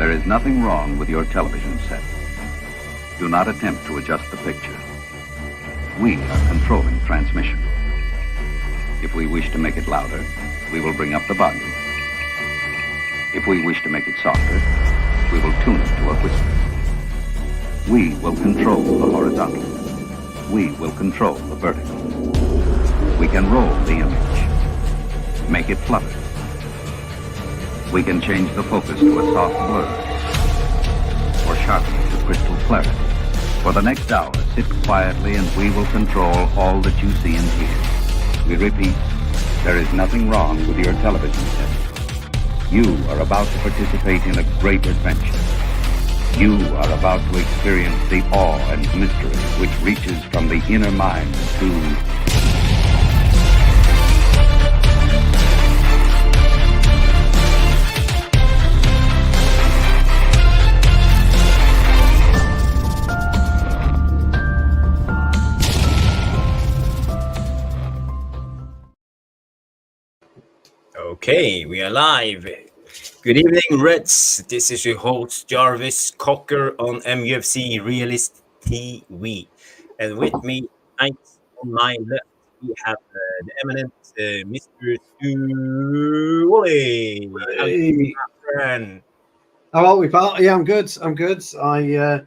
There is nothing wrong with your television set. Do not attempt to adjust the picture. We are controlling transmission. If we wish to make it louder, we will bring up the volume. If we wish to make it softer, we will tune it to a whisper. We will control the horizontal. We will control the vertical. We can roll the image, make it flutter. We can change the focus to a soft blur, or sharpen it to crystal clarity. For the next hour, sit quietly and we will control all that you see and hear. We repeat, there is nothing wrong with your television set. You are about to participate in a great adventure. You are about to experience the awe and mystery which reaches from the inner mind to... Okay, we are live. Good evening, Reds. This is your host, Jarvis Corner on MUFC Realist TV. And with me, tonight, on my left, we have the eminent Mr. Sully. Hey. Friend. How are we, pal? Yeah, I'm good. I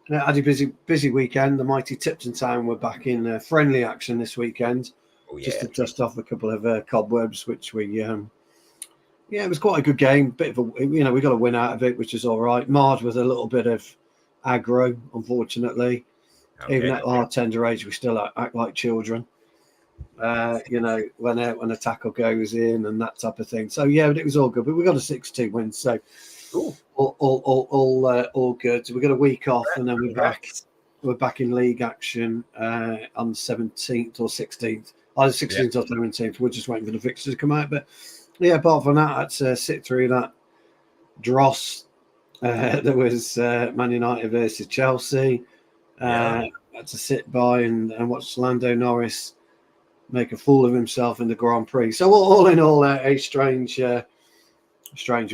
had a busy weekend. The mighty Tipton Town were back in friendly action this weekend. Oh, yeah. Just to dust off a couple of cobwebs, which we, it was quite a good game. Bit of a, we got a win out of it, which is all right. Marred with a little bit of aggro, unfortunately. Okay. Even at our tender age, we still act like children. When a tackle goes in and that type of thing. So yeah, but it was all good. But we got a 6-2 win, so all good. So we got a week off, and then we're back. We're back in league action on the 17th or 16th. Either 16th or 17th. We're just waiting for the fixtures to come out. But yeah, apart from that, I had to sit through that dross. There was Man United versus Chelsea. I had to sit by and watch Lando Norris make a fool of himself in the Grand Prix. So all in all, a strange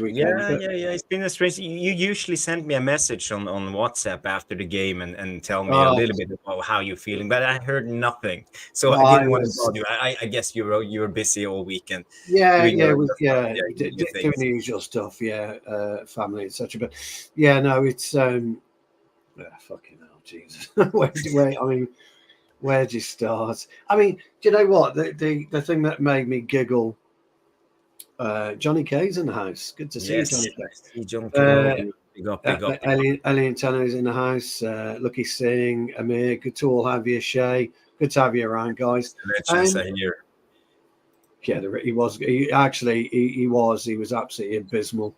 weekend. Yeah. It's been a strange. You usually send me a message on WhatsApp after the game and tell me a little bit about how you're feeling, but I heard nothing. So I didn't want to bother you. I guess you were busy all weekend. Doing the usual stuff. Family, etc. But it's fucking hell, Jesus. Where do you start? I mean, do you know what? The thing that made me giggle. Johnny K's in the house. Good to see you, Johnny K. Big up. Ellie Tenno's in the house. Lucky Singh, Amir. Good to all have you, Shay. Good to have you around, guys. Here. Yeah, he was. He was absolutely abysmal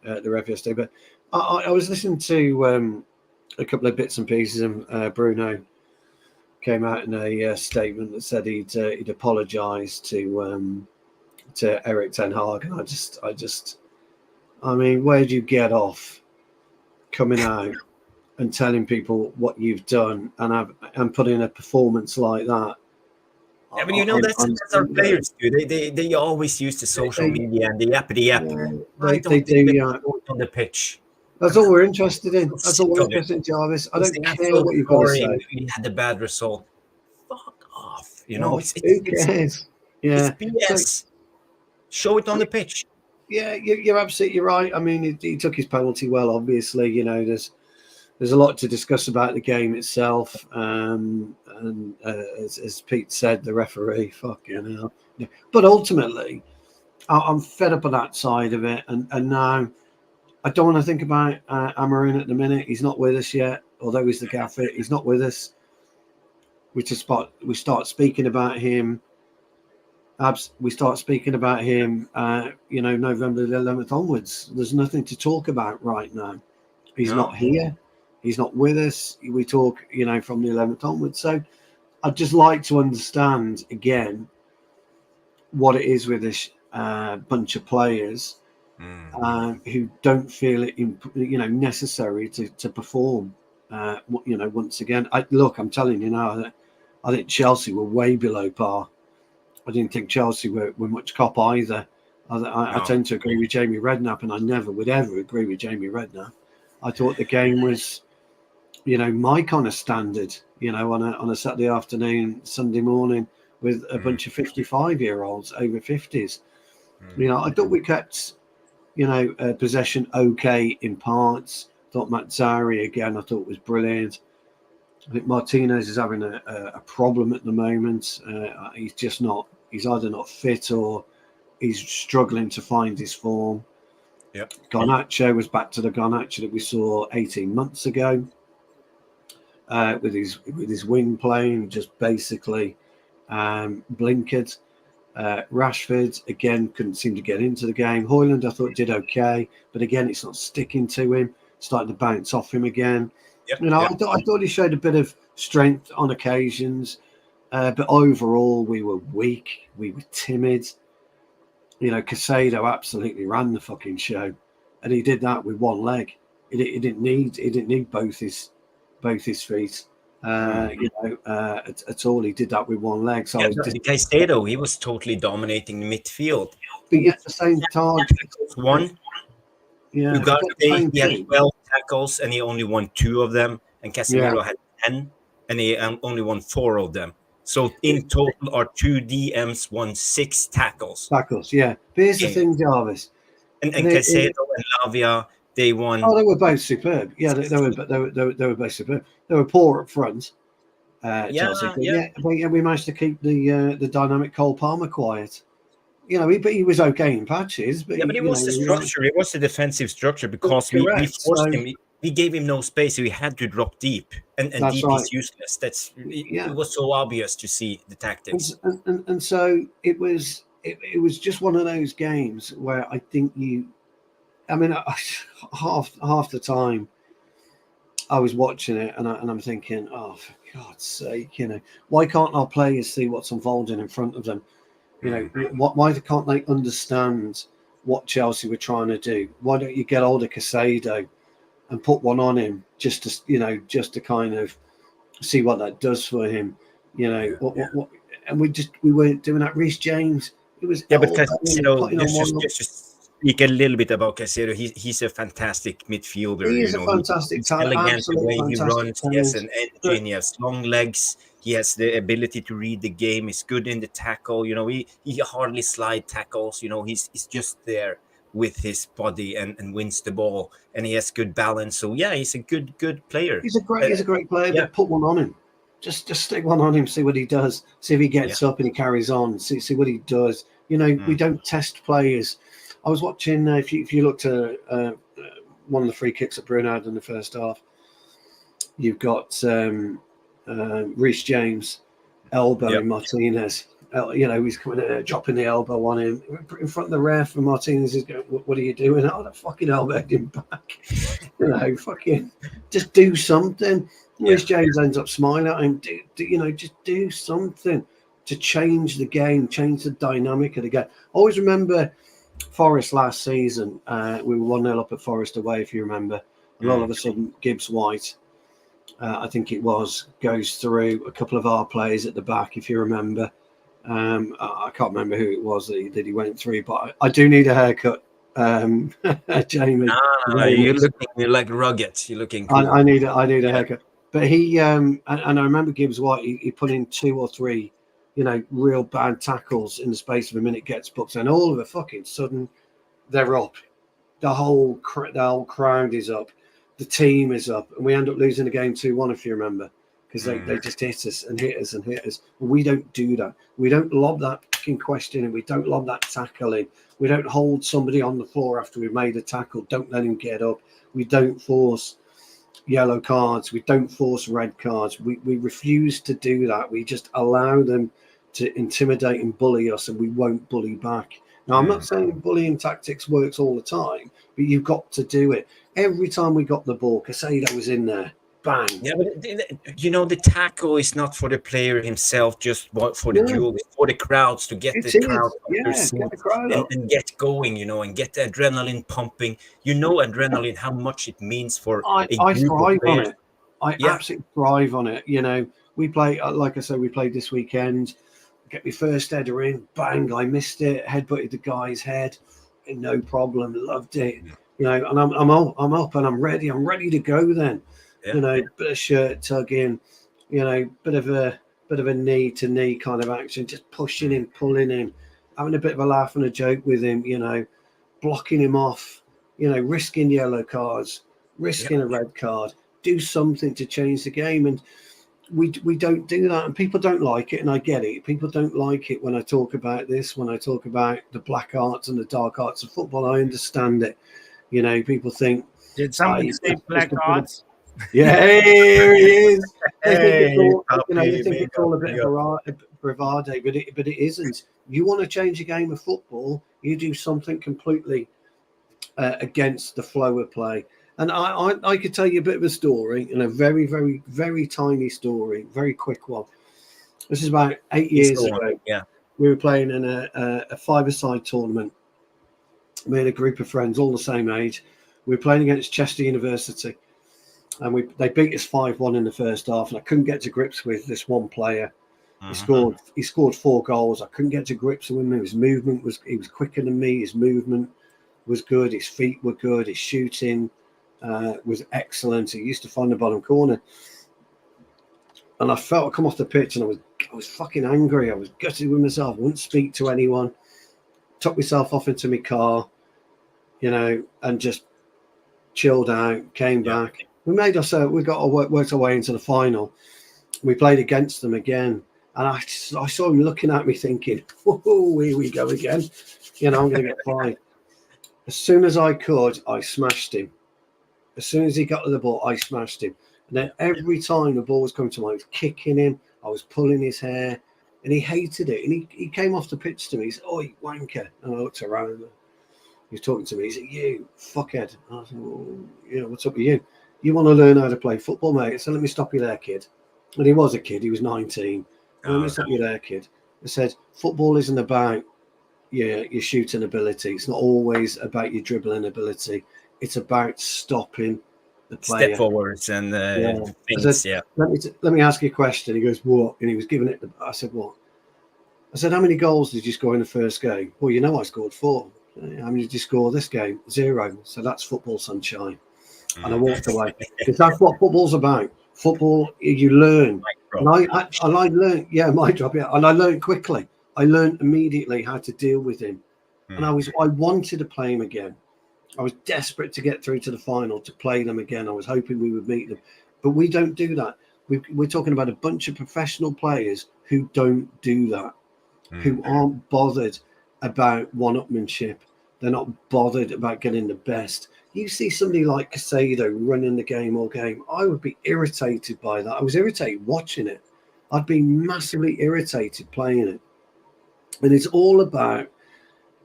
at the ref yesterday. But I was listening to a couple of bits and pieces, and Bruno came out in a statement that said he'd apologised to Eric Ten Hag, and I mean, where do you get off coming out and telling people what you've done and putting a performance like that? Yeah, but that's our players do. They always use the social media and the yappity yap. They do on the pitch. That's all we're interested in. That's all we're interested in, Jarvis. I don't care what you've got to say. We had a bad result. Fuck off. Who cares? It's BS. Show it on the pitch. Yeah, you're absolutely right. I mean, he took his penalty well. Obviously, there's a lot to discuss about the game itself. And as Pete said, the referee, fucking hell. Yeah. But ultimately, I'm fed up of that side of it. And now I don't want to think about Amorin at the minute. He's not with us yet, although he's the gaffer. He's not with us. We start speaking about him. We start speaking about him, November the 11th onwards. There's nothing to talk about right now. He's not here. He's not with us. We talk, from the 11th onwards. So I'd just like to understand again what it is with this bunch of players who don't feel it, necessary to perform. Once again, I'm telling you now, I think Chelsea were way below par. I didn't think Chelsea were much cop either. I tend to agree with Jamie Redknapp, and I never would ever agree with Jamie Redknapp. I thought the game was, my kind of standard, on a Saturday afternoon, Sunday morning with a bunch of 55-year-olds over 50s. I thought we kept, possession okay in parts. Thought Mazzari, again, I thought was brilliant. I think Martinez is having a problem at the moment. He's just not, he's either not fit or he's struggling to find his form. Yep. Garnacho was back to the Garnacho that we saw 18 months ago, with his wing playing, just basically blinkered. Rashford, again, couldn't seem to get into the game. Højlund, I thought, did okay, but again, it's not sticking to him, starting to bounce off him again. Yep. I thought he showed a bit of strength on occasions, but overall, we were weak, we were timid. Caicedo absolutely ran the fucking show, and he did that with one leg. He didn't need both his feet. At all. He did that with one leg. So Caicedo, he was totally dominating the midfield. But at the same time, Ugarte, he had 12 tackles and he only won 2 of them, and Casemiro had 10 and he only won 4 of them. So in total, our 2 DMs won 6 tackles. Yeah. But here's the thing, Jarvis. And Caicedo and Lavia, they won. Oh, they were both superb. Yeah, they were both superb. They were poor up front. Chelsea. But we managed to keep the dynamic Cole Palmer quiet. He was okay in patches. But but it was the structure. It was the defensive structure because we forced him. We gave him no space, so he had to drop deep, and deep is useless. It was so obvious to see the tactics. And so it was just one of those games where I think half the time I was watching it and I'm thinking, oh, for God's sake, why can't our players see what's unfolding in front of them? Why can't they understand what Chelsea were trying to do? Why don't you get hold of Caicedo and put one on him just to kind of see what that does for him? And we weren't doing that. Reece James, it was but Caicedo, just speak a little bit about Caicedo. He's a fantastic midfielder. He is a fantastic talent. Elegant the way he runs. He has an engine. He has long legs. He has the ability to read the game. He's good in the tackle. He hardly slide tackles. He's just there with his body and wins the ball. And he has good balance. So he's a good player. He's a great player. But put one on him. Just stick one on him. See what he does. See if he gets up and he carries on. See what he does. We don't test players. I was watching. If you looked at one of the free kicks at Brunad in the first half, you've got Reece James elbowing Martinez. He's coming in, dropping the elbow on him in front of the ref, and Martinez is going, "What are you doing?" Oh, I fucking elbowed him back. Fucking just do something. Reece James ends up smiling at him. Just do something to change the game, change the dynamic of the game. I always remember Forest last season. We were 1-0 up at Forest away, if you remember. And all of a sudden, Gibbs White, I think it was, goes through a couple of our players at the back, if you remember. I can't remember who it was that he went through, but I do need a haircut, Jamie. No, you're looking like rugged. You're looking cool. I need a haircut. But he and I remember Gibbs White, he put in 2 or 3, real bad tackles in the space of a minute, gets booked, and all of a fucking sudden they're up. The whole crowd is up. The team is up, and we end up losing the game 2-1, if you remember, because they just hit us and hit us and hit us. We don't do that. We don't lob that fucking question in. We don't lob that tackle in. We don't hold somebody on the floor after we've made a tackle. Don't let him get up. We don't force yellow cards. We don't force red cards. We refuse to do that. We just allow them to intimidate and bully us, and we won't bully back. Now, I'm not saying bullying tactics works all the time, but you've got to do it. Every time we got the ball, Caicedo was in there. Bang. Yeah, but the tackle is not for the player himself, just for the duel, it's for the crowds to get the crowd up and get going, and get the adrenaline pumping. Adrenaline, how much it means for I thrive on it. I absolutely thrive on it. We play, like I said, we played this weekend. get my first header in, bang, I missed it, headbutted the guy's head, no problem, loved it. You know, and I'm up and I'm ready to go then. Yeah. You know, bit of shirt tugging, you know, bit of a knee to knee kind of action, just pushing him, pulling him, having a bit of a laugh and a joke with him, you know, blocking him off, you know, risking yellow cards, risking a red card, do something to change the game. And we don't do that, and people don't like it, and I get it. People don't like it when I talk about this, when I talk about the black arts and the dark arts of football. I understand it. You know, people think, did somebody say black arts? Yeah, here he is. Hey, They think it's all a bit of bravado, but it isn't. You want to change the game of football, you do something completely against the flow of play. And I could tell you a bit of a story, and a very, very, very tiny story, very quick one. This is about 8 years ago. Yeah, we were playing in a five-a-side tournament. We had a group of friends, all the same age. We were playing against Chester University, and they beat us 5-1 in the first half. And I couldn't get to grips with this one player. He scored 4 goals. I couldn't get to grips with him. His movement he was quicker than me. His movement was good. His feet were good. His shooting was excellent. He used to find the bottom corner, and I felt I come off the pitch, and I was fucking angry. I was gutted with myself. I wouldn't speak to anyone. Took myself off into my car, you know, and just chilled out. Came back. We worked our way into the final. We played against them again, and I saw him looking at me, thinking, "Oh, here we go again." You know, I'm going to get 5. As soon as I could, I smashed him. As soon as he got to the ball, I smashed him. And then every time the ball was coming to me, I was kicking him, I was pulling his hair, and he hated it. And he came off the pitch to me. He said, "Oh, you wanker." And I looked around. He was talking to me. He said, "You fuckhead." And I said, "Well, you know, what's up with you? You want to learn how to play football, mate?" So let me stop you there, kid. And he was a kid. He was 19. Let me stop you there, kid. I said, football isn't about your shooting ability. It's not always about your dribbling ability. It's about stopping the player. Step forwards and things. Said, let me ask you a question. He goes, "What?" And he was giving it. I said, "What?" I said, "How many goals did you score in the first game?" "Well, you know, I scored 4. "How many did you score this game?" 0. So that's football, sunshine. And I walked away, because that's what football's about. Football, you learn. And I learned, my job, and I learned quickly. I learned immediately how to deal with him. And I wanted to play him again. I was desperate to get through to the final, to play them again. I was hoping we would meet them. But we don't do that. We're talking about a bunch of professional players who don't do that, who aren't bothered about one-upmanship. They're not bothered about getting the best. You see somebody like Casado running the game all game, I would be irritated by that. I was irritated watching it. I'd be massively irritated playing it. And it's all about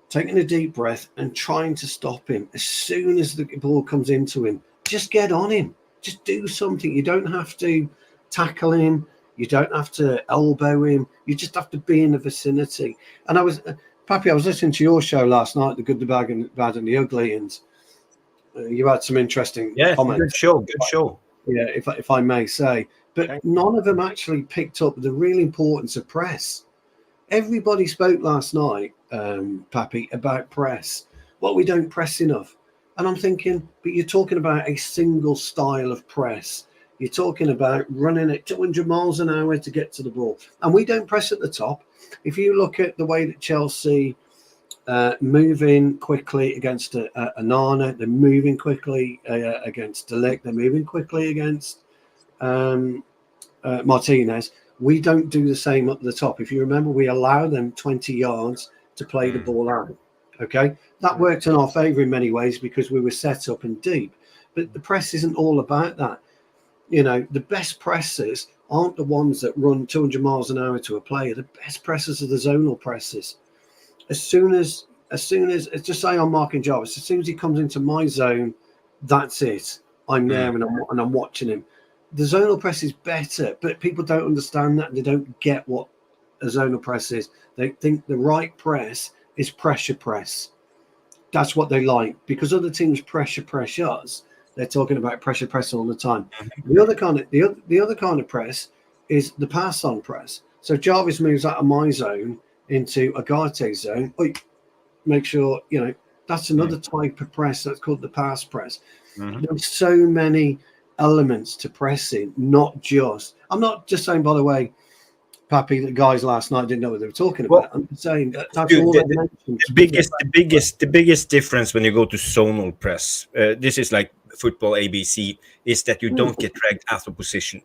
taking a deep breath and trying to stop him. As soon as the ball comes into him, just get on him. Just do something. You don't have to tackle him. You don't have to elbow him. You just have to be in the vicinity. And Pappy, I was listening to your show last night, The Good, the Bad and the Ugly, and you had some interesting comments. Good show. Yeah, if I may say. But none of them actually picked up the real importance of press. Everybody spoke last night, Pappy, about press. Well, we don't press enough. And I'm thinking, but you're talking about a single style of press. You're talking about running at 200 miles an hour to get to the ball. And we don't press at the top. If you look at the way that Chelsea moving quickly against Anana, they're moving quickly against De Ligt, they're moving quickly against Martinez. We don't do the same up the top. If you remember, we allow them 20 yards to play the ball out. Okay, that worked in our favour in many ways because we were set up and deep. But the press isn't all about that. You know, the best presses aren't the ones that run 200 miles an hour to a player. The best presses are the zonal presses. As soon as just say I'm marking Jarvis, as soon as he comes into my zone, that's it. I'm there and I'm watching him. The zonal press is better, but people don't understand that. They don't get what a zonal press is. They think the right press is pressure press. That's what they like, because other teams pressure press us. They're talking about pressure press all the time. The other kind of press is the pass on press. So Jarvis moves out of my zone into Agate's zone. Make sure, that's another type of press. That's called the pass press. There's so many elements to pressing, not just. I'm not just saying, by the way, Pappy, the guys last night didn't know what they were talking about. I'm saying that's all the biggest difference when you go to zonal press, this is like football ABC, is that you don't get dragged out of position.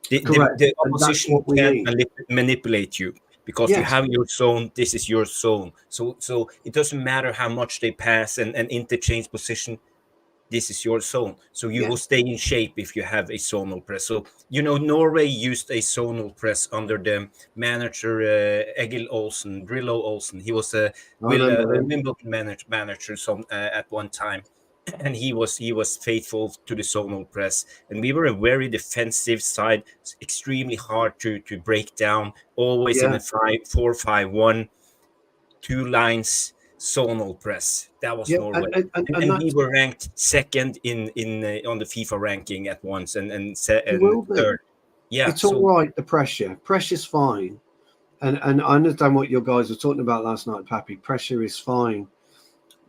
The opposition can't manipulate you because you have your zone. This is your zone. So it doesn't matter how much they pass and interchange position. This is your zone. So you will stay in shape if you have a zonal press. So, Norway used a zonal press under the manager Egil Olsen, Drillo Olsen. He was a Wimbledon manager at one time. And he was faithful to the zonal press. And we were a very defensive side, extremely hard to break down, always in a 4-5-1, 2 lines. Zonal press. That was Norway, and we were ranked second in on the FIFA ranking at once, and third. Yeah, it's all right. The pressure's fine, and I understand what your guys were talking about last night, Pappy. Pressure is fine,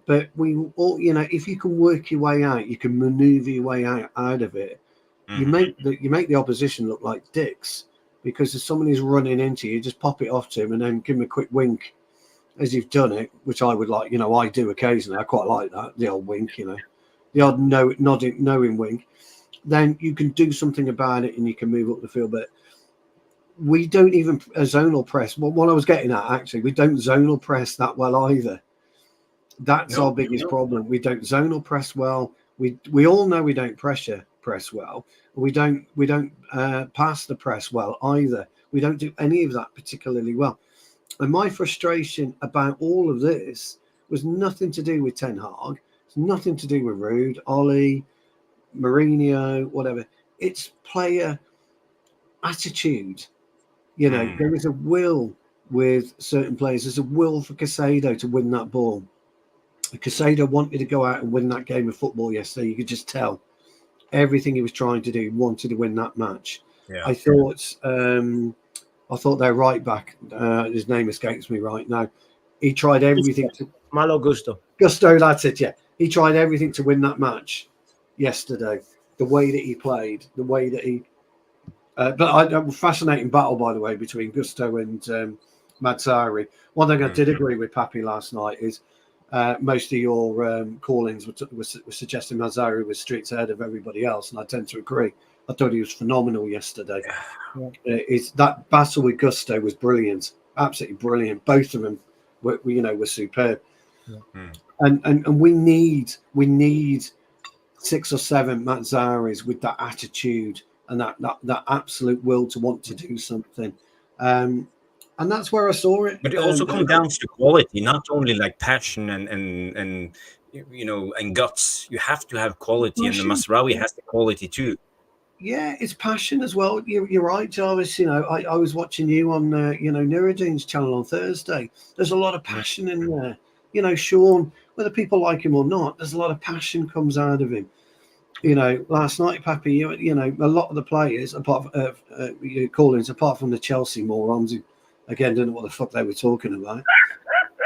but we all, if you can work your way out, you can maneuver your way out of it. You make the opposition look like dicks, because if somebody's running into you, just pop it off to him and then give him a quick wink. As you've done it, which I would like, I do occasionally. I quite like that, the old wink, the odd knowing wink. Then you can do something about it and you can move up the field. But we don't even zonal press. Well, what I was getting at, actually, we don't zonal press that well either. That's our biggest problem. We don't zonal press well. We all know we don't pressure press well. We don't pass the press well either. We don't do any of that particularly well. And my frustration about all of this was nothing to do with Ten Hag. It's nothing to do with Ruud, Ollie, Mourinho, whatever. It's player attitude. There is a will with certain players. There's a will for Caicedo to win that ball. Caicedo wanted to go out and win that game of football yesterday. You could just tell everything he was trying to do. He wanted to win that match. Yeah. I thought their right back, his name escapes me right now. He tried everything Malo Gusto. Gusto, that's it, yeah. He tried everything to win that match yesterday. The way that he played, the way that he... but fascinating battle, by the way, between Gusto and Mazzari. One thing I did agree with Pappy last night is most of your call-ins were suggesting Mazzari was streets ahead of everybody else, and I tend to agree. I thought he was phenomenal yesterday. That battle with Gusto was brilliant, absolutely brilliant. Both of them were superb. And we need 6 or 7 Mazzaris with that attitude and that absolute will to want to do something. And that's where I saw it. But it also comes down to quality, not only like passion and guts. You have to have quality, and the Mazraoui has the quality too. Yeah, it's passion as well. You're right, Jarvis. I was watching you on Nuruddin's channel on Thursday. There's a lot of passion in there. Sean, whether people like him or not, there's a lot of passion comes out of him. Last night, Pappy, a lot of the players, apart from the Chelsea morons who, again, don't know what the fuck they were talking about,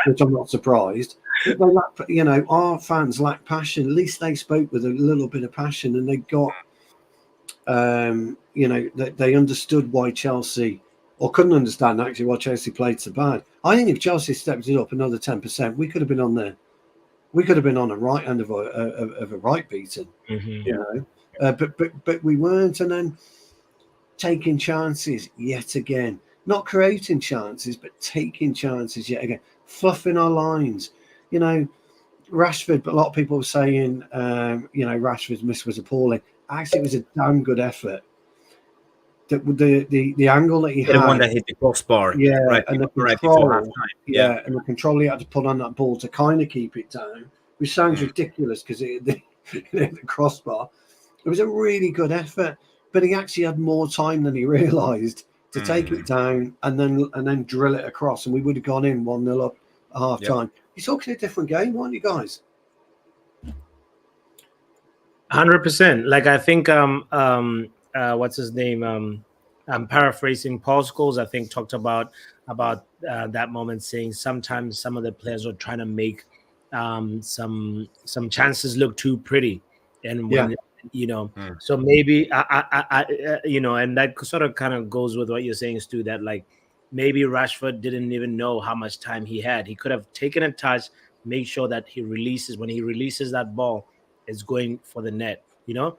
which I'm not surprised. But our fans lack passion. At least they spoke with a little bit of passion, and they got. They understood why Chelsea, or couldn't understand actually why Chelsea played so bad. I think if Chelsea stepped it up another 10%, we could have been on there. We could have been on the right end of a right beaten, but we weren't. And then taking chances yet again, not creating chances, but taking chances yet again, fluffing our lines. Rashford, but a lot of people were saying, Rashford's miss was appalling. Actually, it was a damn good effort. The angle that he had, the one that hit the crossbar, right, and the right control, before halftime, and the control he had to put on that ball to kind of keep it down, which sounds ridiculous because it the crossbar. It was a really good effort, but he actually had more time than he realised to take it down and then drill it across, and we would have gone in 1-0 up at half time. You're talking a different game, aren't you guys? 100%. Like I think what's his name? I'm paraphrasing Paul Scholes, I think, talked about that moment, saying sometimes some of the players were trying to make some chances look too pretty, and when so maybe I and that sort of kind of goes with what you're saying, Stu, that like maybe Rashford didn't even know how much time he had. He could have taken a touch, make sure that when he releases that ball, it's going for the net. Yeah.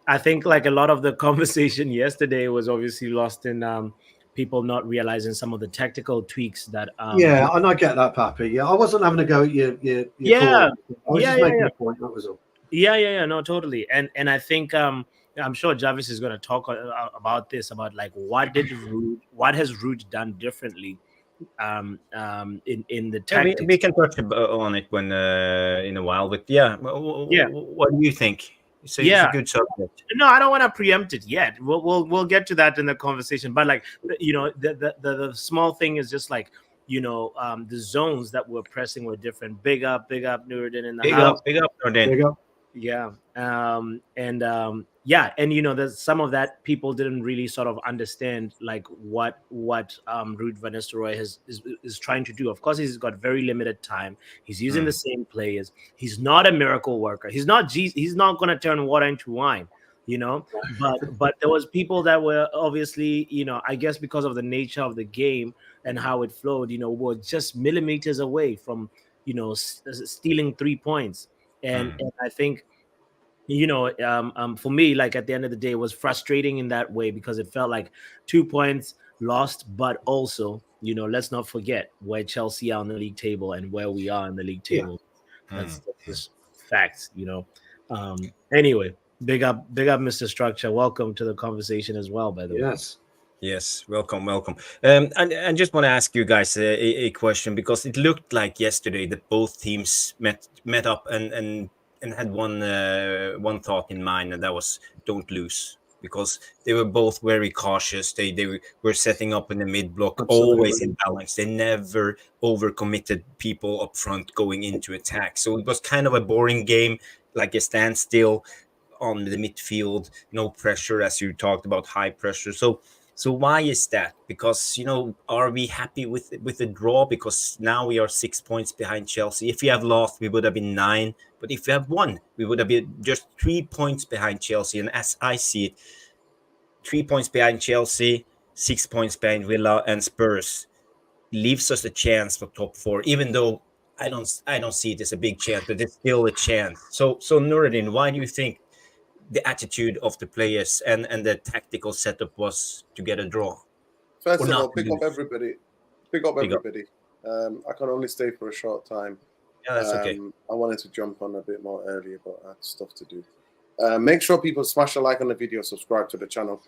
I think like a lot of the conversation yesterday was obviously lost in people not realizing some of the tactical tweaks that. And I get that, Pappy. Yeah, I wasn't having a go at your call. I was just making a point. That was all. Yeah. No, totally. And I think I'm sure Jarvis is going to talk about this, about like what has Ruud done differently in the tactics. We can touch on it when in a while, but what do you think? It's a good subject. No, I don't want to preempt it yet. We'll get to that in the conversation. But like the small thing is just like the zones that we're pressing were different. Big up, Nuruddin in the house. Big up, Nuruddin. Big up. Yeah. And there's some of that people didn't really sort of understand like what Ruud Van Nistelroy is trying to do. Of course, he's got very limited time. He's using the same players. He's not a miracle worker. He's not going to turn water into wine, but there was people that were obviously, I guess because of the nature of the game and how it flowed, were just millimeters away from, stealing 3 points. And I think, for me, like at the end of the day, it was frustrating in that way because it felt like 2 points lost, but also, let's not forget where Chelsea are on the league table and where we are in the league table. That's just facts, Anyway, big up, Mr. Structure. Welcome to the conversation as well, by the way. Yes, welcome. And just want to ask you guys a question, because it looked like yesterday that both teams met up and had one thought in mind, and that was don't lose, because they were both very cautious. They were setting up in the mid block, always in balance. They never overcommitted people up front going into attack. So it was kind of a boring game, like a standstill on the midfield, no pressure, as you talked about, high pressure. So why is that? Because, are we happy with the draw? Because now we are 6 points behind Chelsea. If we have lost, we would have been 9. But if we have won, we would have been just 3 points behind Chelsea. And as I see it, 3 points behind Chelsea, 6 points behind Villa and Spurs leaves us a chance for top 4, even though I don't see it as a big chance, but it's still a chance. So Nuruddin, why do you think the attitude of the players and the tactical setup was to get a draw? First of all, pick up everybody. I can only stay for a short time. Yeah, that's okay. I wanted to jump on a bit more earlier, but I had stuff to do. Make sure people smash a like on the video, subscribe to the channel.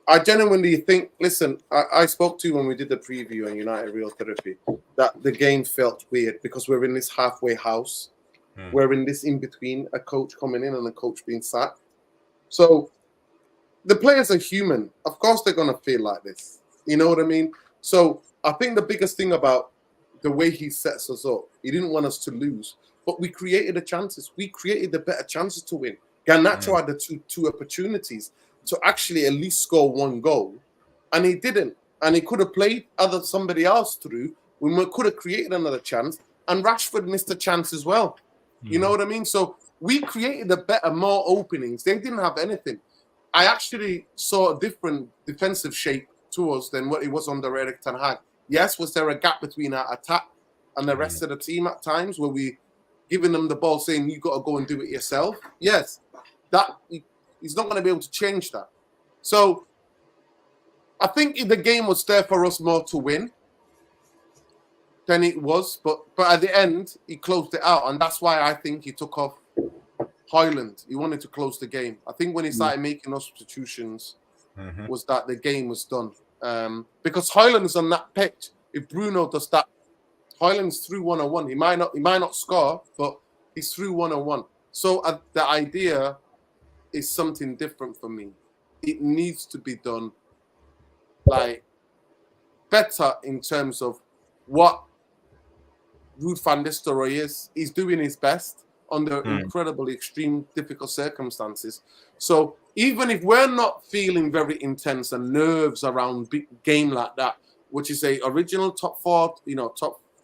I genuinely think, listen, I spoke to you when we did the preview on United Real Therapy, that the game felt weird because we're in this halfway house. We're in this in-between, a coach coming in and a coach being sacked. So the players are human. Of course they're going to feel like this. You know what I mean? So I think the biggest thing about the way he sets us up, he didn't want us to lose, but we created the chances. We created the better chances to win. Garnacho had the two opportunities to actually at least score 1 goal, and he didn't. And he could have played somebody else through. We could have created another chance, and Rashford missed a chance as well. You know what I mean? So we created more openings. They didn't have anything. I actually saw a different defensive shape to us than what it was under Erik ten Hag. Yes, was there a gap between our attack and the rest of the team at times where we giving them the ball saying you got to go and do it yourself? Yes, he's not going to be able to change that. So I think the game was there for us more to win than it was, but at the end he closed it out, and that's why I think he took off Højlund. He wanted to close the game. I think when he started making those substitutions, was that the game was done. Because Højlund's on that pitch. If Bruno does that, Højlund's through 1-on-1. He might not score, but he's through 1-on-1. So the idea is something different for me. It needs to be done like better in terms of what Ruud Van Nistelroy is. He's doing his best under incredibly extreme, difficult circumstances. So even if we're not feeling very intense and nerves around big game like that, which is a original top four,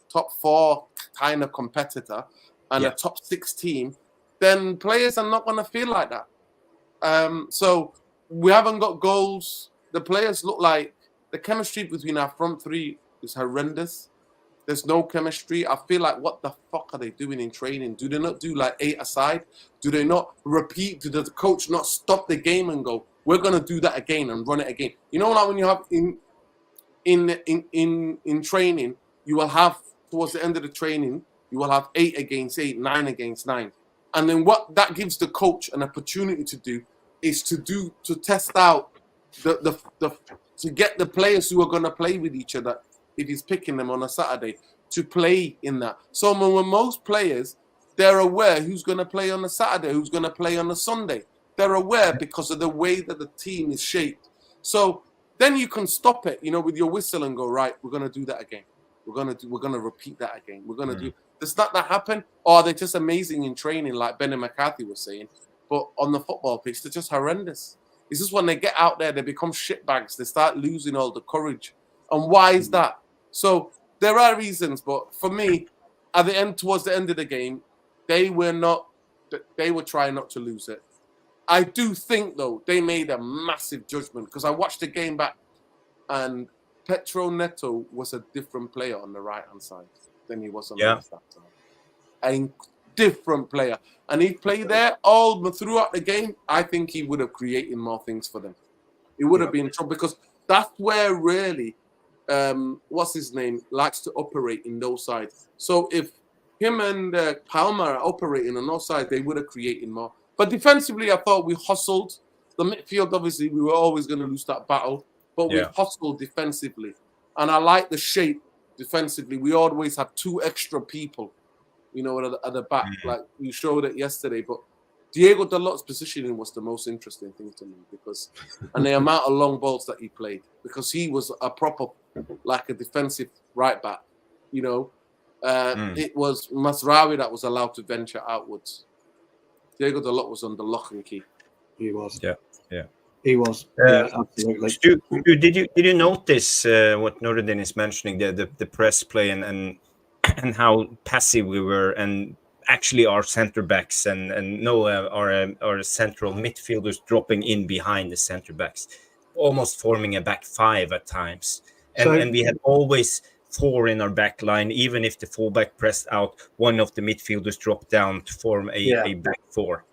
top four kind of competitor and a top 6 team, then players are not going to feel like that. So we haven't got goals. The players look like the chemistry between our front three is horrendous. There's no chemistry. I feel like, what the fuck are they doing in training? Do they not do like 8 aside? Do they not repeat? Does the coach not stop the game and go, we're going to do that again and run it again? You know, like when you have in training, you will have, towards the end of the training, you will have 8 against 8, 9 against 9. And then what that gives the coach an opportunity to do is to test out to get the players who are going to play with each other, if he's picking them on a Saturday, to play in that. So when most players, they're aware who's going to play on a Saturday, who's going to play on a Sunday. They're aware because of the way that the team is shaped. So then you can stop it, with your whistle and go, right, we're going to do that again. We're going to repeat that again. We're going to do. Does that happen? Or they're just amazing in training, like Benny McCarthy was saying. But on the football pitch, they're just horrendous. It's just when they get out there, they become shitbags. They start losing all the courage. And why is that? So there are reasons, but for me, at the end, towards the end of the game, they were trying not to lose it. I do think, though, they made a massive judgment, because I watched the game back, and Petro Neto was a different player on the right-hand side than he was on the left side. A different player. And he played there all throughout the game. I think he would have created more things for them. He would have been in trouble, because that's where really, what's his name, likes to operate in those sides. So if him and Palmer are operating on those sides, they would have created more. But defensively, I thought we hustled. The midfield, obviously, we were always going to lose that battle, but we hustled defensively. And I like the shape defensively. We always had 2 extra people, at the back, like you showed it yesterday. But Diego Dalot's positioning was the most interesting thing to me, because, and the amount of long balls that he played, because he was a proper, like a defensive right back, It was Masraoui that was allowed to venture outwards. Diego Dalot was on the lock and key. He was. Yeah. He was. Absolutely. Stu, did you notice what Nuruddin is mentioning, the press play and how passive we were, and actually our center backs and our central midfielders dropping in behind the center backs, almost forming a back 5 at times, and we had always 4 in our back line. Even if the fullback pressed out, one of the midfielders dropped down to form a back 4.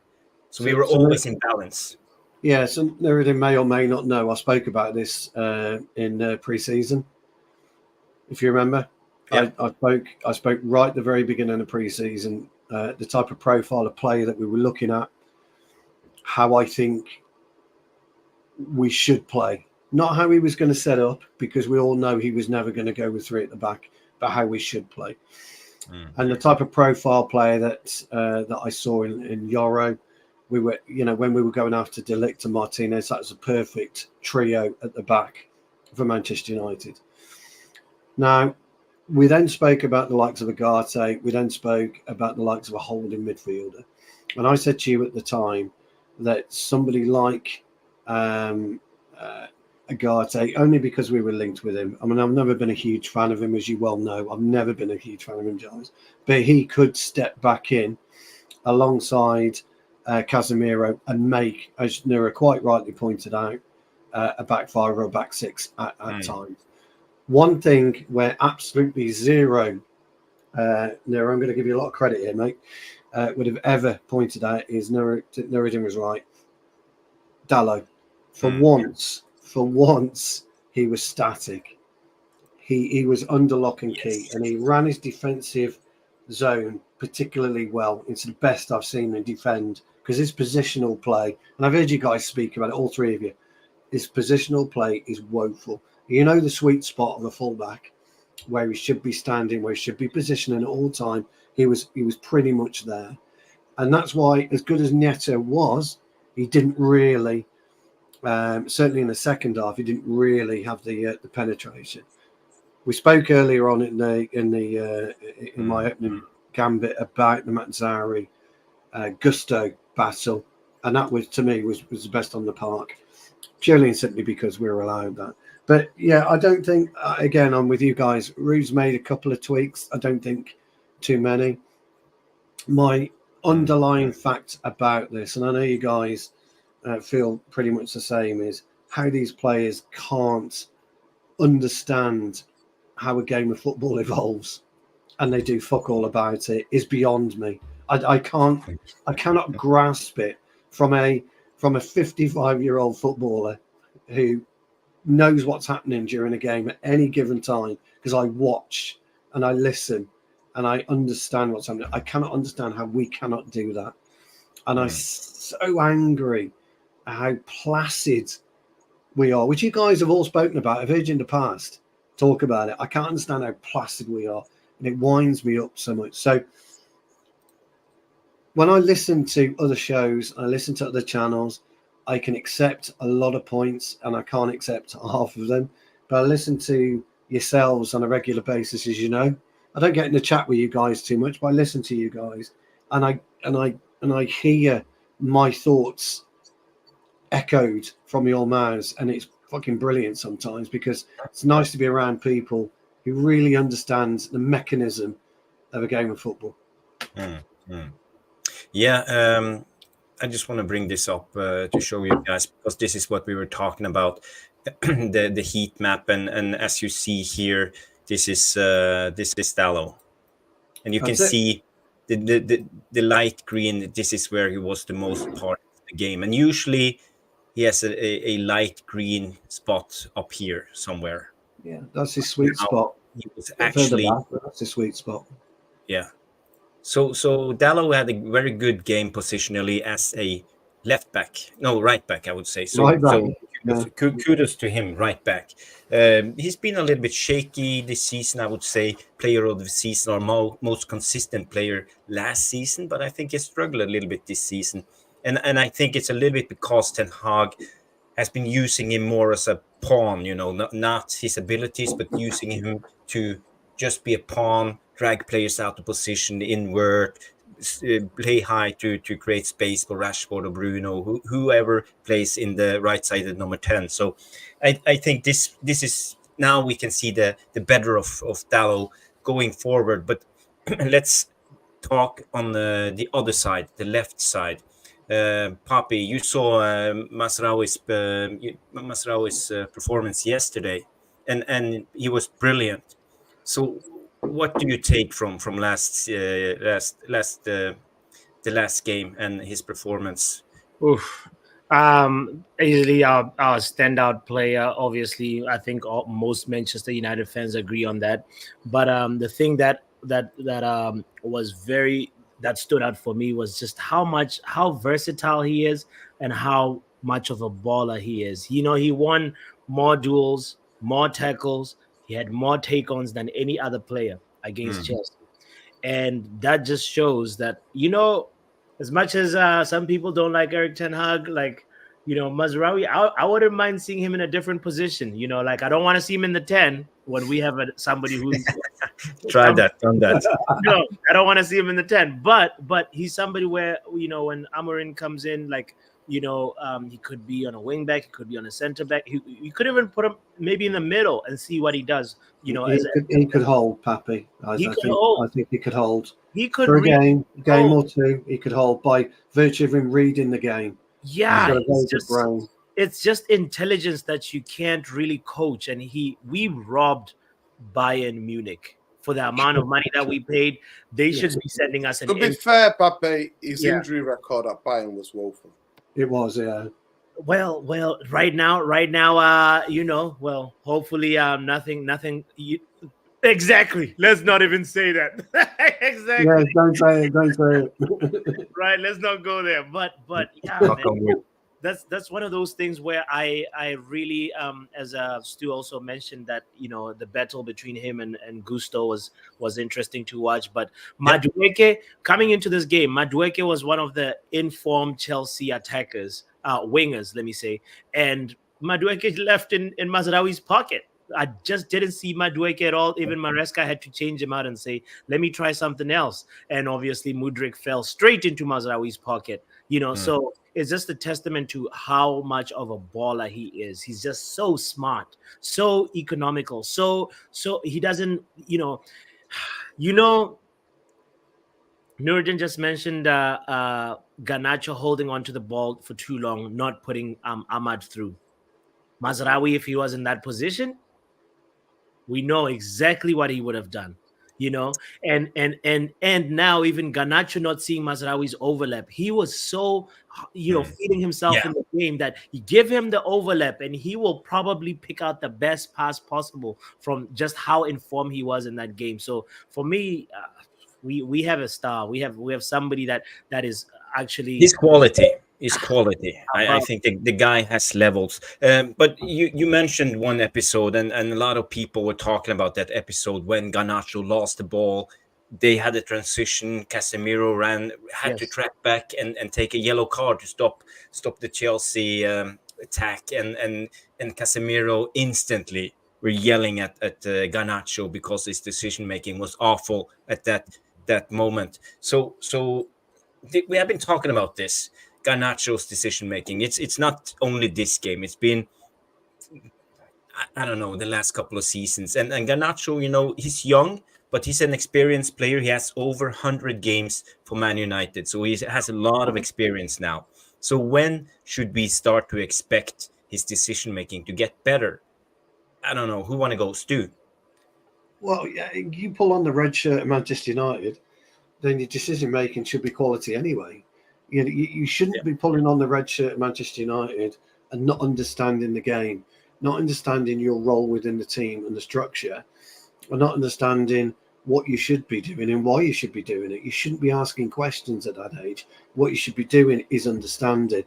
So we were always in balance. Yeah, so Nuruddin may or may not know, I spoke about this in pre-season, if you remember. Yeah. I spoke right at the very beginning of pre-season, the type of profile of player that we were looking at, how I think we should play. Not how he was going to set up, because we all know he was never going to go with 3 at the back, but how we should play. And the type of profile player that I saw in Euro, we were, when we were going after De Ligt and Martinez, that was a perfect trio at the back for Manchester United. Now, we then spoke about the likes of Agate. We then spoke about the likes of a holding midfielder. And I said to you at the time that somebody like Agate, only because we were linked with him. I mean, I've never been a huge fan of him, as you well know. I've never been a huge fan of him, Jarvis. But he could step back in alongside Casemiro and make, as Nura quite rightly pointed out, a back 5 or a back 6 at times. One thing where absolutely zero, Nura, I'm going to give you a lot of credit here, mate, would have ever pointed out is Nuruddin was right. Dalot, for once, he was static. He was under lock and key, and he ran his defensive zone particularly well. It's the best I've seen him defend, because his positional play, and I've heard you guys speak about it, all 3 of you, his positional play is woeful. The sweet spot of a fullback, where he should be standing, where he should be positioning at all time. He was pretty much there, and that's why, as good as Neto was, he didn't really, certainly in the second half, he didn't really have the penetration. We spoke earlier on in my opening gambit about the Mazzari Gusto battle. and that was, to me, was the best on the park, purely and simply because we were allowed that. But yeah, I don't think, again, I'm with you guys. Ruud's made a couple of tweaks. I don't think too many. My underlying fact about this, and I know you guys feel pretty much the same, is how these players can't understand how a game of football evolves, and they do fuck all about it, is beyond me. I cannot grasp it from a 55-year-old footballer who knows what's happening during a game at any given time, because I watch and I listen and I understand what's happening. I cannot understand how we cannot do that. And I'm so angry at how placid we are, which you guys have all spoken about. I've heard you in the past talk about it. I can't understand how placid we are, and it winds me up so much. So when I listen to other shows, I listen to other channels, I can accept a lot of points and I can't accept half of them. But I listen to yourselves on a regular basis, as you know. I don't get in the chat with you guys too much, but I listen to you guys, and I hear my thoughts echoed from your mouths, and it's fucking brilliant sometimes, because it's nice to be around people who really understand the mechanism of a game of football. Yeah, I just want to bring this up to show you guys, because this is what we were talking about, the heat map, and as you see here, this is Dalot, and you can see the light green. This is where he was the most part of the game, and usually he has a light green spot up here somewhere. Yeah, that's his sweet spot. He was actually that's his sweet spot. Yeah. So Dalot had a very good game positionally as a right back, I would say. So, right back. Kudos to him, right back. He's been a little bit shaky this season, I would say. Player of the season, or most consistent player last season, but I think he struggled a little bit this season. And I think it's a little bit because Ten Hag has been using him more as a pawn, not his abilities, but using him to just be a pawn, drag players out of position, inward, play high to create space for Rashford or Bruno, whoever plays in the right side of number 10. So I think this is, now we can see the better of Dalot going forward. But let's talk on the other side, the left side. Papi, you saw Mazraoui's performance yesterday, and he was brilliant. So what do you take from the last game and his performance? Easily our standout player. Obviously, I think most Manchester United fans agree on that. But the thing that was that stood out for me was just how versatile he is and how much of a baller he is. He won more duels, more tackles. He had more take-ons than any other player against Chelsea. And that just shows that, as much as some people don't like Erik Ten Hag, Mazraoui, I wouldn't mind seeing him in a different position. I don't want to see him in the 10 when we have somebody who's done that. No, I don't want to see him in the 10. But he's somebody where, when Amorin comes in, he could be on a wing back, he could be on a center back. You could even put him maybe in the middle and see what he does. He could hold, Papi. I think he could hold. He could for a game or two. He could hold by virtue of him reading the game. Yeah, it's just intelligence that you can't really coach. And we robbed Bayern Munich for the amount of money that we paid. They should be sending us an. To be fair, Pape, his injury record at Bayern was woeful. It was, yeah. Well, right now, hopefully, nothing. Exactly. Let's not even say that. Exactly. Yeah, don't say it. Right. Let's not go there. But yeah, man, that's one of those things where I really, as Stu also mentioned, that the battle between him and Gusto was interesting to watch. But Madueke, coming into this game, Madueke was one of the informed Chelsea attackers, wingers, let me say, and Madueke left in Mazraoui's pocket. I just didn't see Madueke at all. Even Maresca had to change him out and say, let me try something else. And obviously Mudryk fell straight into Mazraoui's pocket, so it's just a testament to how much of a baller he is. He's just so smart, so economical, so he doesn't, Nuruddin just mentioned Garnacho holding onto the ball for too long, not putting Ahmad through. Mazraoui, if he was in that position, we know exactly what he would have done, and now even Garnacho not seeing Mazraoui's overlap, he was so feeding himself in the game that you give him the overlap and he will probably pick out the best pass possible from just how informed he was in that game. So for me, we have a star. We have somebody that is actually his quality. I think the guy has levels. But you mentioned one episode, and a lot of people were talking about that episode when Garnacho lost the ball. They had a transition. Casemiro had to track back and take a yellow card to stop the Chelsea attack, and Casemiro instantly were yelling at Garnacho because his decision making was awful at that moment. So we have been talking about this. Garnacho's decision making. It's not only this game. It's been, I don't know, the last couple of seasons. And Garnacho, he's young, but he's an experienced player. He has over 100 games for Man United, so he has a lot of experience now. So when should we start to expect his decision making to get better? I don't know. Who want to go, Stu? Well, yeah, you pull on the red shirt at Manchester United, then your decision making should be quality anyway. You shouldn't be pulling on the red shirt at Manchester United and not understanding the game, not understanding your role within the team and the structure, or not understanding what you should be doing and why you should be doing it. You shouldn't be asking questions at that age. What you should be doing is understanding.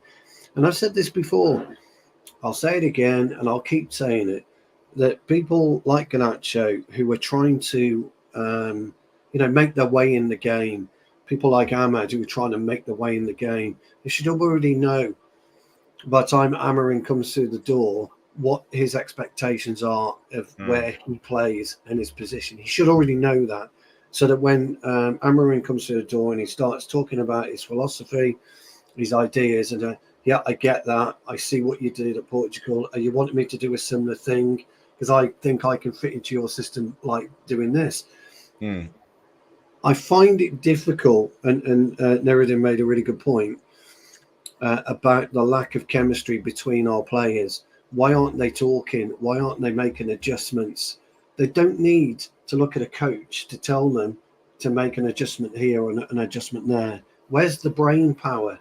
And I've said this before. I'll say it again, and I'll keep saying it, that people like Garnacho who are trying to make their way in the game, people like Ahmad who are trying to make their way in the game, they should already know by the time Amorin comes through the door what his expectations are of where he plays and his position. He should already know that, so that when Amorin comes through the door and he starts talking about his philosophy, his ideas, and I get that. I see what you did at Portugal. You wanted me to do a similar thing because I think I can fit into your system like doing this. I find it difficult, and Nuruddin made a really good point about the lack of chemistry between our players. Why aren't they talking? Why aren't they making adjustments? They don't need to look at a coach to tell them to make an adjustment here or an adjustment there. Where's the brain power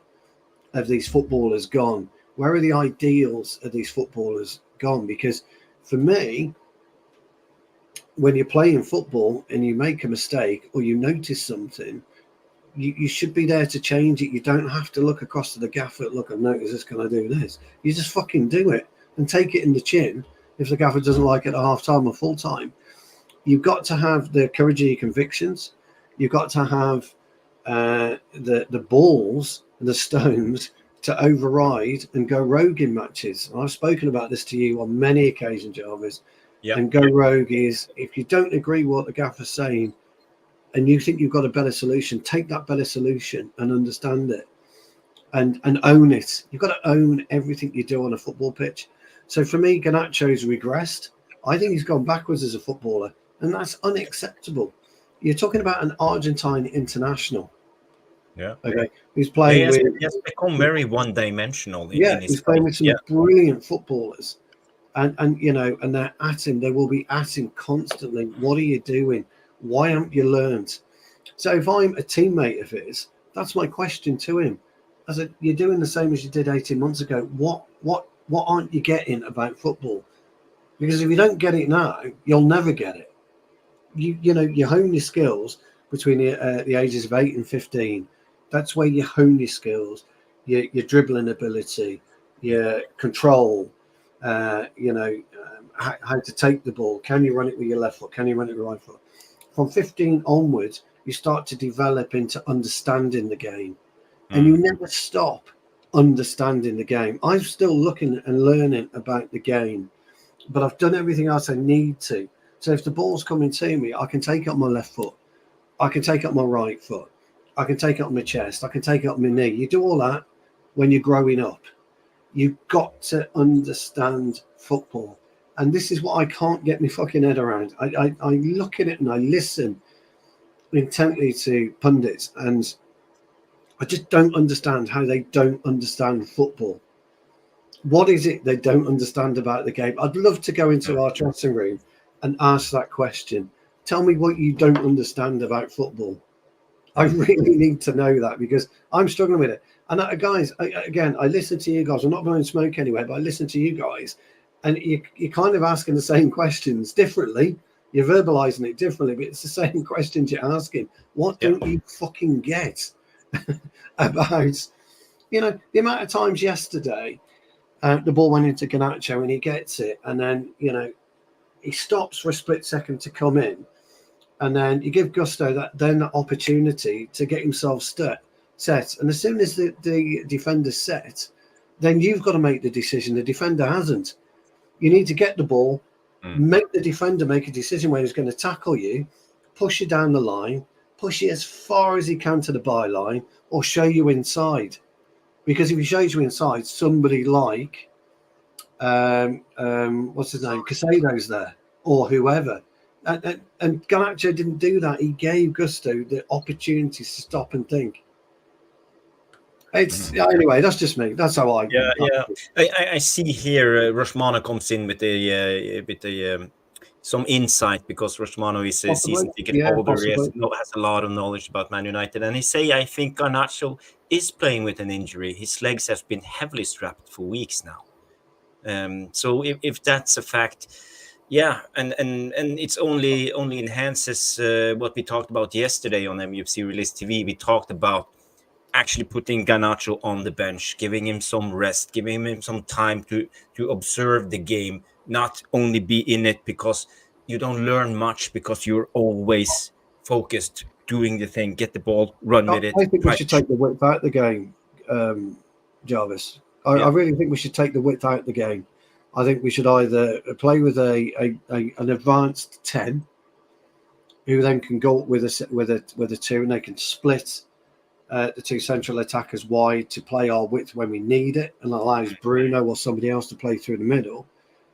of these footballers gone? Where are the ideals of these footballers gone? Because for me, when you're playing football and you make a mistake or you notice something, you should be there to change it. You don't have to look across to the gaffer, look, I've noticed this, can I do this? You just fucking do it and take it in the chin if the gaffer doesn't like it at half-time or full-time. You've got to have the courage of your convictions. You've got to have the balls, the stones to override and go rogue in matches. And I've spoken about this to you on many occasions, Jarvis. And go rogue is, if you don't agree with what the gaffer's saying and you think you've got a better solution, take that better solution and understand it and own it. You've got to own everything you do on a football pitch. So for me, Garnacho's regressed. I think he's gone backwards as a footballer, and that's unacceptable. You're talking about an Argentine international. Yeah. Okay. He's playing he has become very one-dimensional. He's playing with some brilliant footballers. And they're at him. They will be at him constantly. What are you doing? Why haven't you learned? So if I'm a teammate of his, that's my question to him. I said, you're doing the same as you did 18 months ago. What aren't you getting about football? Because if you don't get it now, you'll never get it. You hone your skills between the ages of 8 and 15. That's where you hone your skills, your dribbling ability, your control. How to take the ball. Can you run it with your left foot? Can you run it with your right foot? From 15 onwards, you start to develop into understanding the game. And you never stop understanding the game. I'm still looking and learning about the game. but I've done everything else I need to. So if the ball's coming to me, I can take it on my left foot. I can take it on my right foot. I can take it on my chest. I can take it on my knee. You do all that when you're growing up. You've got to understand football. And this is what I can't get my fucking head around. I look at it and I listen intently to pundits, and I just don't understand how they don't understand football. What is it they don't understand about the game? I'd love to go into our dressing room and ask that question. Tell me what you don't understand about football. I really need to know that, because I'm struggling with it. And guys, I listen to you guys. I'm not blowing smoke anywhere, but I listen to you guys, and you're kind of asking the same questions differently. You're verbalizing it differently, but it's the same questions you're asking. What don't you fucking get about, the amount of times yesterday the ball went into Garnacho and he gets it, and then, he stops for a split second to come in, and then you give Gusto that opportunity to get himself set. And as soon as the defender's set, then you've got to make the decision. The defender hasn't. You need to get the ball, make the defender make a decision where he's going to tackle you, push you down the line, push you as far as he can to the byline, or show you inside. Because if he shows you inside, somebody like what's his name, Casado's there, or whoever. And Garnacho didn't do that. He gave Gusto the opportunity to stop and think. It's anyway. That's just me. That's how I. I see here Roshmano comes in with some insight, because Roshmano is a season ticket holder. He has a lot of knowledge about Man United, and he say, I think Garnacho is playing with an injury. His legs have been heavily strapped for weeks now. So if that's a fact. Yeah, and it's only enhances what we talked about yesterday on MUFC Release TV. We talked about actually putting Garnacho on the bench, giving him some rest, giving him some time to observe the game, not only be in it, because you don't learn much because you're always focused, doing the thing, get the ball, run with it. I think we should take the width out of the game, Jarvis. I really think we should take the width out of the game. I think we should either play with an advanced 10, who then can go with a 2, and they can split the two central attackers wide to play our width when we need it, and allows Bruno or somebody else to play through the middle.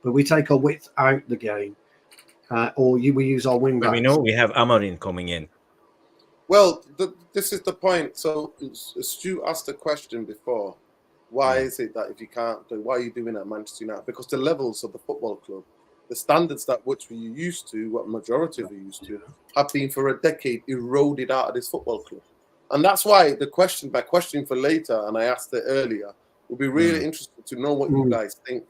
But we take our width out the game, or we use our wing backs. We know we have Amorin coming in. Well, this is the point. So Stu asked a question before. Why is it that if you can't play, why are you doing that at Manchester United? Because the levels of the football club, the standards that which we used to, what majority of you used to, have been for a decade eroded out of this football club. And that's why the question, by questioning for later, and I asked it earlier, would be really interesting to know what you guys think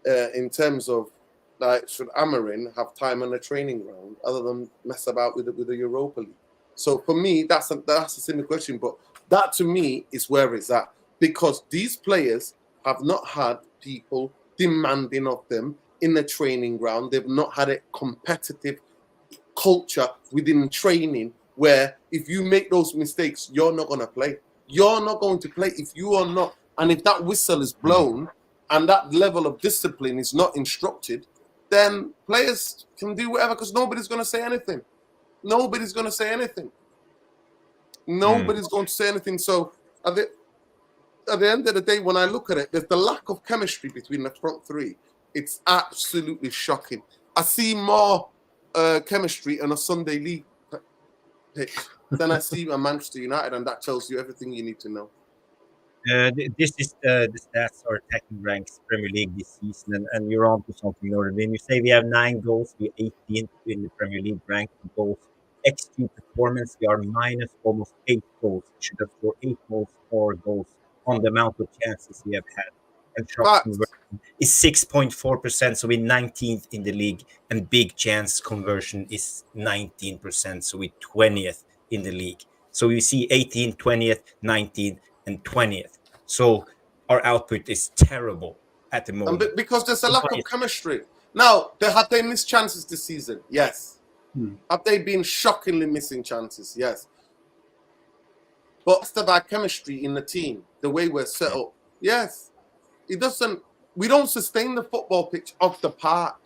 in terms of, like, should Amorin have time on the training ground other than mess about with the Europa League? So for me, that's a simple question, but that to me is where it's at. Because these players have not had people demanding of them in the training ground. They've not had a competitive culture within training where if you make those mistakes, you're not going to play. You're not going to play if you are not. And if that whistle is blown and that level of discipline is not instructed, then players can do whatever, because nobody's going to say anything. Nobody's going to say anything. Nobody's going to say anything. So at the end of the day, when I look at it, there's the lack of chemistry between the front three. It's absolutely shocking. I see more chemistry on a Sunday league pitch than I see at Manchester United, and that tells you everything you need to know. This is the stats or attacking ranks Premier League this season, and you're on to something, Northern. When you say we have 9 goals, we're 18th in the Premier League rank goals. XG performance, we are minus almost 8 goals. We should have scored 8 goals, 4 goals on the amount of chances we have had. And shot conversion is 6.4%, so we're 19th in the league, and big chance conversion is 19%, so we're 20th in the league. So you see 18th, 20th, 19th, and 20th. So our output is terrible at the moment. And because there's a lack of chemistry. Now, have they missed chances this season? Yes. Have they been shockingly missing chances? Yes. But it's about chemistry in the team, the way we're set up. Yes. It doesn't. We don't sustain the football pitch off the park.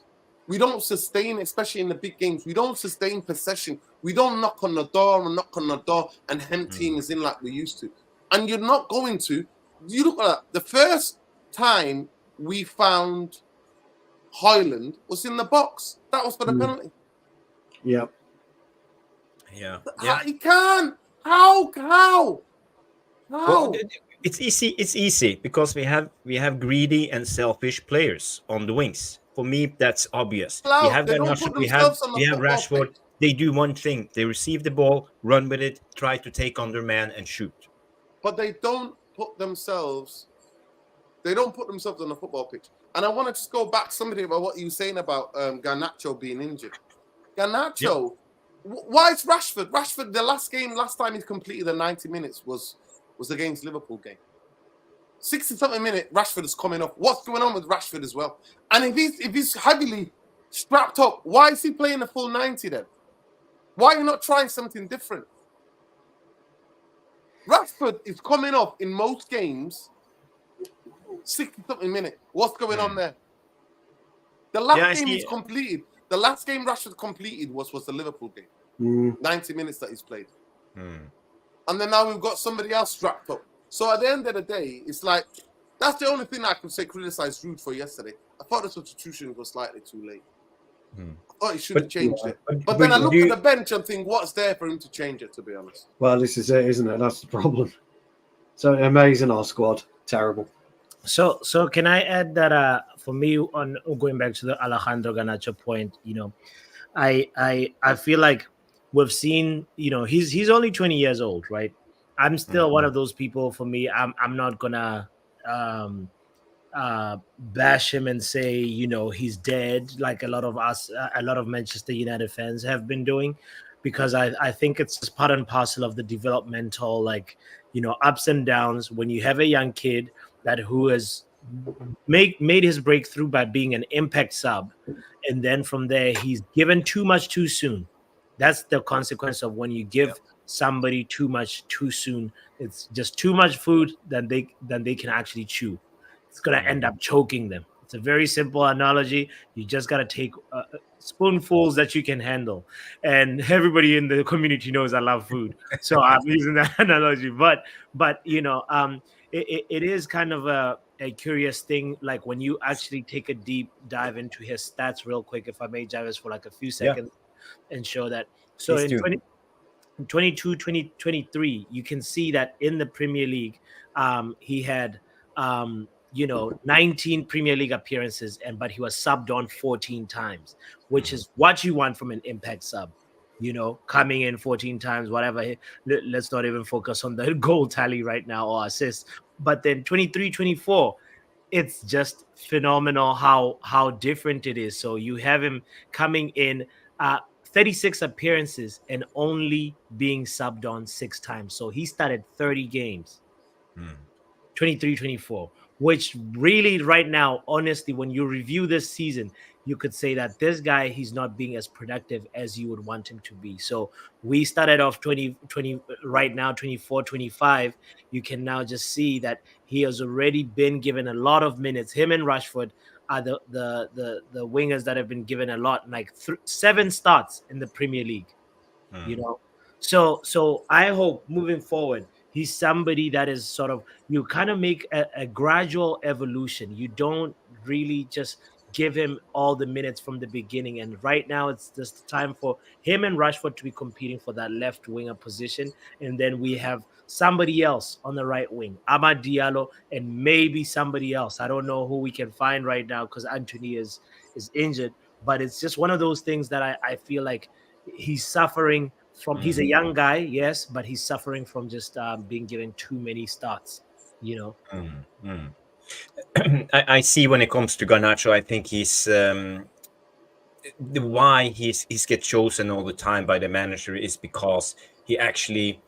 We don't sustain, especially in the big games. We don't sustain possession. We don't knock on the door and hem teams in like we used to. And you're not going to. You look at that. The first time we found Highland was in the box. That was for the penalty. Yeah. You can't. How? Well, it's easy. It's easy because we have greedy and selfish players on the wings. For me, that's obvious. We have Rashford. They do one thing: they receive the ball, run with it, try to take on their man, and shoot. But they don't put themselves. They don't put themselves on the football pitch. And I want to just go back somebody about what you were saying about Garnacho being injured. Garnacho. Yeah. Why is Rashford? Rashford, the last time he completed the 90 minutes was against Liverpool game. 60-something minute, Rashford is coming off. What's going on with Rashford as well? And if he's heavily strapped up, why is he playing the full 90 then? Why are you not trying something different? Rashford is coming off in most games 60-something minute. What's going on there? The last game he's completed. The last game Rashford completed was the Liverpool game. 90 minutes that he's played. And then now we've got somebody else strapped up. So at the end of the day, it's like, that's the only thing I could say criticize Ruud for yesterday. I thought the substitution was slightly too late. I thought he should have changed it. But then I look at the bench and think, what's there for him to change it, to be honest? Well, this is it, isn't it? That's the problem. So amazing, our squad. Terrible. So can I add that for me, on going back to the Alejandro Garnacho point, I feel like we've seen, he's only 20 years old, right? I'm still one of those people. For me, I'm not gonna bash him and say, he's dead, like a lot of Manchester United fans have been doing, because I think it's just part and parcel of the developmental, ups and downs. When you have a young kid who has made his breakthrough by being an impact sub, and then from there he's given too much too soon. That's the consequence of when you give somebody too much too soon. It's just too much food that they can actually chew. It's gonna end up choking them. It's a very simple analogy. You just gotta take spoonfuls that you can handle. And everybody in the community knows I love food, so I'm using that analogy. But it is kind of a curious thing. Like when you actually take a deep dive into his stats, real quick, if I may, Jarvis, for like a few seconds, and show that. So in 22, 23, you can see that in the Premier League, he had 19 Premier League appearances, but he was subbed on 14 times, which is what you want from an impact sub. Coming in 14 times, whatever. Let's not even focus on the goal tally right now or assists. But then 23, 24, it's just phenomenal how different it is. So you have him coming in 36 appearances and only being subbed on 6 times. So he started 30 games, 23, 24, which really right now, honestly, when you review this season, you could say that this guy, he's not being as productive as you would want him to be. So we started off 20 right now, 24, 25. You can now just see that he has already been given a lot of minutes. Him and Rashford are the wingers that have been given a lot, like 7 starts in the Premier League. So I hope moving forward, he's somebody that is sort of, you kind of make a gradual evolution. You don't really just give him all the minutes from the beginning. And right now it's just time for him and Rashford to be competing for that left winger position. And then we have somebody else on the right wing, Amad Diallo, and maybe somebody else. I don't know who we can find right now because Anthony is injured. But it's just one of those things that I feel like he's suffering from. He's a young guy, yes, but he's suffering from just being given too many starts, I see when it comes to Garnacho, I think he's why he's gets chosen all the time by the manager is because he actually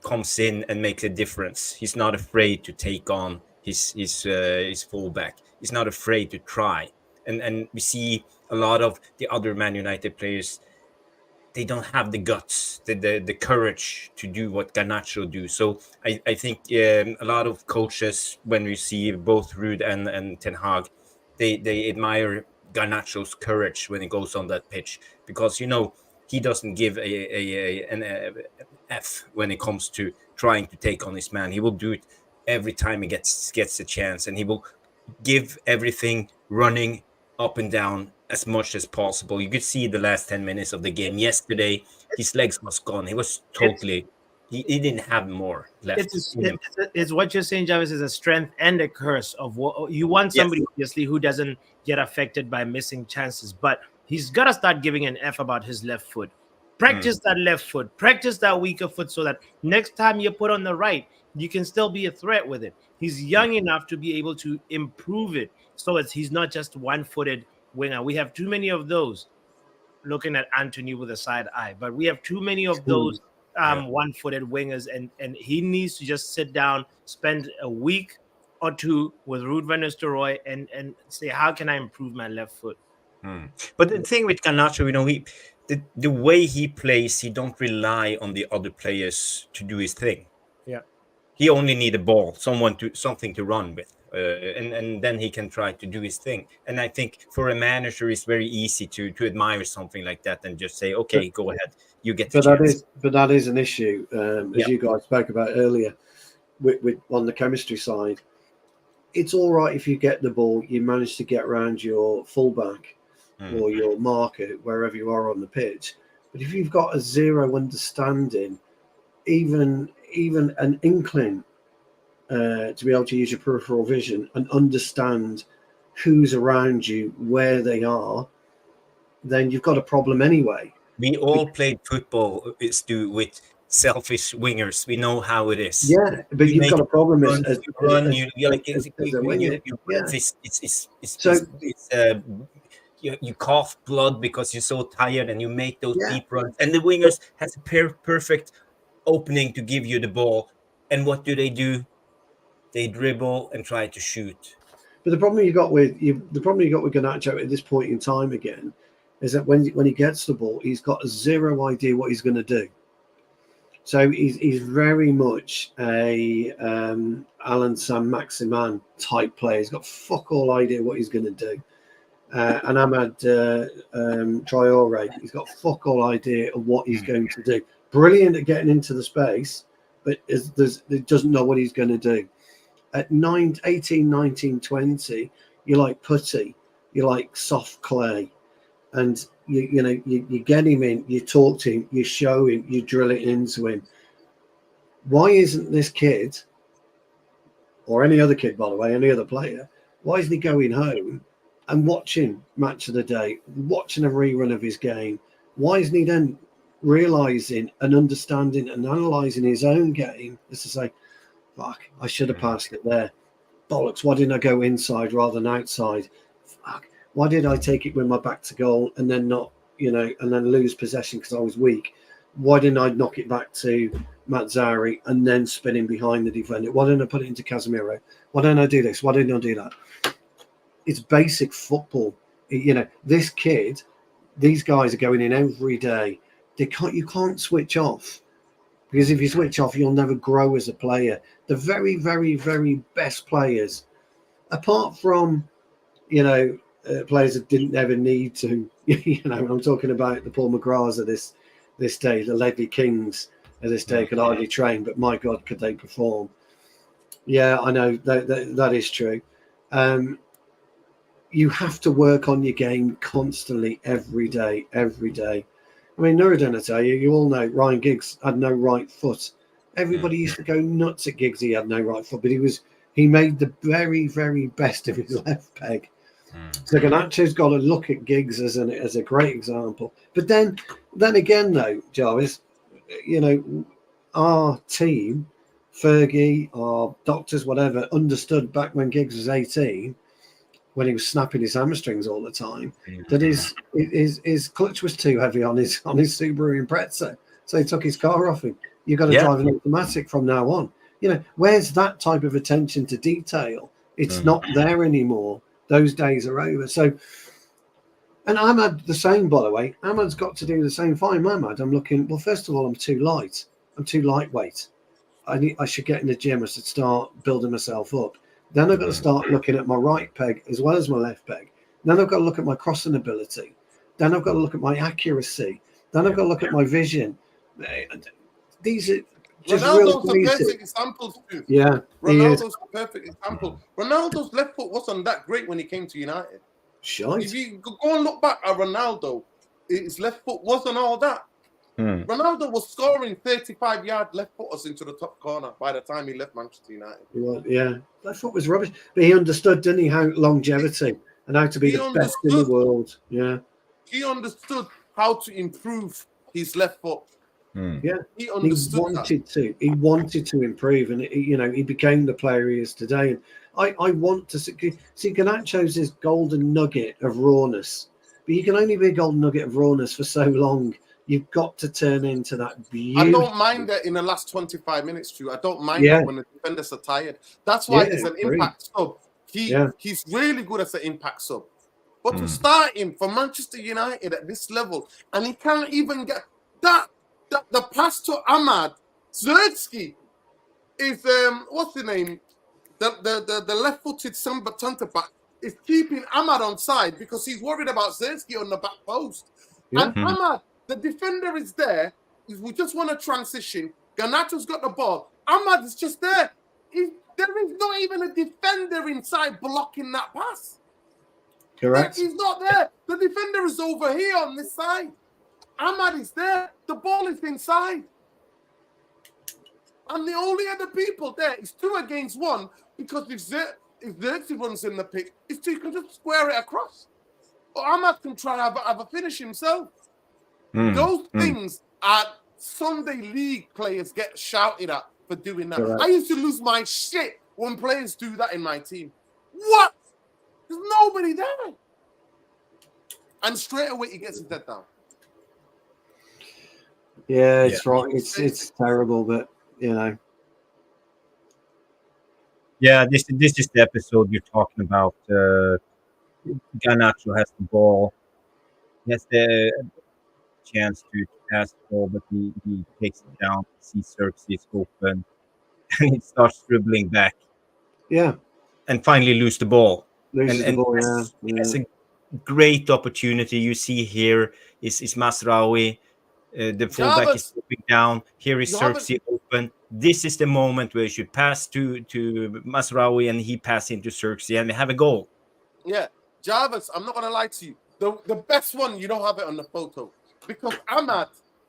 comes in and makes a difference. He's not afraid to take on his fullback. He's not afraid to try. And we see a lot of the other Man United players, they don't have the guts, the courage to do what Garnacho do. So I think a lot of coaches, when we see both Ruud and Ten Hag, they admire Garnacho's courage when he goes on that pitch, because he doesn't give an F when it comes to trying to take on his man. He will do it every time he gets a chance, and he will give everything running up and down as much as possible. You could see the last 10 minutes of the game yesterday, his legs was gone. He was totally, he didn't have more left. It's what you're saying, Jarvis, is a strength and a curse of what you want somebody, obviously, who doesn't get affected by missing chances, but he's got to start giving an F about his left foot. Practice that left foot, practice that weaker foot, so that next time you put on the right, you can still be a threat with it. He's young enough to be able to improve it, so he's not just one-footed winger. We have too many of those. Looking at Anthony with a side eye, but we have too many of those one-footed wingers, and he needs to just sit down, spend a week or two with Ruud Van Nistelroy, and say, how can I improve my left foot? But the thing with Garnacho, the way he plays, he don't rely on the other players to do his thing. Yeah, he only need a ball, something to run with, and then he can try to do his thing. And I think for a manager, it's very easy to admire something like that and just say, okay, go ahead, you get the chance. But that is an issue, as you guys spoke about earlier, with on the chemistry side. It's all right if you get the ball, you manage to get around your fullback or your marker, wherever you are on the pitch. But if you've got a zero understanding, even an inkling to be able to use your peripheral vision and understand who's around you, where they are, then you've got a problem anyway. We all played football with selfish wingers. We know how it is. Yeah, but you've got a problem you cough blood because you're so tired, and you make those deep runs. And the wingers has a perfect opening to give you the ball. And what do? They dribble and try to shoot. But the problem you got with Garnacho at this point in time again is that when he gets the ball, he's got zero idea what he's going to do. So he's very much a Alan Saint-Maximin type player. He's got fuck all idea what he's going to do. And Ahmad Traore, he's got fuck all idea of what he's going to do. Brilliant at getting into the space, but he doesn't know what he's going to do. At 18, 19, 20, you're like putty, you're like soft clay. And you get him in, you talk to him, you show him, you drill it into him. Why isn't this kid, or any other kid, by the way, any other player, why isn't he going home and watching Match of the Day, watching a rerun of his game? Why isn't he then realizing and understanding and analysing his own game as to say, fuck, I should have passed it there. Bollocks, why didn't I go inside rather than outside? Fuck, why did I take it with my back to goal and then not, and then lose possession because I was weak? Why didn't I knock it back to Mazzari and then spin him behind the defender? Why didn't I put it into Casemiro? Why didn't I do this? Why didn't I do that? It's basic football. This kid, these guys are going in every day. You can't switch off, because if you switch off, you'll never grow as a player. The very, very, very best players, apart from, players that didn't ever need to, I'm talking about the Paul McGraths of this day, the Ledley Kings of this day could hardly train, but my God, could they perform? Yeah, I know that is true. You have to work on your game constantly, every day. I mean, Nuruddin, I tell you, you all know Ryan Giggs had no right foot. Everybody used to go nuts at Giggs. He had no right foot, but he made the very, very best of his left peg. So Garnacho's got to look at Giggs as a great example. But then again, though, Jarvis, our team, Fergie, our doctors, whatever, understood back when Giggs was 18, when he was snapping his hamstrings all the time, that his clutch was too heavy on his Subaru Impreza. So he took his car off him. You've got to drive an automatic from now on. Where's that type of attention to detail? It's not there anymore. Those days are over. So, and Ahmad the same, by the way. Ahmad's got to do the same. Fine, Ahmad. I'm looking. Well, first of all, I'm too light. I'm too lightweight. I should get in the gym. I should start building myself up. Then I've got to start looking at my right peg as well as my left peg. Then I've got to look at my crossing ability. Then I've got to look at my accuracy. Then I've got to look at my vision. These are just real Ronaldo's a perfect example too. Yeah, Ronaldo's a perfect example. Ronaldo's left foot wasn't that great when he came to United. Shite. If you go and look back at Ronaldo, his left foot wasn't all that. Ronaldo was scoring 35-yard left footers into the top corner by the time he left Manchester United. Yeah, left foot was rubbish, but he understood, didn't he, how longevity and how to be the best in the world. Yeah, he understood how to improve his left foot. Yeah, he understood that. He wanted to improve, and he became the player he is today. And I want to see Garnacho's this golden nugget of rawness, but you can only be a golden nugget of rawness for so long. You've got to turn into that beauty. I don't mind that in the last 25 minutes, Drew. I don't mind that when the defenders are tired. That's why he's an impact sub. He's really good as an impact sub. But to start him for Manchester United at this level, and he can't even get that. The pass to Ahmad Zertsky is what's the name? The left-footed centre back is keeping Ahmad on side because he's worried about Zertsky on the back post. Yeah. And Ahmad, the defender is there. We just want to transition. Garnacho's got the ball. Ahmad is just there. There is not even a defender inside blocking that pass. Correct. He's not there. The defender is over here on this side. Ahmad is there. The ball is inside. And the only other people there is 2 against 1 because if Xerxes runs in the pick, it's 2, you can just square it across. Or Ahmad can try and have a finish himself. Those things are Sunday league players get shouted at for doing that. Correct. I used to lose my shit when players do that in my team. What? There's nobody there. And straight away he gets his head down. Yeah, it's right. It's terrible, but Yeah, this is the episode you're talking about. Garnacho has the ball. He has the chance to pass the ball, but he takes it down, sees Xerxes open, and he starts dribbling back. Yeah. And finally lose the ball. It's a great opportunity. You see here is Mazraoui. The fullback is slipping down. Here is Xerxes open. This is the moment where you should pass to Mazraoui and he pass into Xerxes and they have a goal. Yeah. Jarvis, I'm not going to lie to you. The best one, you don't have it on the photo. Because Ahmad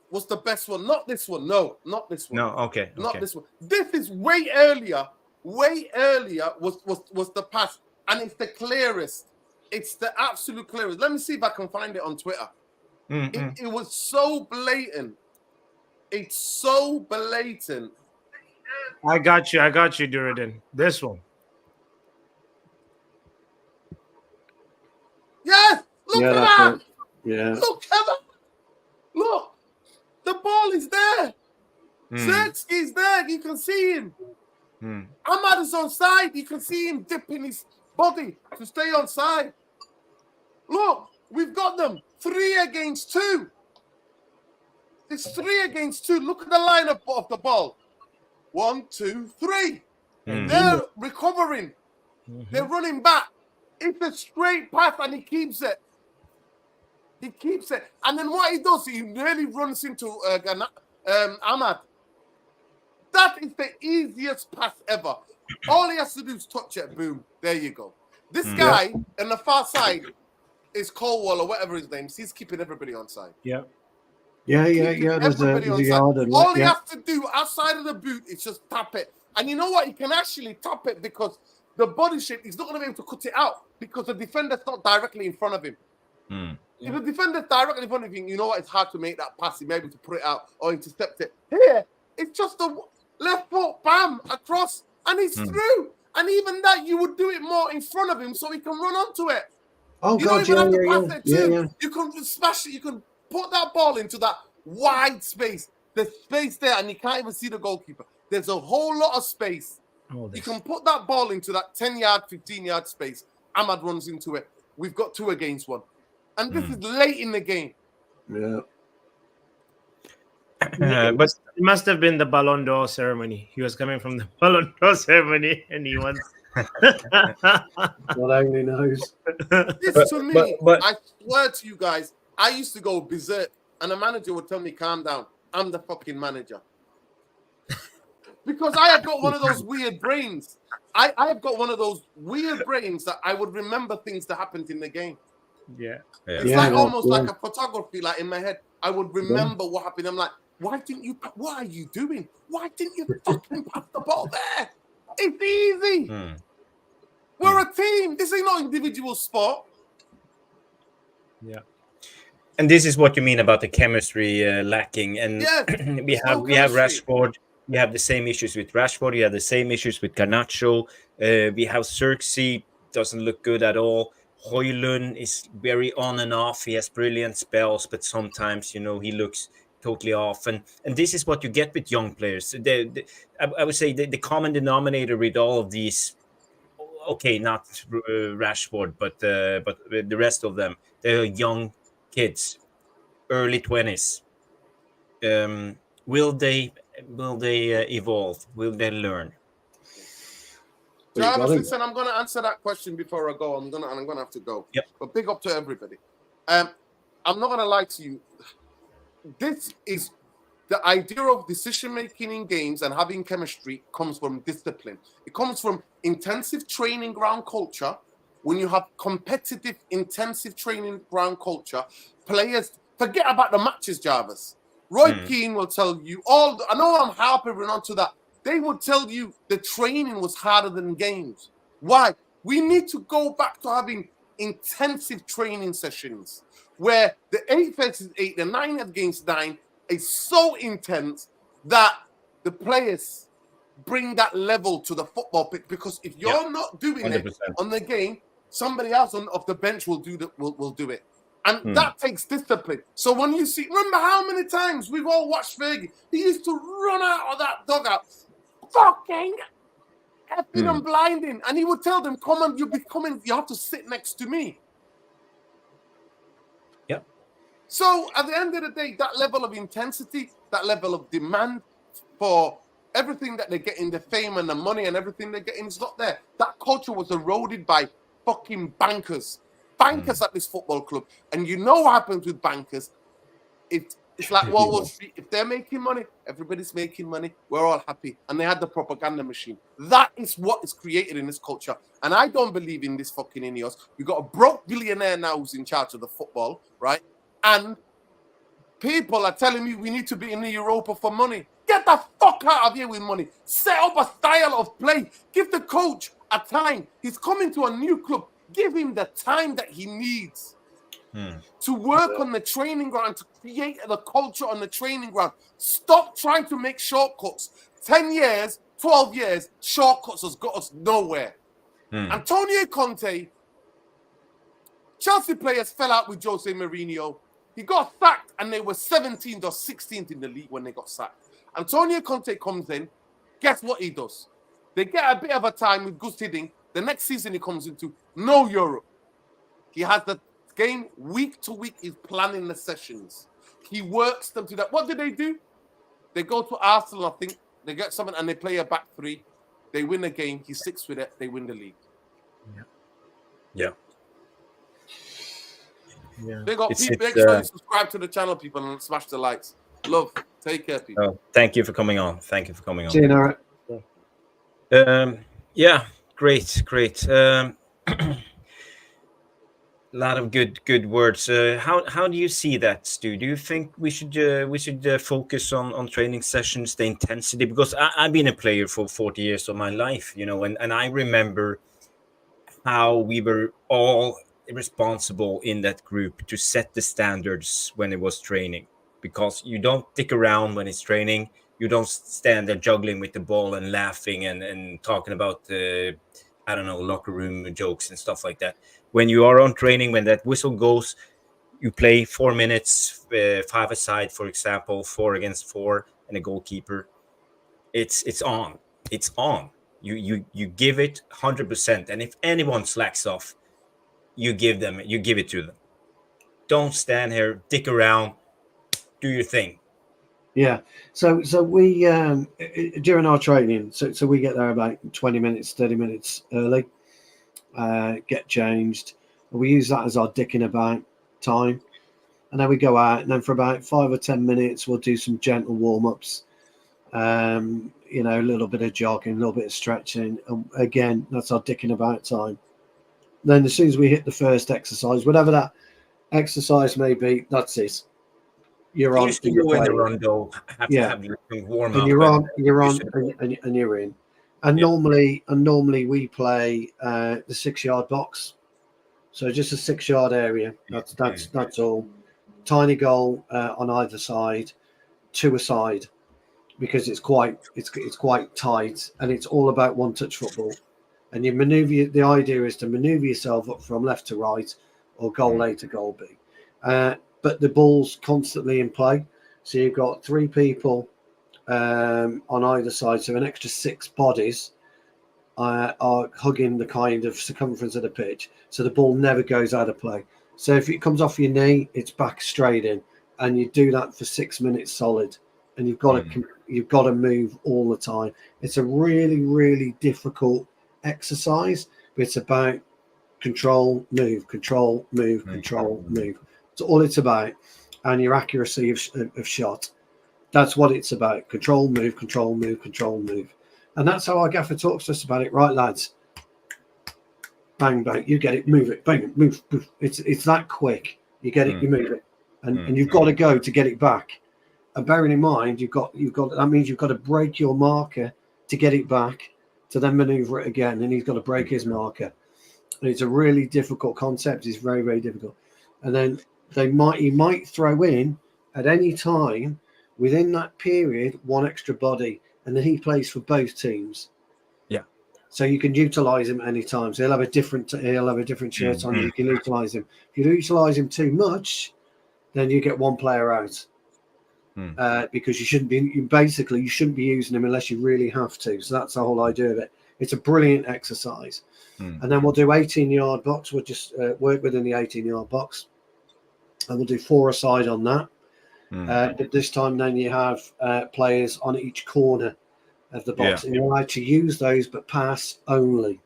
was the best one. Not this one. No, not this one. No, okay. Not this one. This is way earlier. Way earlier was the pass. And it's the clearest. It's the absolute clearest. Let me see if I can find it on Twitter. It was so blatant. It's so blatant. I got you, Duradin. This one. Yes! Look at that! Yeah. Look at that! Look! The ball is there. Zertsky is there. You can see him. Ahmad is on side. You can see him dipping his body to stay on side. Look, we've got them 3 against 2. It's 3 against 2. Look at the lineup of the ball. 1, 2, 3. They're recovering. They're running back. It's a straight pass and he keeps it. He keeps it. And then what he does, he really runs into Ahmad. That is the easiest pass ever. All he has to do is touch it. Boom. There you go. This guy on the far side is Colwell or whatever his name is. He's keeping everybody on side. Yeah. There's a yard. All he has to do outside of the boot is just tap it. And you know what? He can actually tap it because the body shape, he's not going to be able to cut it out because the defender's not directly in front of him. If the defender's directly in front of him, you know what? It's hard to make that pass. He may be able to put it out or intercept it. Here, it's just a left foot, bam, across, and he's through. And even that, you would do it more in front of him so he can run onto it. Oh, you God, don't even have to pass it too. You can smash it. You can put that ball into that wide space. There's space there, and you can't even see the goalkeeper. There's a whole lot of space. You can put that ball into that 10-yard, 15-yard space. Ahmad runs into it. We've got 2 against 1. And this is late in the game. Yeah. But it must have been the Ballon d'Or ceremony. He was coming from the Ballon d'Or ceremony and he wants God only knows. This to me, but I swear to you guys, I used to go berserk, and the manager would tell me, "Calm down. I'm the fucking manager." Because I have got one of those weird brains. I have got one of those weird brains that I would remember things that happened in the game. Yeah. It's like almost like a photography, like in my head. I would remember what happened. I'm like, why didn't you? What are you doing? Why didn't you fucking pass the ball there? It's easy. We're a team. This ain't no individual sport. Yeah. And this is what you mean about the chemistry lacking. And Yeah, we have Rashford. We have the same issues with Rashford. We have the same issues with Garnacho. We have Xerxes, doesn't look good at all. Højlund is very on and off. He has brilliant spells, but sometimes, he looks totally off. And this is what you get with young players. I would say the common denominator with all of these, okay, not Rashford, but the rest of them, they're young kids, early 20s. Will they evolve? Will they learn? Jarvis, listen, I'm going to answer that question before I go. I'm gonna have to go. Yep. But big up to everybody. I'm not going to lie to you. This is the idea of decision making in games and having chemistry comes from discipline. It comes from intensive training ground culture. When you have competitive, intensive training ground culture, players forget about the matches, Jarvis. Roy Keane will tell you I know I'm harping on to that. They would tell you the training was harder than games. Why? We need to go back to having intensive training sessions where the 8 versus 8, the 9 against 9 is so intense that the players bring that level to the football pitch. Because if you're not doing 100%. it on the game, somebody else off the bench will do it. And that takes discipline. So when you see, remember how many times we've all watched Fergie? He used to run out of that dugout, fucking effing and blinding. And he would tell them, come on, you have to sit next to me. Yeah. So at the end of the day, that level of intensity, that level of demand for everything that they're getting, the fame and the money and everything they're getting is not there. That culture was eroded by fucking bankers. Bankers at this football club. And you know what happens with bankers? It's like Wall Street. If they're making money, everybody's making money. We're all happy. And they had the propaganda machine. That is what is created in this culture. And I don't believe in this fucking Ineos. We've got a broke billionaire now who's in charge of the football, right? And people are telling me we need to be in the Europa for money. Get the fuck out of here with money. Set up a style of play. Give the coach a time. He's coming to a new club. Give him the time that he needs to work on the training ground, to create the culture on the training ground. Stop trying to make shortcuts. 10 years, 12 years, shortcuts has got us nowhere. Antonio Conte, Chelsea players fell out with Jose Mourinho. He got sacked and they were 17th or 16th in the league when they got sacked. Antonio Conte comes in. Guess what he does? They get a bit of a time with Gus Hiddink. The next season he comes into no Europe. He has the game week to week. He's planning the sessions. He works them to that. What do? They go to Arsenal, I think. They get something and they play a back three. They win the game. He sticks with it. They win the league. Yeah. Big up, people. Make sure you subscribe to the channel, people, and smash the likes. Love. Take care, people. Oh, thank you for coming on. See you, Nara. Yeah. Great. Lot of good words. How do you see that, Stu? Do you think we should focus on training sessions, the intensity? Because I've been a player for 40 years of my life, and I remember how we were all responsible in that group to set the standards when it was training. Because you don't stick around when it's training. You don't stand there juggling with the ball and laughing and talking about the, locker room jokes and stuff like that. When you are on training, when that whistle goes, you play 4 minutes, 5 aside, for example, 4 against 4, and a goalkeeper. It's on. It's on. You give it 100%, and if anyone slacks off, you give it to them. Don't stand here, dick around, do your thing. Yeah. So we during our training, so we get there about 20 minutes, 30 minutes early, get changed. We use that as our dicking about time. And then we go out, and then for about 5 or 10 minutes, we'll do some gentle warm-ups. A little bit of jogging, a little bit of stretching. And again, that's our dicking about time. Then as soon as we hit the first exercise, whatever that exercise may be, that's it. You're on. Usually go in the rondo, Yeah. have your warm And up, you're on, usually- and you're in. And Yeah. normally we play the 6-yard box. So just a 6-yard area. That's all. Tiny goal on either side, 2 aside, because it's quite tight, and it's all about one-touch football. And you maneuver. The idea is to maneuver yourself up from left to right, or goal A to goal B. But the ball's constantly in play, so you've got 3 people on either side, so an extra 6 bodies are hugging the kind of circumference of the pitch, so the ball never goes out of play. So if it comes off your knee, it's back straight in, and you do that for 6 minutes solid, and you've got to move all the time. It's a really, really difficult exercise, but it's about control, move, control, move, control, move. It's all it's about, and your accuracy of shot. That's what it's about. Control, move, control, move, control, move. And that's how our gaffer talks to us about it. Right, lads? Bang, bang. You get it. Move it. Bang, move, move. It's that quick. You get it. You move it. And you've got to go to get it back. And bearing in mind, that means you've got to break your marker to get it back, to then maneuver it again. And he's got to break his marker. And it's a really difficult concept. It's very, very difficult. And then he might throw in at any time within that period 1 extra body, and then he plays for both teams. Yeah. So you can utilize him any time. So he'll have a different shirt on. You can utilize him. If you utilize him too much, then you get 1 player out. Because you shouldn't be using him unless you really have to. So that's the whole idea of it. It's a brilliant exercise. And then we'll do 18-yard box. We'll just work within the 18-yard box, and we'll do 4 aside on that. But this time, then you have players on each corner of the box, and you're allowed to use those, but pass only.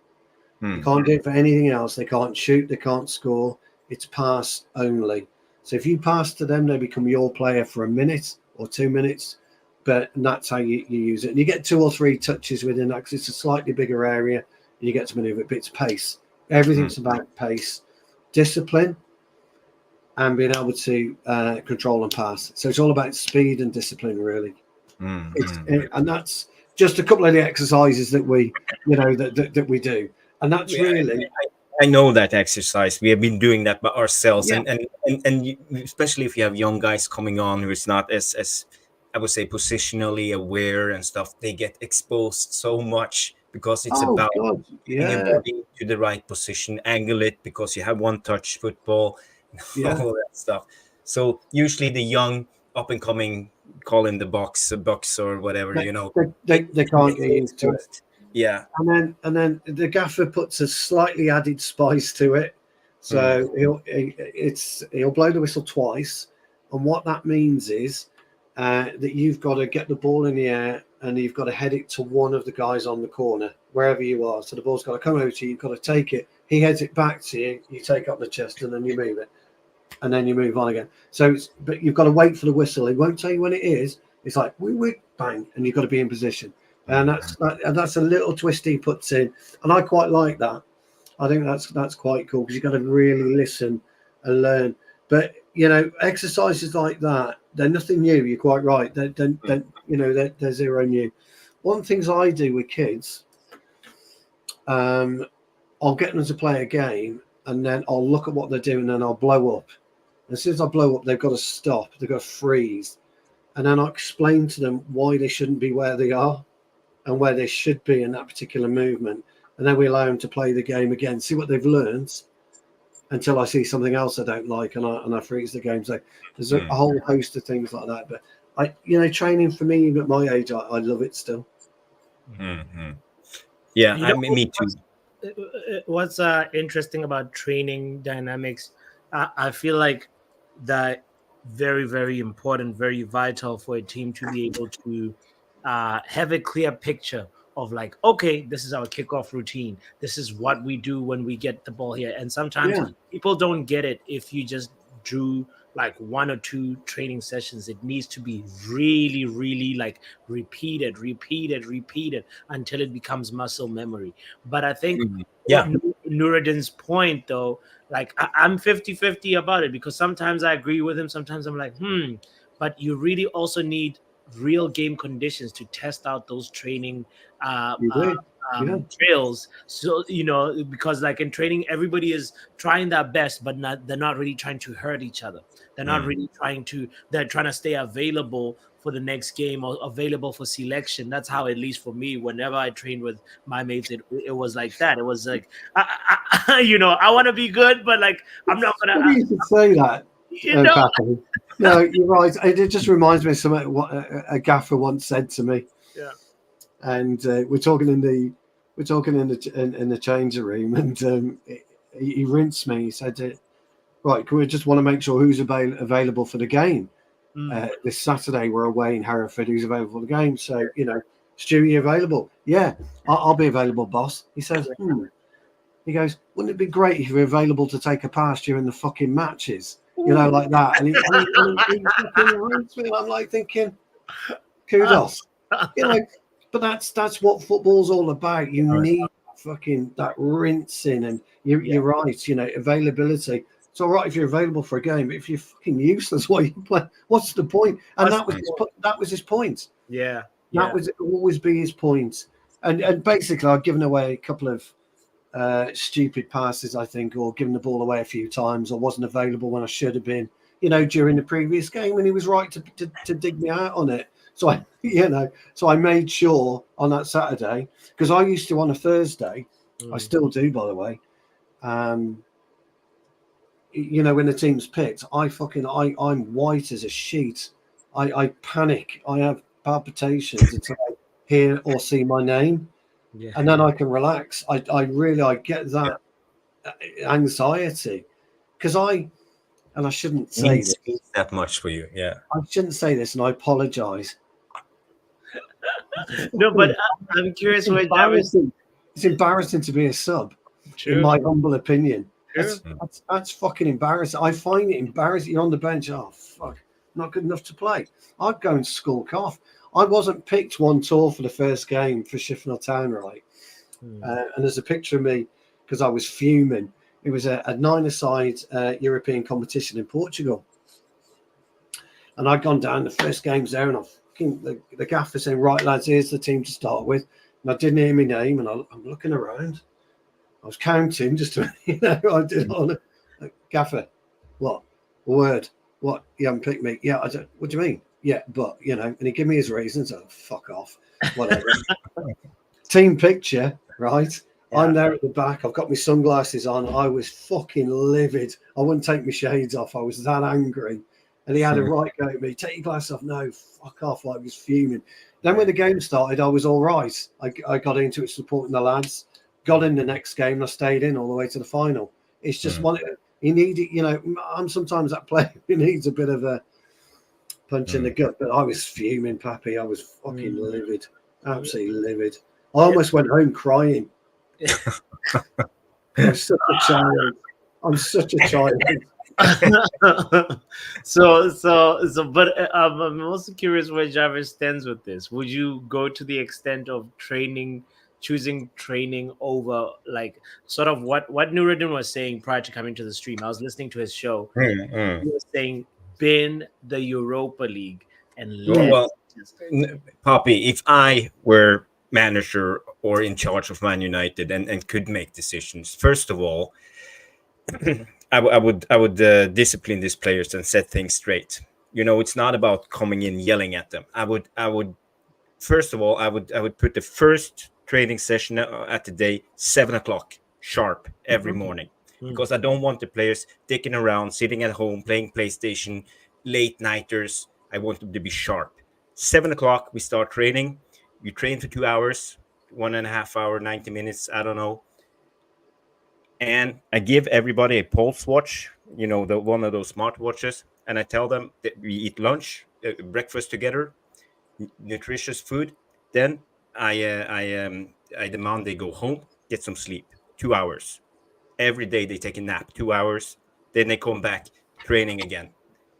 You can't do it for anything else. They can't shoot. They can't score. It's pass only. So if you pass to them, they become your player for a minute or 2 minutes. And that's how you use it. And you get 2 or 3 touches within that, because it's a slightly bigger area. And you get to maneuver it, but it's pace. Everything's about pace, discipline, and being able to control and pass. So it's all about speed and discipline, really. And that's just a couple of the exercises that we, that we do. And that's really. I know that exercise. We have been doing that by ourselves, Yeah. and you, especially if you have young guys coming on who is not as I would say positionally aware and stuff, they get exposed so much because it's about getting a body to the right position, angle it, because you have one-touch football, all that stuff. So usually the young up and coming call in the box or whatever, they can't get used to it. Yeah, and then the gaffer puts a slightly added spice to it. So he'll blow the whistle twice, and what that means is that you've got to get the ball in the air, and you've got to head it to one of the guys on the corner, wherever you are. So the ball's got to come over to you. You've got to take it. He heads it back to you. You take up the chest, and then you move it, and then you move on again. So, but you've got to wait for the whistle. He won't tell you when it is. It's like wee, bang, and you've got to be in position. And that's a little twist he puts in, and I quite like that. I think that's quite cool, because you've got to really listen and learn. But exercises like that, they're nothing new. You're quite right. They're zero new. One of the things I do with kids, I'll get them to play a game, and then I'll look at what they're doing, and then I'll blow up. As soon as I blow up, they've got to stop. They've got to freeze, and then I'll explain to them why they shouldn't be where they are, and where they should be in that particular movement. And then we allow them to play the game again, see what they've learned, until I see something else I don't like, and I freeze the game. So there's a whole host of things like that. But training for me, even at my age, I love it still. Yeah, me too. What's interesting about training dynamics, I feel like that very, very important, very vital for a team to be able to have a clear picture of like, okay, this is our kickoff routine. This is what we do when we get the ball here. And sometimes Yeah. people don't get it if you just drew like 1 or 2 training sessions. It needs to be really, really like repeated until it becomes muscle memory. But I think Yeah. Nuruddin's point though, like I'm 50-50 about it, because sometimes I agree with him, sometimes I'm like, but you really also need real game conditions to test out those training You do. Yeah. drills. So because like in training, everybody is trying their best, but they're not really trying to hurt each other. They're not really they're trying to stay available for the next game or available for selection. That's how, at least for me, whenever I trained with my mates, it was like that. It was like I want to be good, but like I'm not gonna. Maybe you could say that. Pappy. No, you're right. It just reminds me of something what a gaffer once said to me. Yeah. And we're talking in the changing room, and he rinsed me. He said, "Right, can we just want to make sure who's available for the game this Saturday? We're away in Hereford. Who's available for the game? So Stu, you available? Yeah, I'll be available, boss." He says, He goes, "Wouldn't it be great if you're available to take a pass during the fucking matches?" Like that. And he fucking rinsed me. I'm like thinking, kudos. But that's what football's all about. You need fucking that rinsing, and you're right. Availability. It's all right if you're available for a game, but if you're fucking useless while you play, what's the point? And that was his point. Yeah, that was always be his point. And basically, I've given away a couple of stupid passes, I think, or given the ball away a few times, or wasn't available when I should have been. During the previous game, and he was right to dig me out on it. So I made sure on that Saturday, because I used to on a Thursday, I still do, by the way. When the team's picked, I'm white as a sheet. I panic. I have palpitations until I hear or see my name, and then I can relax. I get that anxiety, because I shouldn't say this that much for you. Yeah, I shouldn't say this, and I apologize. No, but I'm curious. It's embarrassing to be a sub, in my humble opinion. That's fucking embarrassing. I find it embarrassing. You're on the bench. Oh fuck, not good enough to play. I'd go and skulk off. I wasn't picked one tour for the first game for Shifnal Town, right? And there's a picture of me because I was fuming. It was a 9-a-side European competition in Portugal, and I'd gone down. The first game's there, and the gaffer saying, "Right, lads, here's the team to start with." And I didn't hear my name, and I'm looking around. I was counting just to, I did on a gaffer. What? A word? What? You haven't picked me? Yeah, I don't. What do you mean? Yeah, but and he gave me his reasons. Oh, fuck off. Whatever. Team picture, right? Yeah. I'm there at the back. I've got my sunglasses on. I was fucking livid. I wouldn't take my shades off. I was that angry. And he had a right go at me. Take your glasses off. No, fuck off. I was fuming. Then when the game started, I was all right. I got into it supporting the lads. Got in the next game. And I stayed in all the way to the final. It's just one. He needed, I'm sometimes that player who needs a bit of a punch in the gut. But I was fuming, Pappy. I was fucking livid. Absolutely livid. I almost went home crying. I'm such a child. But I'm also curious where Jarvis stands with this. Would you go to the extent of choosing training over, like, sort of what Nuruddin was saying prior to coming to the stream? I was listening to his show. He was saying, bin the Europa League and Poppy, if I were manager or in charge of Man United and could make decisions, first of all, I would discipline these players and set things straight. It's not about coming in yelling at them. I would first of all, I would put the first training session at the day 7:00 sharp every morning, because I don't want the players dicking around, sitting at home playing PlayStation, late nighters. I want them to be sharp. 7:00 we start training. You train for 2 hours, 1.5 hour, 90 minutes. I don't know. And I give everybody a pulse watch, the one of those smartwatches. and I tell them that we eat lunch, breakfast together, nutritious food. Then I demand they go home, get some sleep, 2 hours. Every day they take a nap, 2 hours. Then they come back, training again.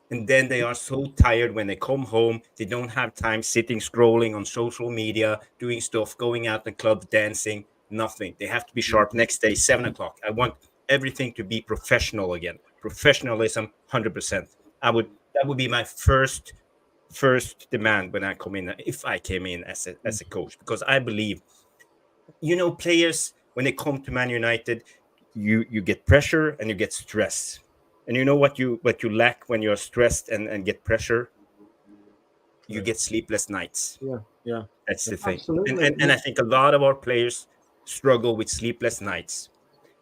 And then they are so tired when they come home. They don't have time sitting, scrolling on social media, doing stuff, going out in the club, dancing, nothing. They have to be sharp next day, 7 o'clock. I want everything to be professional again. Professionalism, 100%. That would be my first demand when I come in, if I came in as a coach, because I believe, players, when they come to Man United, you get pressure and you get stress. And you know what you lack when you're stressed and get pressure? You get sleepless nights. Yeah. That's the thing. Absolutely. And I think a lot of our players struggle with sleepless nights.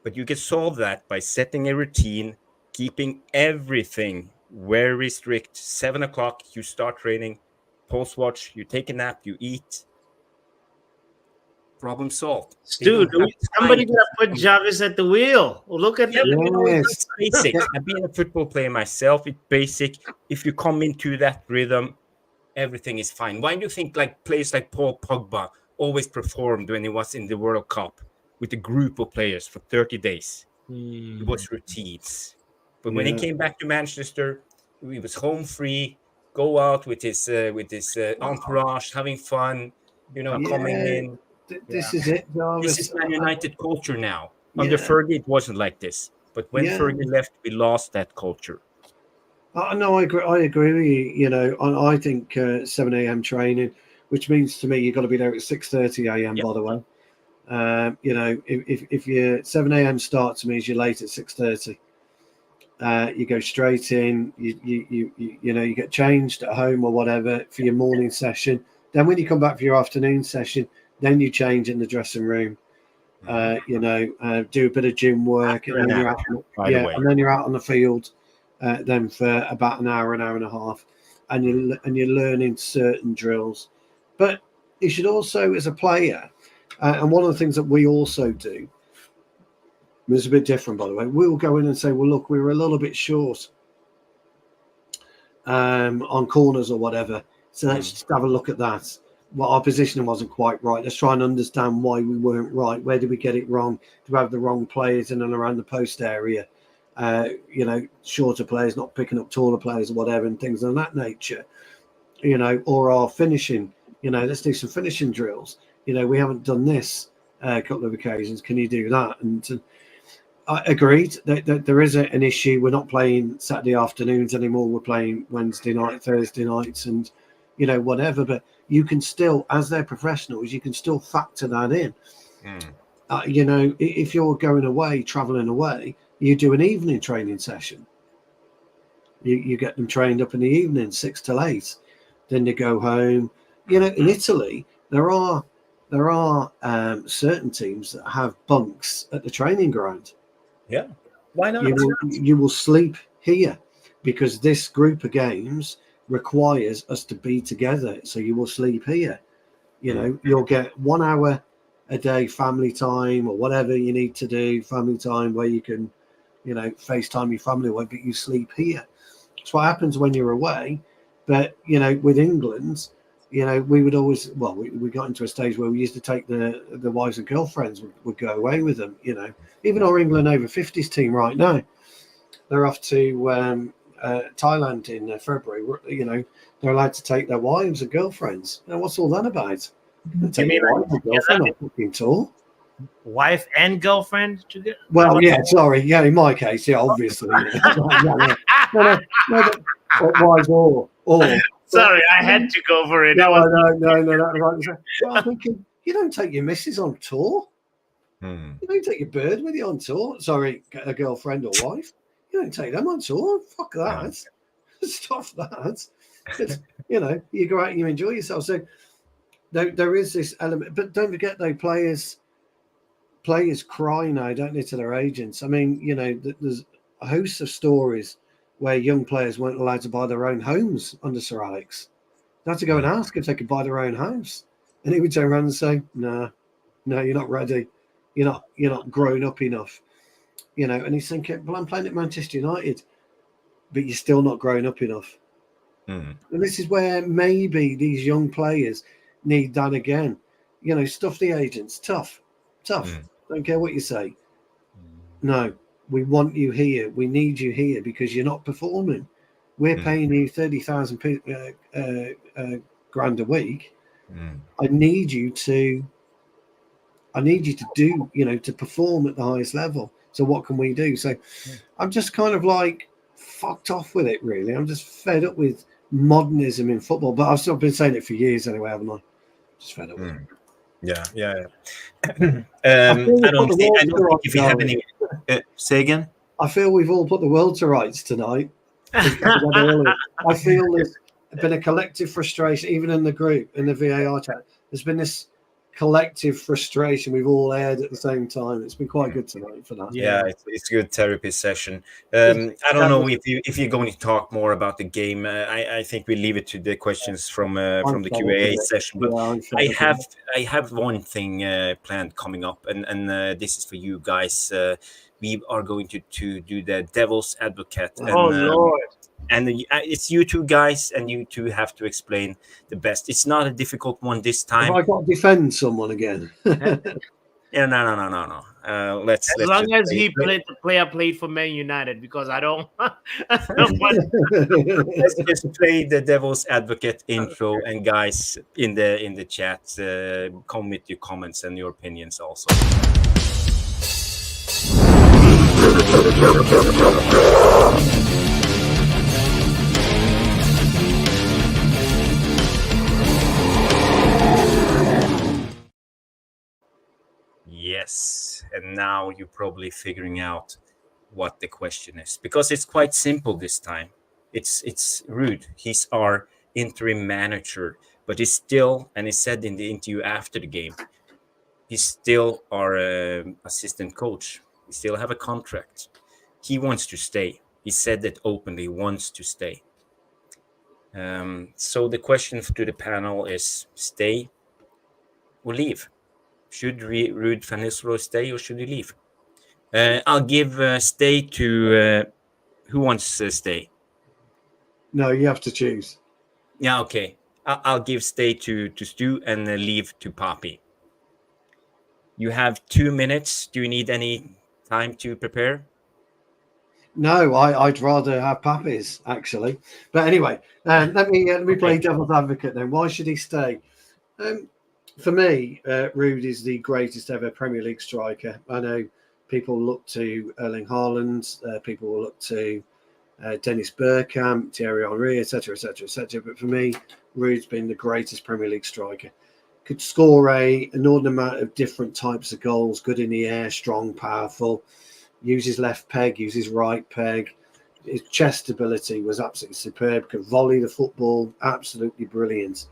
But you can solve that by setting a routine, keeping everything very strict. 7 o'clock, you start training, pulse watch, you take a nap, you eat. Problem solved. Dude, somebody gotta put Jarvis at the wheel. Look at that. It's basic. I've been a football player myself. It's basic. If you come into that rhythm, everything is fine. Why do you think players like Paul Pogba always performed when he was in the World Cup with a group of players for 30 days? It was routines. But when he came back to Manchester, he was home free, go out with his entourage, having fun, coming in. This is it, Jarvis. This is Man United culture now. Under Fergie, it wasn't like this. But when Fergie left, we lost that culture. No, I agree with you. I think 7 a.m. training, which means to me you've got to be there at 6:30 a.m. By the way, if your 7 a.m. start to means you're late at 6:30, you go straight in. You get changed at home or whatever for your morning session. Then when you come back for your afternoon session, then you change in the dressing room. Do a bit of gym work, and then you're out on the field. Then for about an hour and a half, and you're learning certain drills. But you should also, as a player, and one of the things that we also do, it's a bit different, by the way. We'll go in and say, well, look, we were a little bit short on corners or whatever. So let's just have a look at that. Well, our positioning wasn't quite right. Let's try and understand why we weren't right. Where did we get it wrong? Do we have the wrong players in and around the post area? Shorter players not picking up taller players or whatever, and things of that nature. Or our finishing. Let's do some finishing drills. We haven't done this a couple of occasions. Can you do that? And I agreed that there is an issue. We're not playing Saturday afternoons anymore. We're playing Wednesday night, Thursday nights, and whatever. But you can still, as they're professionals, you can still factor that in. If you're going away, traveling away, you do an evening training session. You get them trained up in the evening, 6 till 8. Then they go home. In Italy, there are certain teams that have bunks at the training ground. Yeah, why not? You will sleep here because this group of games requires us to be together. So you will sleep here. You'll get 1 hour a day family time or whatever you need to do, family time where you can, FaceTime your family away, but you sleep here. That's what happens when you're away. But, with England, we would always, we got into a stage where we used to take the wives and girlfriends would go away with them, Even our England over 50s team right now, they're off to Thailand in February. They're allowed to take their wives and girlfriends. Now, what's all that about? Take your wife and girlfriend on a fucking tour. Wife and girlfriend together? Well, sorry. Yeah, in my case, obviously. No, wives or. Sorry, I had to go for it. No. I'm thinking, you don't take your missus on tour. You don't take your bird with you on tour. Sorry, a girlfriend or wife. You don't take them on tour. Fuck that. Stop that. But, you go out and you enjoy yourself. So there is this element. But don't forget, though, players cry now, don't they, to their agents? I mean, there's a host of stories where young players weren't allowed to buy their own homes under Sir Alex. They had to go and ask if they could buy their own house. And he would turn around and say, no, you're not ready. You're not grown up enough. And he's thinking, well, I'm playing at Manchester United. but you're still not growing up enough. And this is where maybe these young players need that again. You know, stuff the agents. Tough. Don't care what you say. No, we want you here. We need you here because you're not performing. We're paying you 30,000 grand a week. I need you to do, you know, to perform at the highest level. So what can we do? So I'm just kind of like fucked off with it, really. I'm just fed up with modernism in football. But I've still been saying it for years anyway, haven't I? Just fed up with it. Yeah. I don't think if you have any. Say again. I feel we've all put the world to rights tonight. I feel there's been a collective frustration, even in the group, in the VAR chat. There's been this collective frustration we've all aired at the same time. It's been quite good tonight for that. Yeah, it's a good therapy session. I don't know if you're going to talk more about the game. I think we leave it to the questions from the Q&A session. But I have one thing planned coming up, and this is for you guys. We are going to do the devil's advocate. Lord. And it's you two guys, and you two have to explain the best. It's not a difficult one this time. Have I got to defend someone again? Yeah, no. Let's as long as the player played for Man United, because I don't. Let's just play the devil's advocate intro, and guys in the chat, come with your comments and your opinions also. Yes, and now you're probably figuring out what the question is, because it's quite simple this time. It's Ruud. He's our interim manager, but he's still, and he said in the interview after the game, he's still our assistant coach. We still have a contract. He wants to stay. He said that openly, he wants to stay. So the question to the panel is: stay or leave? Should Ruud Van Nistelroy stay or should he leave? I'll give stay to who wants to stay. No, you have to choose. Yeah, okay. I'll give stay to Stu and leave to Poppy. You have 2 minutes. Do you need any time to prepare? No, I'd rather have Pappies, actually. But anyway, let me play devil's advocate then. Why should he stay? For me, Ruud is the greatest ever Premier League striker. I know people look to Erling Haaland, people will look to Dennis Bergkamp, Thierry Henry, etc. But for me, Ruud's been the greatest Premier League striker. Could score an inordinate amount of different types of goals, good in the air, strong, powerful, uses left peg, uses right peg. His chest stability was absolutely superb, could volley the football, absolutely brilliant.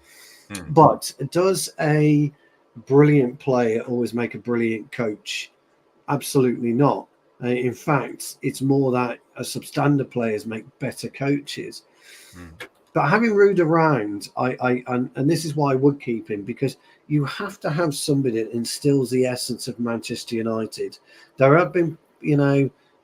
But does a brilliant player always make a brilliant coach? Absolutely not. In fact, it's more that substandard players make better coaches. But having Ruud around, and this is why I would keep him, because you have to have somebody that instills the essence of Manchester United. There have been,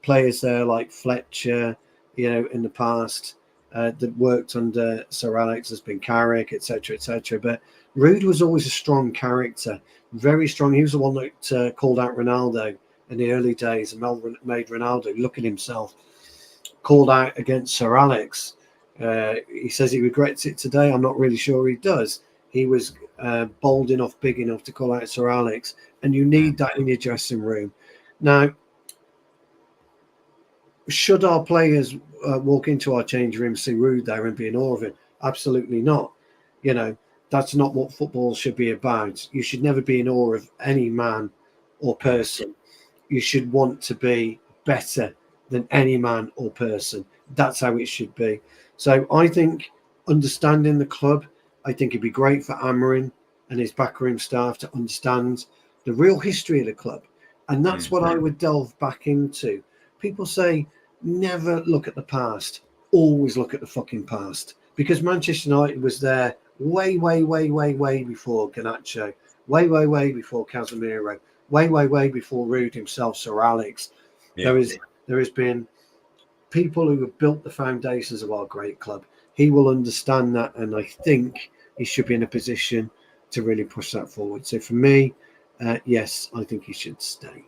players there like Fletcher, in the past. That worked under Sir Alex, has been Carrick, etc. But Ruud was always a strong character, very strong. He was the one that called out Ronaldo in the early days and made Ronaldo look at himself. Called out against Sir Alex. He says he regrets it today. I'm not really sure he does. He was bold enough, big enough to call out Sir Alex, and you need that in your dressing room. Now, should our players walk into our change room, see Ruud there and be in awe of him? Absolutely not. That's not what football should be about. You should never be in awe of any man or person. You should want to be better than any man or person. That's how it should be. So I think understanding the club, I think it'd be great for Amorin and his backroom staff to understand the real history of the club. And that's what I would delve back into. People say, never look at the past, always look at the fucking past, because Manchester United was there way before Garnacho, way before Casemiro, way before Ruud himself, Sir Alex. There has been people who have built the foundations of our great club. He will understand that, and I think he should be in a position to really push that forward. So for me, yes, I think he should stay.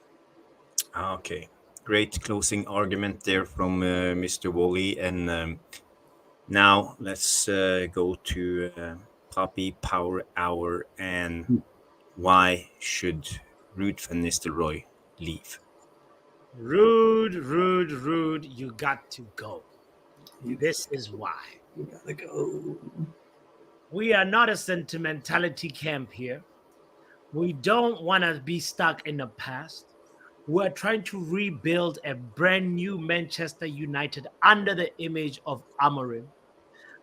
Okay, great closing argument there from Mr. Wally. And now let's go to Puppy Power Hour. And why should Ruud Van Nistelroy leave? Ruud, you got to go. This is why. You gotta go. We are not a sentimentality camp here. We don't want to be stuck in the past. We're trying to rebuild a brand new Manchester United under the image of Amorim.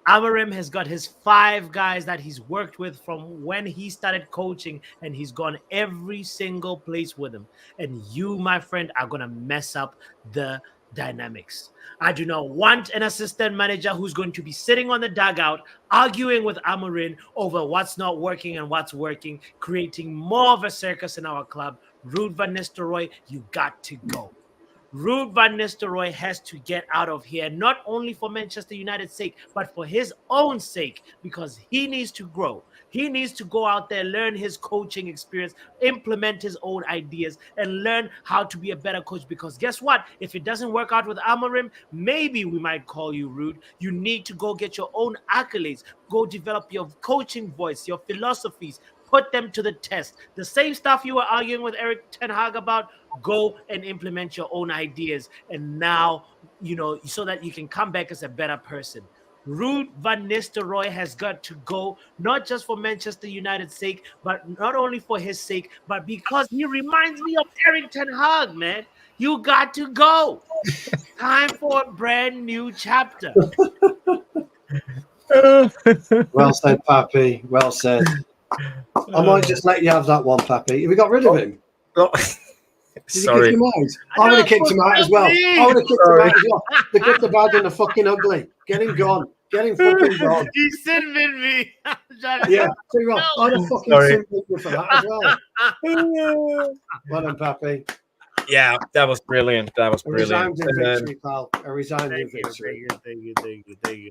Amorim has got his 5 guys that he's worked with from when he started coaching, and he's gone every single place with them. And you, my friend, are going to mess up the dynamics. I do not want an assistant manager who's going to be sitting on the dugout arguing with Amorin over what's not working and what's working, creating more of a circus in our club. Ruud Van Nistelroy, you got to go. Ruud Van Nistelroy has to get out of here, not only for Manchester United's sake, but for his own sake, because he needs to grow. He needs to go out there, learn his coaching experience, implement his own ideas, and learn how to be a better coach. Because guess what? If it doesn't work out with Amorim, maybe we might call you Ruud. You need to go get your own accolades. Go develop your coaching voice, your philosophies. Put them to the test. The same stuff you were arguing with Eric Ten Hag about, go and implement your own ideas. And now, so that you can come back as a better person. Ruud Van Nistelrooy has got to go, not just for Manchester United's sake, but not only for his sake, but because he reminds me of Eric Ten Hag, man. You got to go. Time for a brand new chapter. Well said, Pappy. Well said. I might just let you have that one, Pappy. Have we got rid of him? Oh. Did Sorry. he kick him out? I would have kicked him out as well. I would have kicked him out as well. The good, the bad, and the fucking ugly. Get him gone. Get him fucking gone. He sinbin me. Yeah, too wrong. I'd have fucking sinbin you for that as well. Well done, Pappy. Yeah, that was brilliant. That was A brilliant. resounding victory, pal. A resounding victory. Thank you.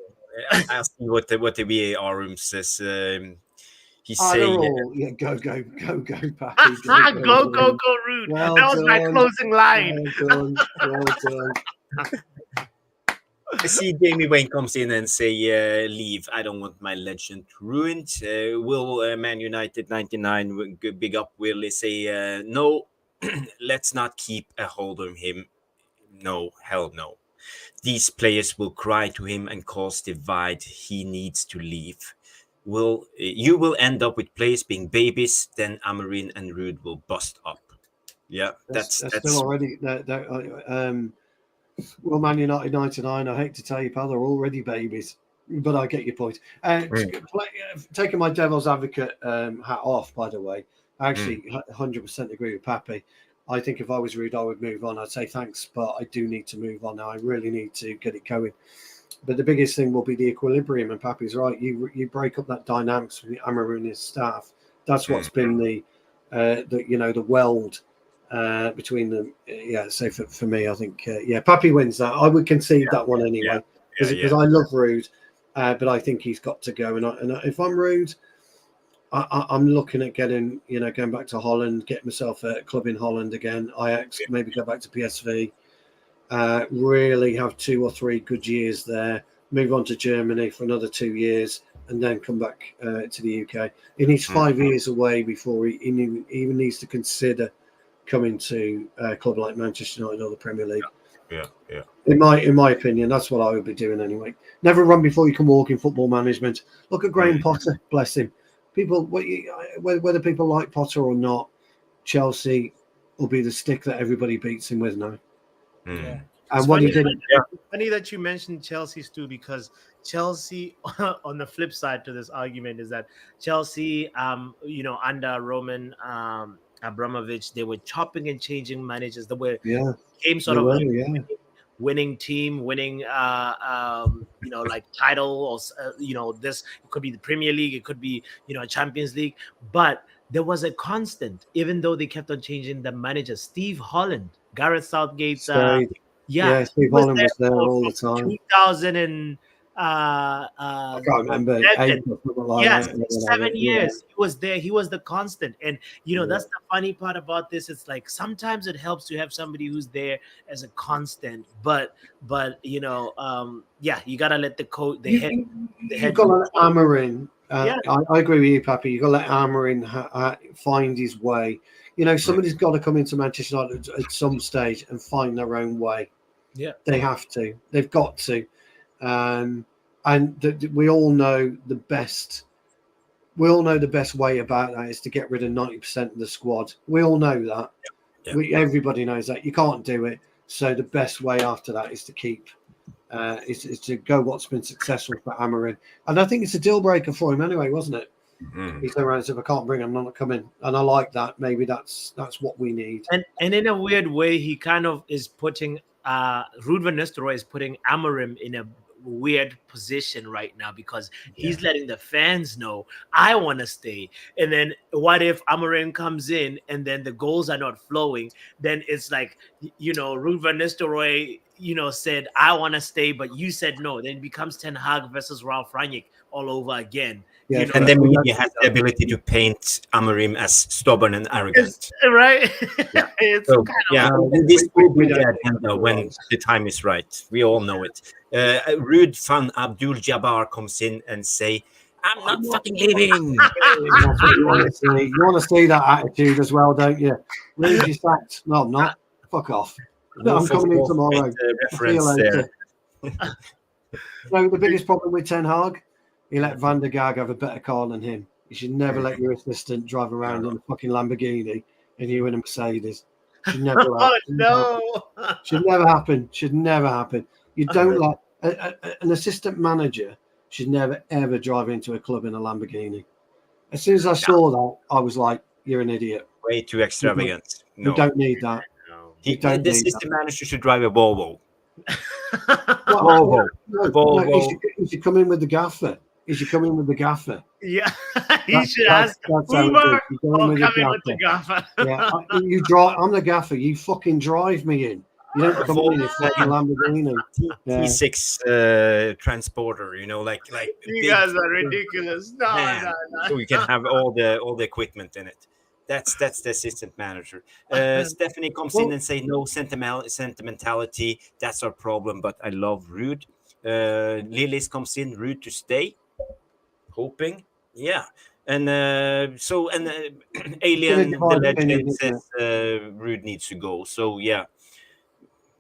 I'll see what the VAR room says. He's Either saying, or. Yeah, go, Pappy. Go, Ruud. Well that was my done. closing line. Well done. I see Jamie Wayne comes in and say, leave. I don't want my legend ruined. Will Man United 99 big up Willie say, no, let's not keep a hold on him. No, hell no. These players will cry to him and cause divide. He needs to leave. You will end up with players being babies, then Amorin and Ruud will bust up. Yeah, that's still already. Well, Man United 99. I hate to tell you, pal, they're already babies, but I get your point. Taking my devil's advocate hat off, by the way, I actually 100% agree with Pappy. I think if I was Ruud, I would move on. I'd say thanks, but I do need to move on now. I really need to get it going. But the biggest thing will be the equilibrium, and Pappy's right. You break up that dynamics with Amorim and his staff. That's what's been the weld between them. Yeah, so for me, I think Pappy wins that. I would concede that one anyway because I love Ruud, but I think he's got to go. And if I'm Ruud, I'm looking at getting going back to Holland, get myself a club in Holland again. Ajax, maybe go back to PSV. Really have 2 or 3 good years there, move on to Germany for another 2 years, and then come back to the UK. He needs 5 years away before he even needs to consider coming to a club like Manchester United or the Premier League. Yeah. In my opinion, that's what I would be doing anyway. Never run before you can walk in football management. Look at Graham Potter, bless him. People, whether people like Potter or not, Chelsea will be the stick that everybody beats him with now. Yeah. And what he did. Funny that you mentioned Chelsea, Stu, because Chelsea, on the flip side to this argument, is that Chelsea, under Roman Abramovich, they were chopping and changing managers. They were came sort of winning team, winning like title, or this it could be the Premier League, it could be Champions League, but there was a constant, even though they kept on changing the managers. Steve Holland, Gareth Southgate's Yeah, Steve Holland was there all the time. 2000 and I can't remember. 8 or something like Yes, that. 7 years he was there. He was the constant. And that's the funny part about this. It's like sometimes it helps to have somebody who's there as a constant, but you gotta let the head. You've got to let Amorin. I agree with you, Pappy. You've got to let Amorin find his way. Somebody's got to come into Manchester United at some stage and find their own way. Yeah, they have to. They've got to. We all know the best. We all know the best way about that is to get rid of 90% of the squad. We all know that. Yeah. Everybody knows that. You can't do it. So the best way after that is to keep. Is to go what's been successful for Amorin, and I think it's a deal breaker for him anyway, wasn't it? Mm-hmm. He's around and said, "I can't bring him, I'm not coming," and I like that. Maybe that's what we need. And in a weird way, he kind of is putting Ruud Van Nistelroy is putting Amorim in a weird position right now because he's letting the fans know I want to stay. And then what if Amorim comes in and then the goals are not flowing? Then it's like Ruud Van Nistelrooy said I want to stay, but you said no. Then it becomes Ten Hag versus Ralf Rangnick all over again. Yeah, and then media has the ability to paint Amorim as stubborn and arrogant. Right? Yeah. It's this will be the agenda when the time is right. We all know it. Ruud van Abdul-Jabbar comes in and say, "I'm not fucking leaving." You want to see that attitude as well, don't you? Ruud, you sacked. No, I'm not. Fuck off. No, I'm coming in tomorrow. See you later. The biggest problem with Ten Hag, he let Van der Gaag have a better car than him. You should never let your assistant drive around in a fucking Lamborghini and you in a Mercedes. Should never happen. Should never happen. Should never happen. You don't let an assistant manager should never ever drive into a club in a Lamborghini. As soon as I saw that, I was like, "You're an idiot. Way too extravagant. You don't need that." The assistant manager should drive a Volvo. He should come in with the gaffer. Yeah, he should ask Uber or come in with the gaffer. Yeah, you drive. I'm the gaffer. You fucking drive me in. You don't come in a fucking Lamborghini. T6 transporter. Like you guys are ridiculous. No. So you can have all the equipment in it. That's the assistant manager. Stephanie comes in and say no sentimentality. That's our problem. But I love Ruud. Lillis comes in. Ruud to stay. Hoping, and Alien the Legend says Ruud needs to go. So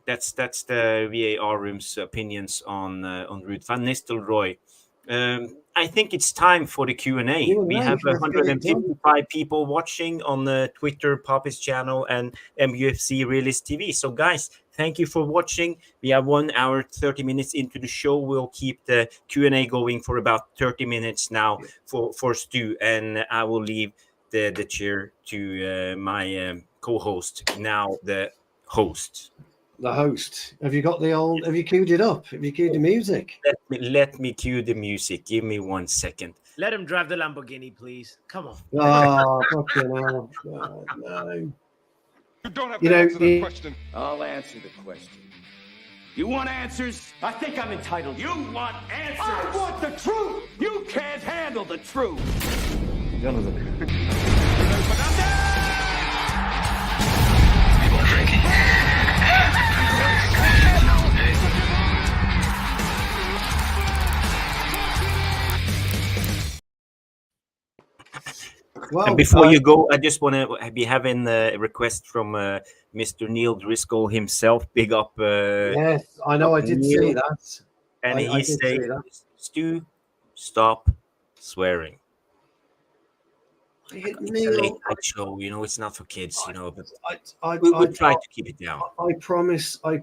that's the VAR room's opinions on Ruud Van Nistelrooy. I think it's time for the Q&A. We have 155 people watching on the Twitter, Poppy's channel, and MUFC Realist TV. So, guys, thank you for watching. We have 1 hour, 30 minutes into the show. We'll keep the Q&A going for about 30 minutes now for Stu, and I will leave the chair to my co-host, now the host. The host. Have you queued it up? Have you queued the music? Let me cue the music. Give me 1 second. Let him drive the Lamborghini, please. Come on. Oh, fucking hell. Oh, no. You don't have to answer the question. I'll answer the question. You want answers? I think I'm entitled. You want answers? I want the truth. You can't handle the truth. Jonathan. People drinking. Well, and before you go, I just want to be having a request from Mr. Neil Driscoll himself. Big up. Yes, I know. I did Neil. see that. And he's saying, "Stu, stop swearing." It's a late night show, it's not for kids, but we'll try to keep it down. I promise I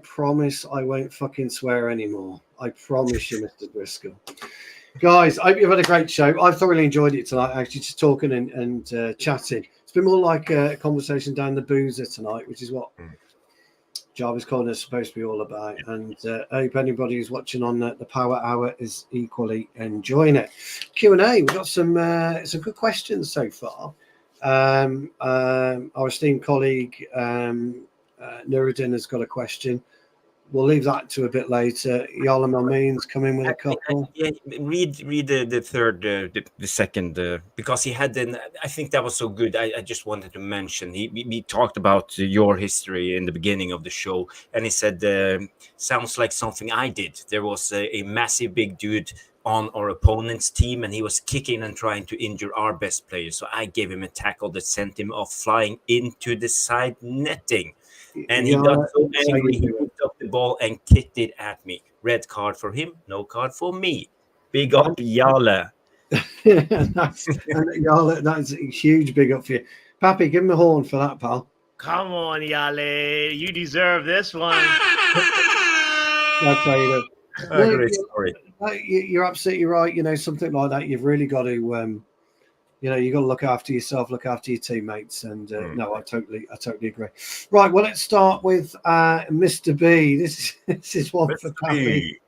won't fucking swear anymore. I promise you, Mr. Driscoll. Guys, I hope you've had a great show. I've thoroughly enjoyed it tonight, actually, just talking and chatting. It's been more like a conversation down the boozer tonight, which is what Jarvis Corner is supposed to be all about. And I hope anybody who's watching on the Power Hour is equally enjoying it. Q&A, we've got some good questions so far. Our esteemed colleague Nuruddin has got a question. we'll leave that to a bit later. Yalam Amin's come in with a couple. Yeah, read the third, the second, because he had I think that was so good. I just wanted to mention we talked about your history in the beginning of the show, and he said sounds like something I did. There was a massive big dude on our opponent's team, and he was kicking and trying to injure our best player. So I gave him a tackle that sent him off flying into the side netting. And he got so angry, he picked up the ball and kicked it at me. Red card for him, no card for me. Big up, Yale. That's a huge big up for you. Pappy, give him a horn for that, pal. Come on, Yale. You deserve this one. That's how you do. Great story. You're absolutely right. You know, something like that, you've really got to, you know, you got to look after yourself, look after your teammates. And no, I totally agree. Right. Well, let's start with Mr. B. This is one Mr. for Pappy.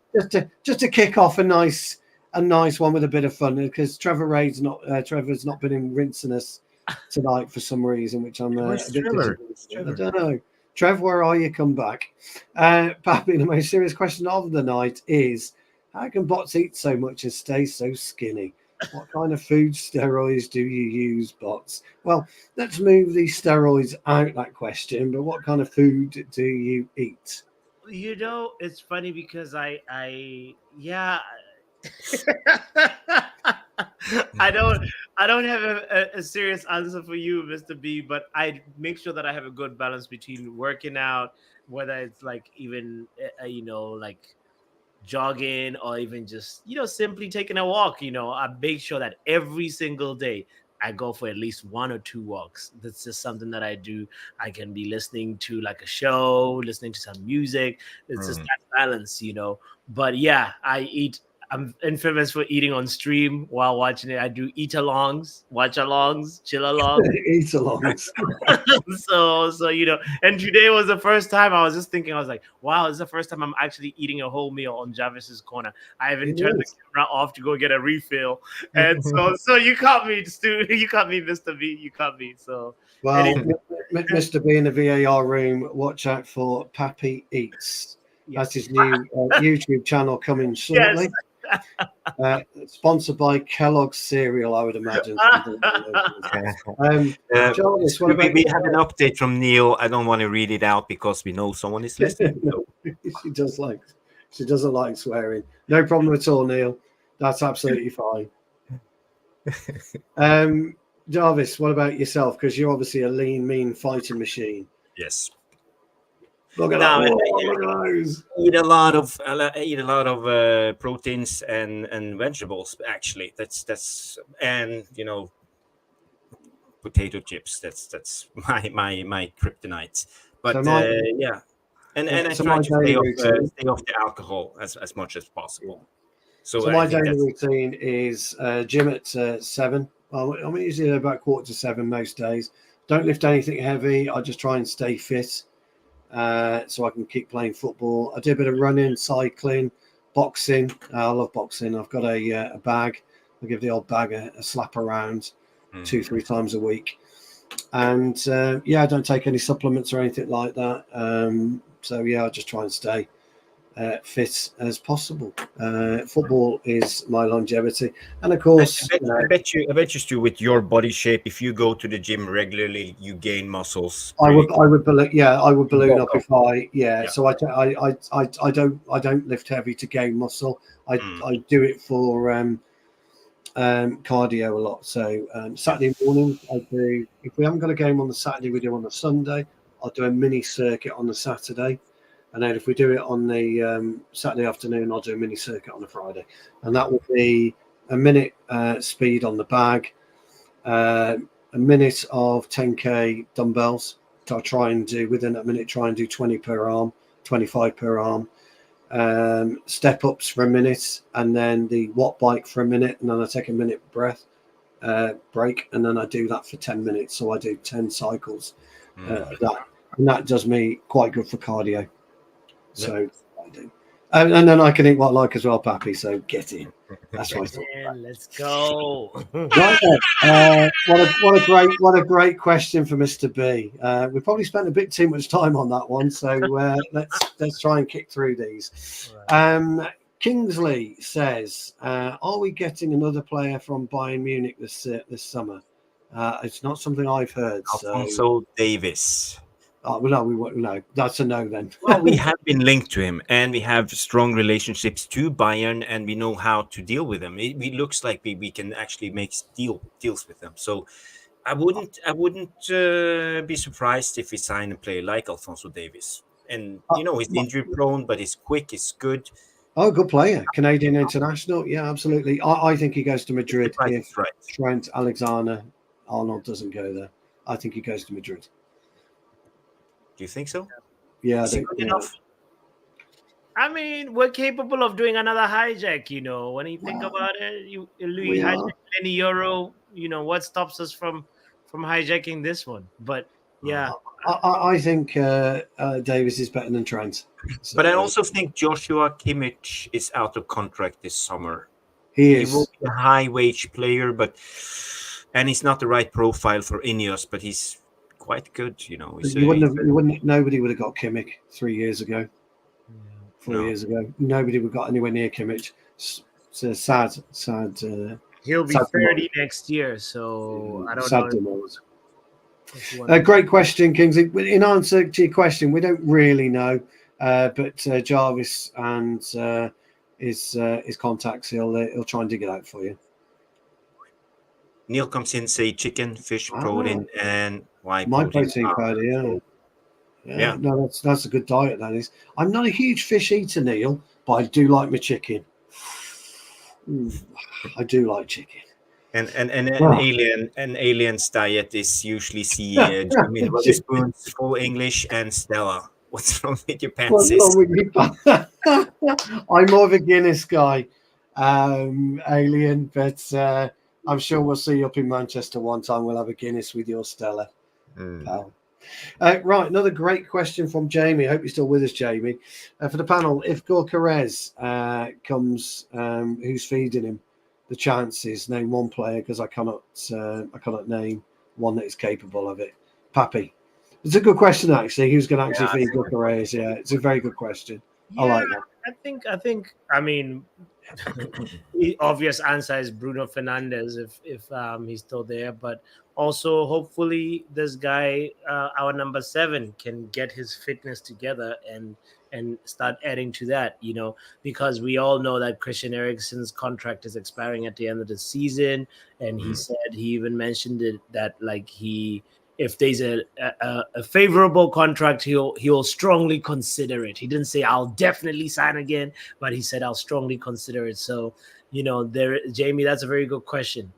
Just to kick off a nice one with a bit of fun, because Trevor's not been rinsing us tonight for some reason, which I'm a bit disappointed. I don't know. Trev, where are you? Come back. Pappy, the most serious question of the night is, how can bots eat so much and stay so skinny? What kind of food steroids do you use, bots? Well, let's move these steroids out that question, but what kind of food do you eat? You know, it's funny because I don't have a serious answer for you, Mr. B, but I make sure that I have a good balance between working out, whether it's like even you know, like jogging or even just, you know, simply taking a walk. You know, I make sure that every single day I go for at least 1 or 2 walks. That's just something that I do. I can be listening to like a show, listening to some music. It's just that balance, you know. But yeah, I'm infamous for eating on stream while watching it. I do eat-alongs, watch-alongs, chill-alongs. Eat-alongs. So, you know, and today was the first time I was just thinking, I was like, wow, this is the first time I'm actually eating a whole meal on Jarvis's Corner. I haven't turned the camera off to go get a refill. And so you caught me, Stu. You caught me, Mr. B. You caught me. So, well, anyway. Mr. B in the VAR room, watch out for Pappy Eats. Yes. That's his new YouTube channel coming shortly. Yes. Sponsored by Kellogg's cereal, I would imagine. Jarvis, what about we have an update from Neil. I don't want to read it out because we know someone is listening. So. She doesn't like swearing. No problem at all, Neil. That's absolutely fine. Jarvis, what about yourself? Because you're obviously a lean, mean fighting machine. Yes. Look at that! Look at those. Eat a lot of proteins and vegetables. Actually, that's and you know, potato chips. That's my kryptonite. But yeah, and I try to stay off the alcohol as much as possible. So my daily routine is gym at 7. I'm usually about 6:45 most days. Don't lift anything heavy. I just try and stay fit. So I can keep playing football. I do a bit of running, cycling, boxing. I love boxing. I've got a bag. I give the old bag a slap around 2-3 times a week. And I don't take any supplements or anything like that. So I just try and stay fit as possible. Football is my longevity, and of course, I bet you, Stu, with your body shape, if you go to the gym regularly, you gain muscles. I would balloon up if I. So I don't lift heavy to gain muscle. I do it for cardio a lot. So Saturday morning, I do. If we haven't got a game on the Saturday, we do on the Sunday. I'll do a mini circuit on the Saturday. And then if we do it on the Saturday afternoon, I'll do a mini circuit on the Friday. And that will be a minute speed on the bag, a minute of 10K dumbbells. So I try and do, within that minute, try and do 20 per arm, 25 per arm. Step ups for a minute, and then the watt bike for a minute. And then I take a minute break. And then I do that for 10 minutes. So I do 10 cycles of that. And that does me quite good for cardio. So I do. And then I can eat what I like as well, Pappy. So get in. That's my thought. Man, let's go. Right then. What a great question for Mr. B. We probably spent a bit too much time on that one, so let's try and kick through these. Kingsley says, "Are we getting another player from Bayern Munich this summer?" It's not something I've heard. Alfonso Davies. No. That's a no then. Well, we have been linked to him, and we have strong relationships to Bayern, and we know how to deal with them. It looks like we can actually make deals with them. So I wouldn't be surprised if we sign a player like Alfonso Davies. And he's injury prone, but he's quick, he's good. Oh, good player, Canadian international. Yeah, absolutely. I think he goes to Madrid if Trent Alexander-Arnold doesn't go there. I think he goes to Madrid. Do you think so? Yeah, Is he good enough? I mean, we're capable of doing another hijack. When you think about it, Louis hijacked any Euro. What stops us from hijacking this one? But yeah, I think Davis is better than Trent. So, but I also think Joshua Kimmich is out of contract this summer. He is. He will be a high-wage player, and he's not the right profile for Ineos, but he's quite good, Nobody would have got Kimmich 3 years ago, 4 years ago. Nobody would have got anywhere near Kimmich. It's a sad. He'll be 30 next year, so I don't know. Great question, Kingsley. In answer to your question, we don't really know, but Jarvis and his contacts, he'll try and dig it out for you. Neil comes in, say chicken, fish, protein, and why my protein powder, yeah. No, that's a good diet. That is. I'm not a huge fish eater, Neil, but I do like my chicken. I do like chicken. And an alien's diet is usually Jimmy Spoons, full English, and Stella. What's wrong with your pants? I'm more of a Guinness guy, alien, but. I'm sure we'll see you up in Manchester one time. We'll have a Guinness with your Stella. Right, another great question from Jamie. I hope you're still with us, Jamie. For the panel, if Gyökeres comes, who's feeding him? The chances. Name one player, because I cannot name one that is capable of it. Pappy. It's a good question, actually. Who's going to actually feed Gyökeres? Yeah, it's a very good question. Yeah, I like that. I mean, the obvious answer is Bruno Fernandes if he's still there, but also hopefully this guy, our number 7, can get his fitness together and start adding to that, because we all know that Christian Eriksen's contract is expiring at the end of the season, and he even mentioned it that if there's a favorable contract, he'll strongly consider it. He didn't say I'll definitely sign again, but he said I'll strongly consider it. So, Jamie, that's a very good question.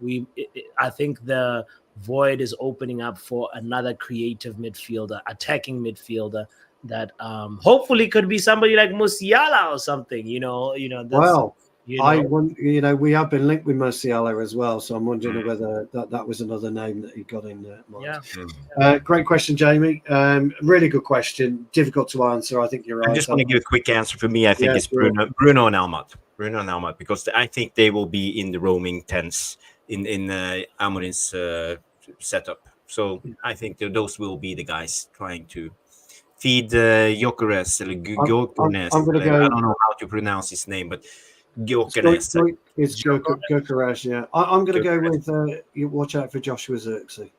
I think the void is opening up for another creative midfielder, attacking midfielder that hopefully could be somebody like Musiala or something. We have been linked with Musiala as well, so I'm wondering whether that was another name that he got in mind. Yeah. Great question, Jamie. Really good question. Difficult to answer. I think you're right. I just want to give a quick answer. For me, I think it's Bruno and Almat, because I think they will be in the roaming tents in Amorin's setup. So I think those will be the guys trying to feed Gyökeres. I'm going to go. I don't know how to pronounce his name, but Gyökeres. It's Gyökeres, yeah. I'm going to go with you watch out for Joshua Zirkzee.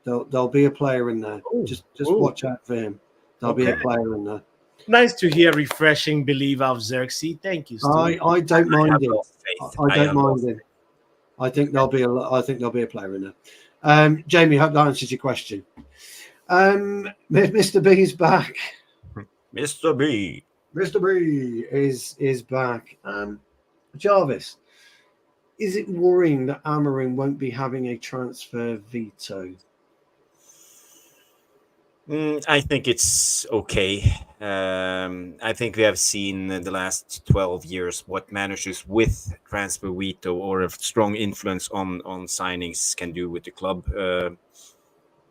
There'll be a player in there. Just watch out for him. There'll be a player in there. Nice to hear refreshing belief of Zirkzee. Thank you, Steve. I don't mind it. I don't mind it. I think there'll be a player in there. Jamie, hope that answers your question. Mr. B's back. Mr. B is back. Jarvis, is it worrying that Amorin won't be having a transfer veto? I think it's okay. I think we have seen the last 12 years what managers with transfer veto or a strong influence on signings can do with the club.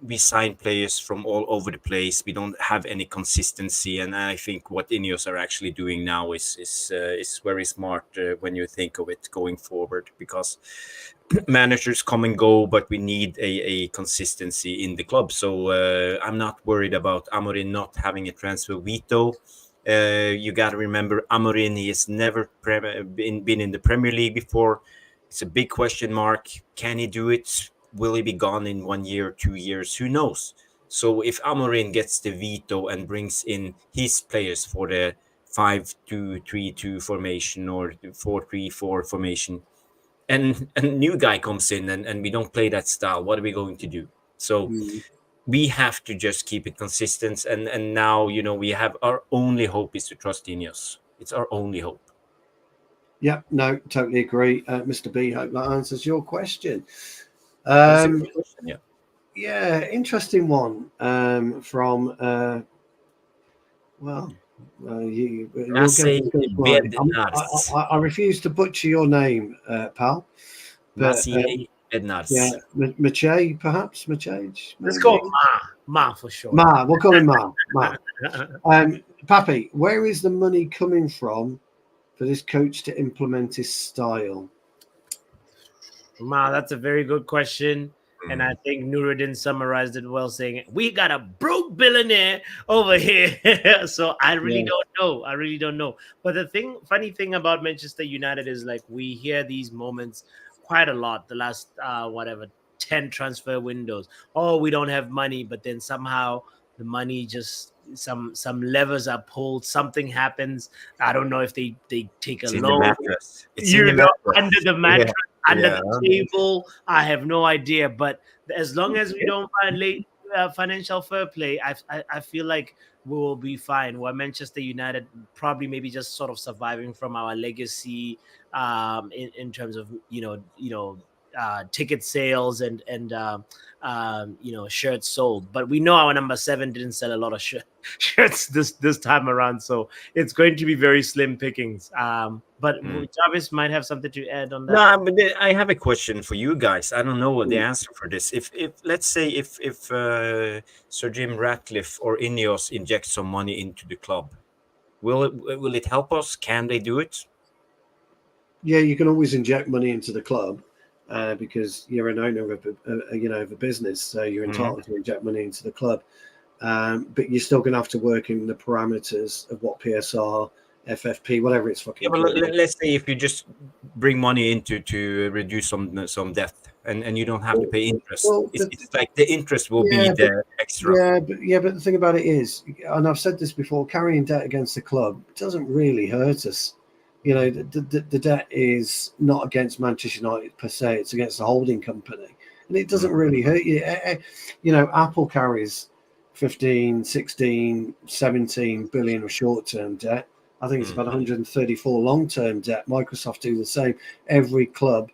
we sign players from all over the place. We don't have any consistency, and I think what Ineos are actually doing now is very smart when you think of it going forward, because managers come and go, but we need a consistency in the club. So I'm not worried about Amorin not having a transfer veto. You got to remember, Amorin, he has never been in the Premier League before. It's a big question mark. Can he do it? Will he be gone in 1 year, 2 years? Who knows? So if Amorin gets the veto and brings in his players for the 5-2-3-2 formation or 4-3-4 formation, and a new guy comes in and we don't play that style, what are we going to do? So we have to just keep it consistent. And now, you know, we have our only hope is to trust Ineos. It's our only hope. Yeah, no, totally agree. Mr. B, hope that answers your question. Yeah, interesting one from, I refuse to butcher your name, pal. Maciej Bednarz. Yeah, Maciej, perhaps? Maciej? Let's call Ma for sure. Ma, we'll call him Ma. Pappy, where is the money coming from for this coach to implement his style? Ma, that's a very good question. And I think Nuruddin summarized it well, saying, we got a broke billionaire over here. So I really don't know. But the funny thing about Manchester United is, like, we hear these moments quite a lot the last, 10 transfer windows. Oh, we don't have money. But then somehow the money just, some levers are pulled. Something happens. I don't know if they take a loan. It's in the mattress. Under the mattress. Under the table, I have no idea. But as long as we don't violate financial fair play, I feel like we will be fine. We're Manchester United, probably maybe just sort of surviving from our legacy in terms of ticket sales and shirts sold. But we know our number 7 didn't sell a lot of shirts this time around, so it's going to be very slim pickings. But Jarvis might have something to add on that. No, but I have a question for you guys. I don't know the answer for this. If let's say if Sir Jim Ratcliffe or Ineos inject some money into the club, will it help us? Can they do it? Yeah, you can always inject money into the club. Because you're an owner of a business, so you're entitled to inject money into the club. But you're still going to have to work in the parameters of what PSR, FFP, whatever it's fucking. Yeah, but let's say if you just bring money into to reduce some debt, and you don't have to pay interest. Well, it's like the interest will be the extra. But the thing about it is, and I've said this before, carrying debt against the club doesn't really hurt us. You know, the debt is not against Manchester United per se; it's against the holding company, and it doesn't really hurt you. You know, Apple carries 15, 16, 17 billion of short-term debt. I think it's about 134 long-term debt. Microsoft do the same. Every club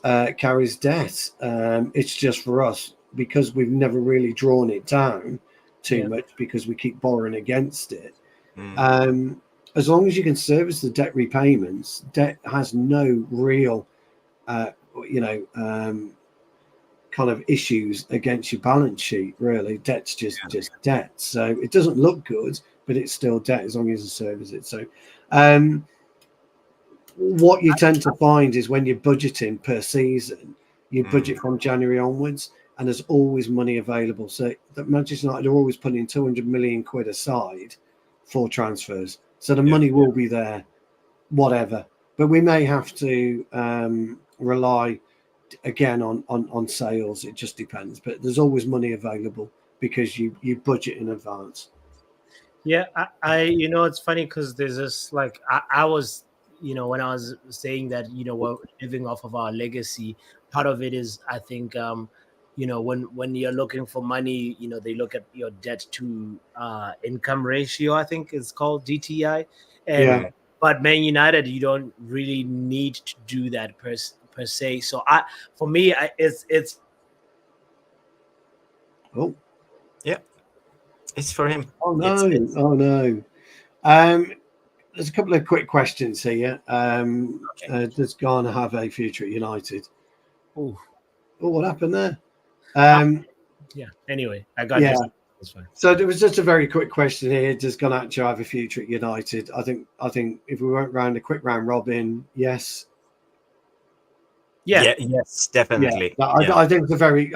carries debt. It's just for us, because we've never really drawn it down too much, because we keep borrowing against it. As long as you can service the debt repayments, debt has no real, kind of issues against your balance sheet, really. Debt's just debt. So it doesn't look good, but it's still debt as long as you service it. So what you tend to find is when you're budgeting per season, you budget from January onwards, and there's always money available. So that Manchester United are always putting 200 million quid aside for transfers. So the money will be there, whatever. But we may have to rely again on sales. It just depends. But there's always money available because you budget in advance. Yeah, I it's funny because there's this, like, I was, when I was saying that, we're living off of our legacy, part of it is, I think, when you're looking for money, they look at your debt to income ratio, I think it's called DTI. But Man United, you don't really need to do that per se. So for me, it's. Oh, yeah, it's for him. Oh no! There's a couple of quick questions here. Does Garner have a future at United? Oh, what happened there? Yeah. Anyway, I got Yeah. this. That's fine. So there was just a very quick question here. Does Garnacho have a future at United? I think if we went round a quick round robin, yes. Yeah. Yes, definitely. Yeah. I think it's a very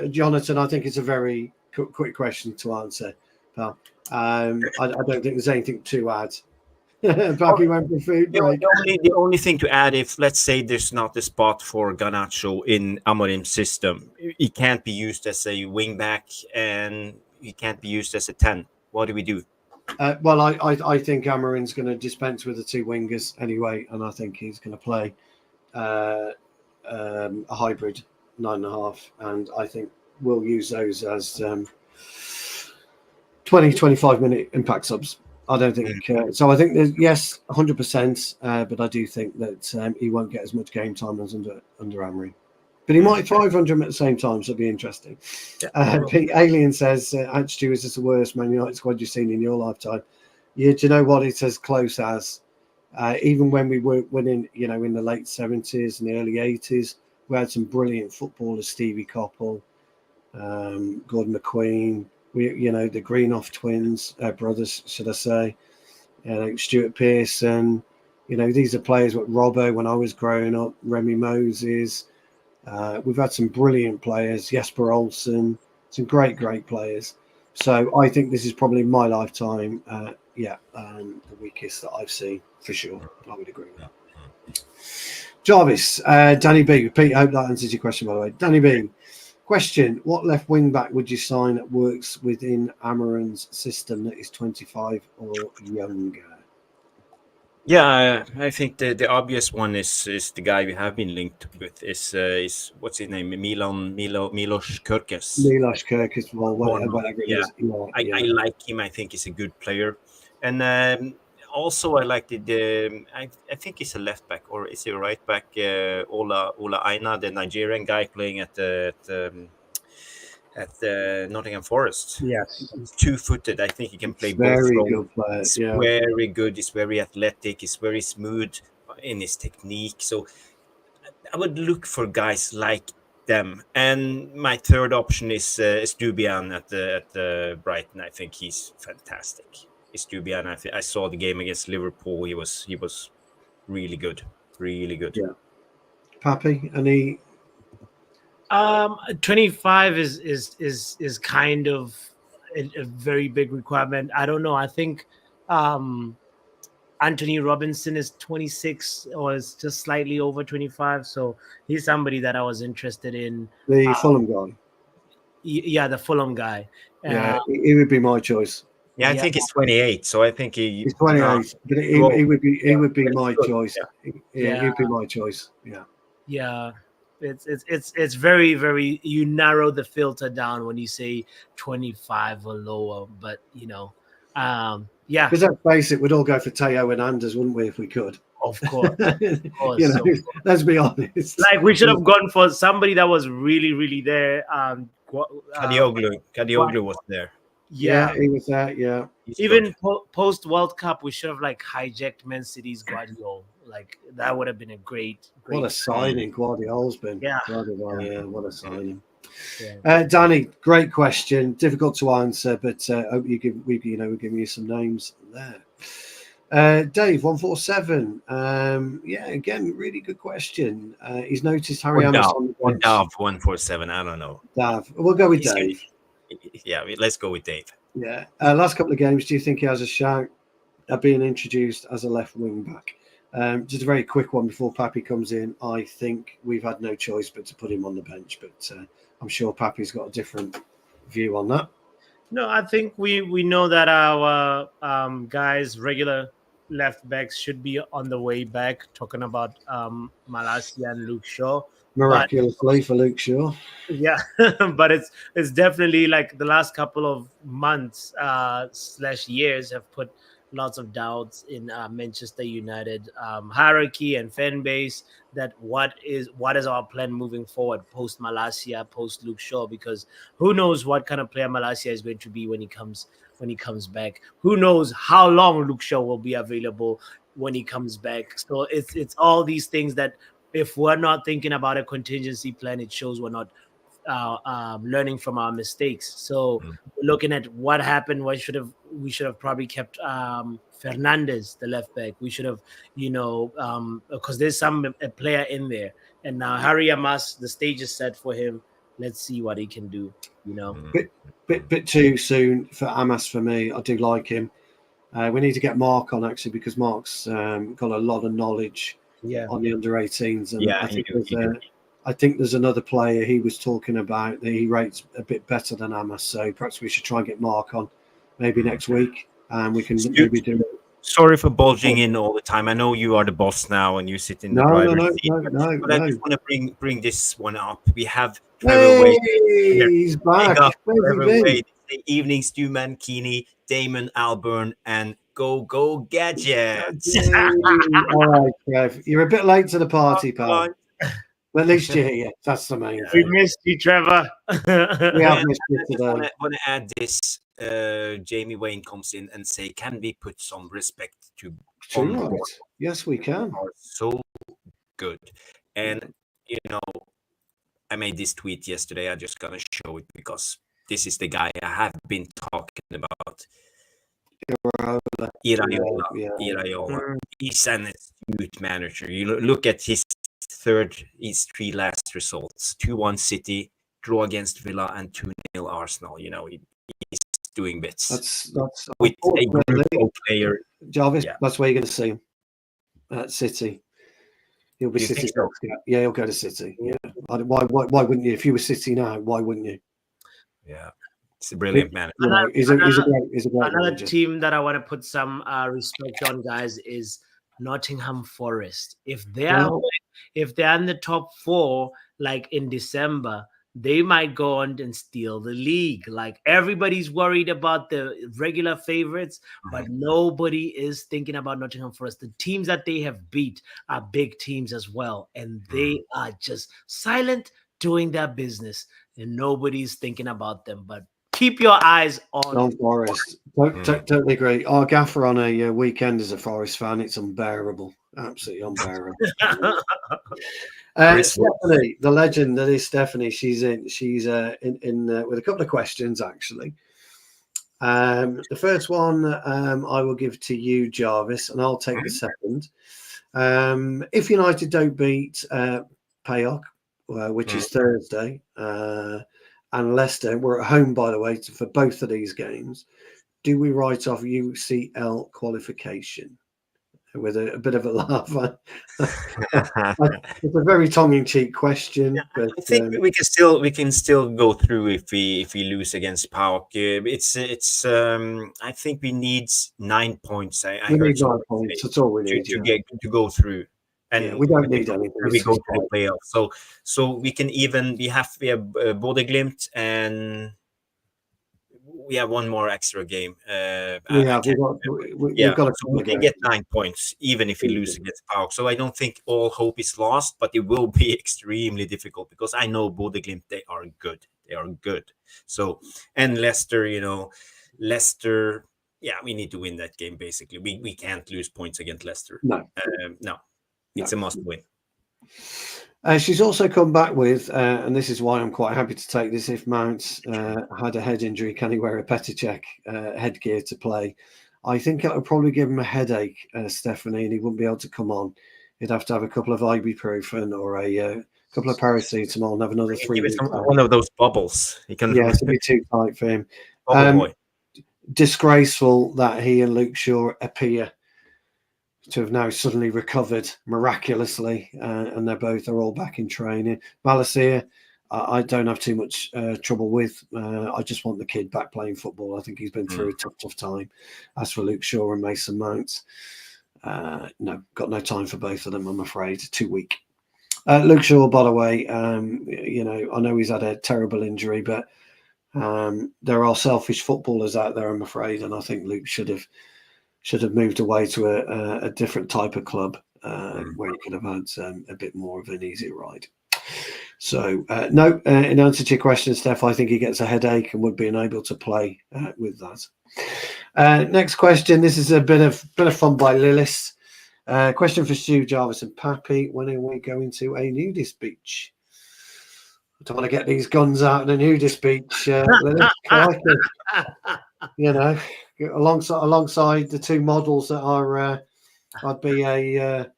Jonathan. I think it's a very quick question to answer, pal. I don't think there's anything to add. Pappy went for food break. The only thing to add, if let's say there's not a spot for Garnacho in Amorim's system, he can't be used as a wing back and he can't be used as a 10. What do we do? Well, I think Amorin's going to dispense with the two wingers anyway, and I think he's going to play a hybrid 9.5, and I think we'll use those as 20-25 minute impact subs. I don't think so. I think there's yes, 100%, but I do think that he won't get as much game time as under Amorim. But he might 500 at the same time, so it'll be interesting. Pete Alien says, "Stu, is this the worst Man United squad you've seen in your lifetime?" Yeah, do you know what? It's as close as. Even when we were winning, in the late 70s and the early 80s, we had some brilliant footballers: Stevie Coppell, Gordon McQueen. The Greenough twins, brothers, should I say? Stuart Pearson. These are players with Robbo when I was growing up. Remy Moses. We've had some brilliant players. Jesper Olsen. Some great players. So I think this is probably my lifetime. The weakest that I've seen for sure. I would agree with that. Jarvis, Danny B. Pete, I hope that answers your question, by the way. Danny B. Question: what left wing back would you sign that works within Amorin's system that is 25 or younger? Yeah, I think the obvious one is the guy we have been linked with is what's his name? Milos Kerkez. Milos Kerkez, whatever it is. I like him. I think he's a good player, and also I like I think he's a left back, or is he a right back? Ola Aina, the Nigerian guy playing at Nottingham Forest. Yes, he's 2-footed. I think he can play very both. Good player. He's very good. He's very athletic. He's very smooth in his technique. So I would look for guys like them. And my third option is Stubian at the Brighton. I think he's fantastic. Stubian. I saw the game against Liverpool. He was really good. Really good. Yeah. Pappy, any? 25 is kind of a very big requirement. I don't know. I think Anthony Robinson is 26 or is just slightly over 25. So he's somebody that I was interested in. The Fulham guy. Yeah, the Fulham guy. Yeah, he would be my choice. Yeah, I think he's 28, so I think he's 28, but he would be my choice. Yeah, he'd be my choice. Yeah. It's very, very, you narrow the filter down when you say 25 or lower, but because that's basic. We'd all go for Teo and Anders, wouldn't we, if we could? Of course. Let's be honest. Like, we should have gone for somebody that was really, really there. Kadioglu was there. Yeah, he was there. Yeah, even post World Cup, we should have hijacked Man City's Guardiola. That would have been a great. What a signing Guardiola's been. Yeah. What a signing. Yeah. Danny, great question. Difficult to answer, but hope we're giving you some names there. Dave 147. Again, really good question. He's noticed Harry Amos on the bench. Dav 147. I don't know. Dav. We'll go with Dave. Yeah, let's go with Dave. Yeah. Last couple of games, do you think he has a shout at being introduced as a left wing back? Just a very quick one before Pappy comes in. I think we've had no choice but to put him on the bench, but I'm sure Pappy's got a different view on that. No, I think we know that our guys, regular left backs, should be on the way back. Talking about Malacia and Luke Shaw. Miraculously for Luke Shaw. Yeah, but it's definitely the last couple of months / years have put lots of doubts in Manchester United hierarchy and fan base that what is our plan moving forward post Malacia, post Luke Shaw, because who knows what kind of player Malacia is going to be when he comes back. Who knows how long Luke Shaw will be available when he comes back. So it's all these things that if we're not thinking about a contingency plan, it shows we're not learning from our mistakes. So looking at what happened, we should have probably kept Fernandez, the left back. We should have, because there's a player in there. And now Harry Amas, the stage is set for him. Let's see what he can do. Bit too soon for Amas for me. I do like him. We need to get Mark on actually, because Mark's got a lot of knowledge on the under-18s, and I think there's another player he was talking about that he rates a bit better than Amas. So perhaps we should try and get Mark on maybe next week, and we can maybe do it. Sorry for bulging in all the time. I know you are the boss now, and you sit in the driver's seat. But I just want to bring this one up. We have Trevor Wade. He's back. Trevor Wade, the Evening Stew Mankini, Damon Albarn, and Go Gadgets. All right, Trev. You're a bit late to the party, pal. But at least you're here. That's the main thing. We missed you, Trevor. We have missed you today. I want to add this. Jamie Wayne comes in and say, can we put some respect to Right. Yes, we can. Are so good. And I made this tweet yesterday. I'm just gonna show it because this is the guy I have been talking about. Iraola. He's an astute manager. You look at his his three last results: 2-1 City, draw against Villa, and 2-0 Arsenal. He's doing bits. That's with a group of player. Jarvis, that's where you're going to see him at City. He'll be City. So? Yeah, he'll go to City. Yeah. Why wouldn't you? If you were City now, why wouldn't you? Yeah, it's a brilliant man. He's a great another manager. team that I want to put some respect on, guys, is Nottingham Forest. If they're in the top 4, like in December, they might go on and steal the league. Like, everybody's worried about the regular favorites, but nobody is thinking about Nottingham Forest. The teams that they have beat are big teams as well, and they are just silent, doing their business, and nobody's thinking about them. But keep your eyes on Forest. Totally agree. Our gaffer on a weekend is a Forest fan. It's unbearable. Absolutely unbearable. Stephanie, the legend that is Stephanie, she's in with a couple of questions actually. The first one I will give to you, Jarvis, and I'll take the second. If United don't beat PAOK, which is Thursday, and Leicester, we're at home by the way for both of these games, do we write off UCL qualification? With a bit of a laugh. It's a very tongue-in-cheek question. But I think we can still go through if we lose against PAOK. It's I think we need 9 points. We need 9 points. That's all we need to go through. And we don't need anything. We go to the playoffs. So we can we have Bodø/Glimt, and we have one more extra game. We've got so we can get 9 points even if we lose against PAOK. So I don't think all hope is lost, but it will be extremely difficult because I know Bodø/Glimt, they are good. They are good. So, and Leicester, Leicester, we need to win that game. Basically, we can't lose points against Leicester. No, it's a must win. She's also come back with, and this is why I'm quite happy to take this, if Mount had a head injury, can he wear a Petacek headgear to play? I think it would probably give him a headache, Stephanie, and he wouldn't be able to come on. He'd have to have a couple of ibuprofen or a couple of paracetamol and have another 3 weeks. One of those bubbles. It'd be too tight for him. Boy. Disgraceful that he and Luke Shaw appear to have now suddenly recovered miraculously, and they're all back in training. Malacia, I don't have too much trouble with. I just want the kid back playing football. I think he's been through a tough time. As for Luke Shaw and Mason Mount, no, got no time for both of them, I'm afraid. Too weak. Luke Shaw, by the way, I know he's had a terrible injury, but there are selfish footballers out there, I'm afraid, and I think Luke should have moved away to a different type of club where he could have had a bit more of an easy ride. So, no, in answer to your question, Steph, I think he gets a headache and would be unable to play with that. Next question. This is a bit of fun by Lilith. Question for Stu, Jarvis and Pappy. When are we going to a nudist beach? don't want to get these guns out in a nudist beach. You know, alongside the two models that are, I'd be a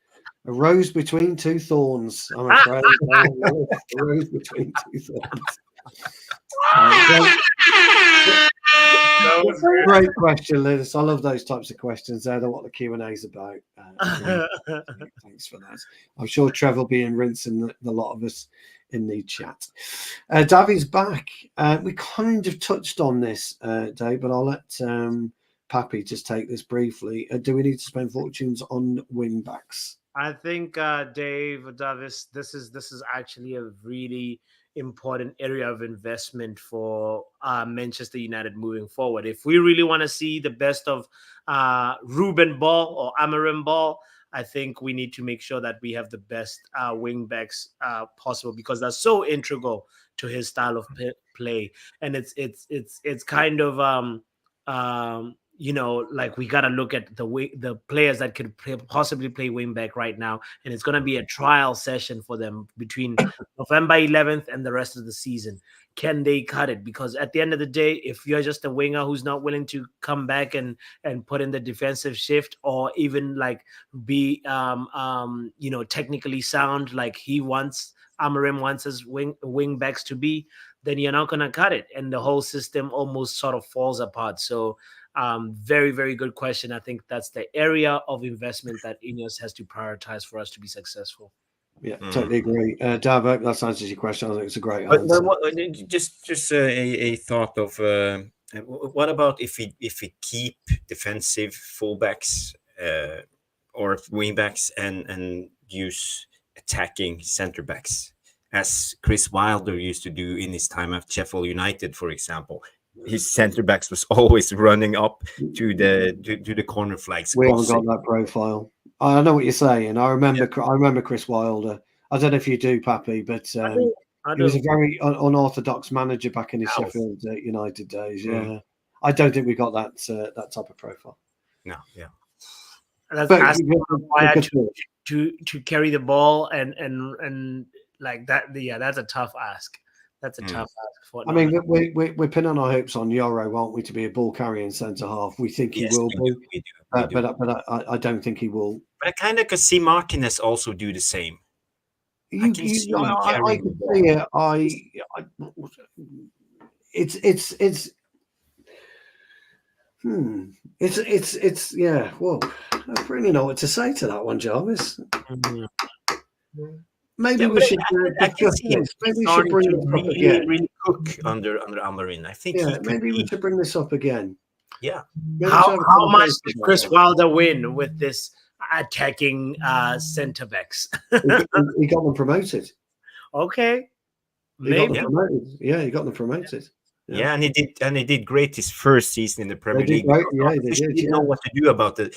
rose between two thorns. I'm afraid. A rose between two thorns. Great question, Liz. I love those types of questions. They're what the Q&A is about. Thanks for that. I'm sure Trevor will be rinsing the lot of us in the chat. Davi's back. We kind of touched on this, Dave, but I'll let Pappy just take this briefly. Do we need to spend fortunes on wing backs? I think, Davis, this is actually a really important area of investment for Manchester United moving forward. If we really want to see the best of Ruben ball or Amorim ball, I think we need to make sure that we have the best wing backs possible, because that's so integral to his style of play. And it's kind of you know, like we got to look at the players that could possibly play wing back right now, and it's going to be a trial session for them between November 11th and the rest of the season. Can they cut it? Because at the end of the day, if you're just a winger who's not willing to come back and put in the defensive shift, or even like be you know, technically sound like Amorim wants his wing backs to be, then you're not going to cut it, and the whole system almost sort of falls apart. So very, very good question. I think that's the area of investment that Ineos has to prioritize for us to be successful. Yeah, totally agree. Dav, I hope that answers your question. I think it's a great answer. Just a thought of what about if we keep defensive fullbacks or wingbacks and use attacking centre backs, as Chris Wilder used to do in his time at Sheffield United, for example. His centre backs was always running up to the corner flags. We haven't got that profile. I know what you're saying. I remember Chris Wilder. I don't know if you do, Pappy, but he was a very unorthodox manager back in his Sheffield United days. Yeah, I don't think we got that type of profile. No, yeah. That's required to carry the ball and like that. Yeah, that's a tough ask. That's a tough ask. For we're pinning our hopes on Euro, aren't we, to be a ball carrying centre half? We think he will be, but I don't think he will. But I kind of could see Martinez also do the same. I can see it. It's yeah. Well, I don't really know what to say to that one, Jarvis. Maybe we should. Maybe we should bring it up again. Really cook under Amorin. I think. Yeah, maybe we should bring this up again. Yeah. How much did Chris Wilder win with this attacking centre backs? He got them promoted. Okay. He got them promoted. Yeah, he got them promoted. Yeah, and he did great his first season in the Premier League. They didn't know what to do about the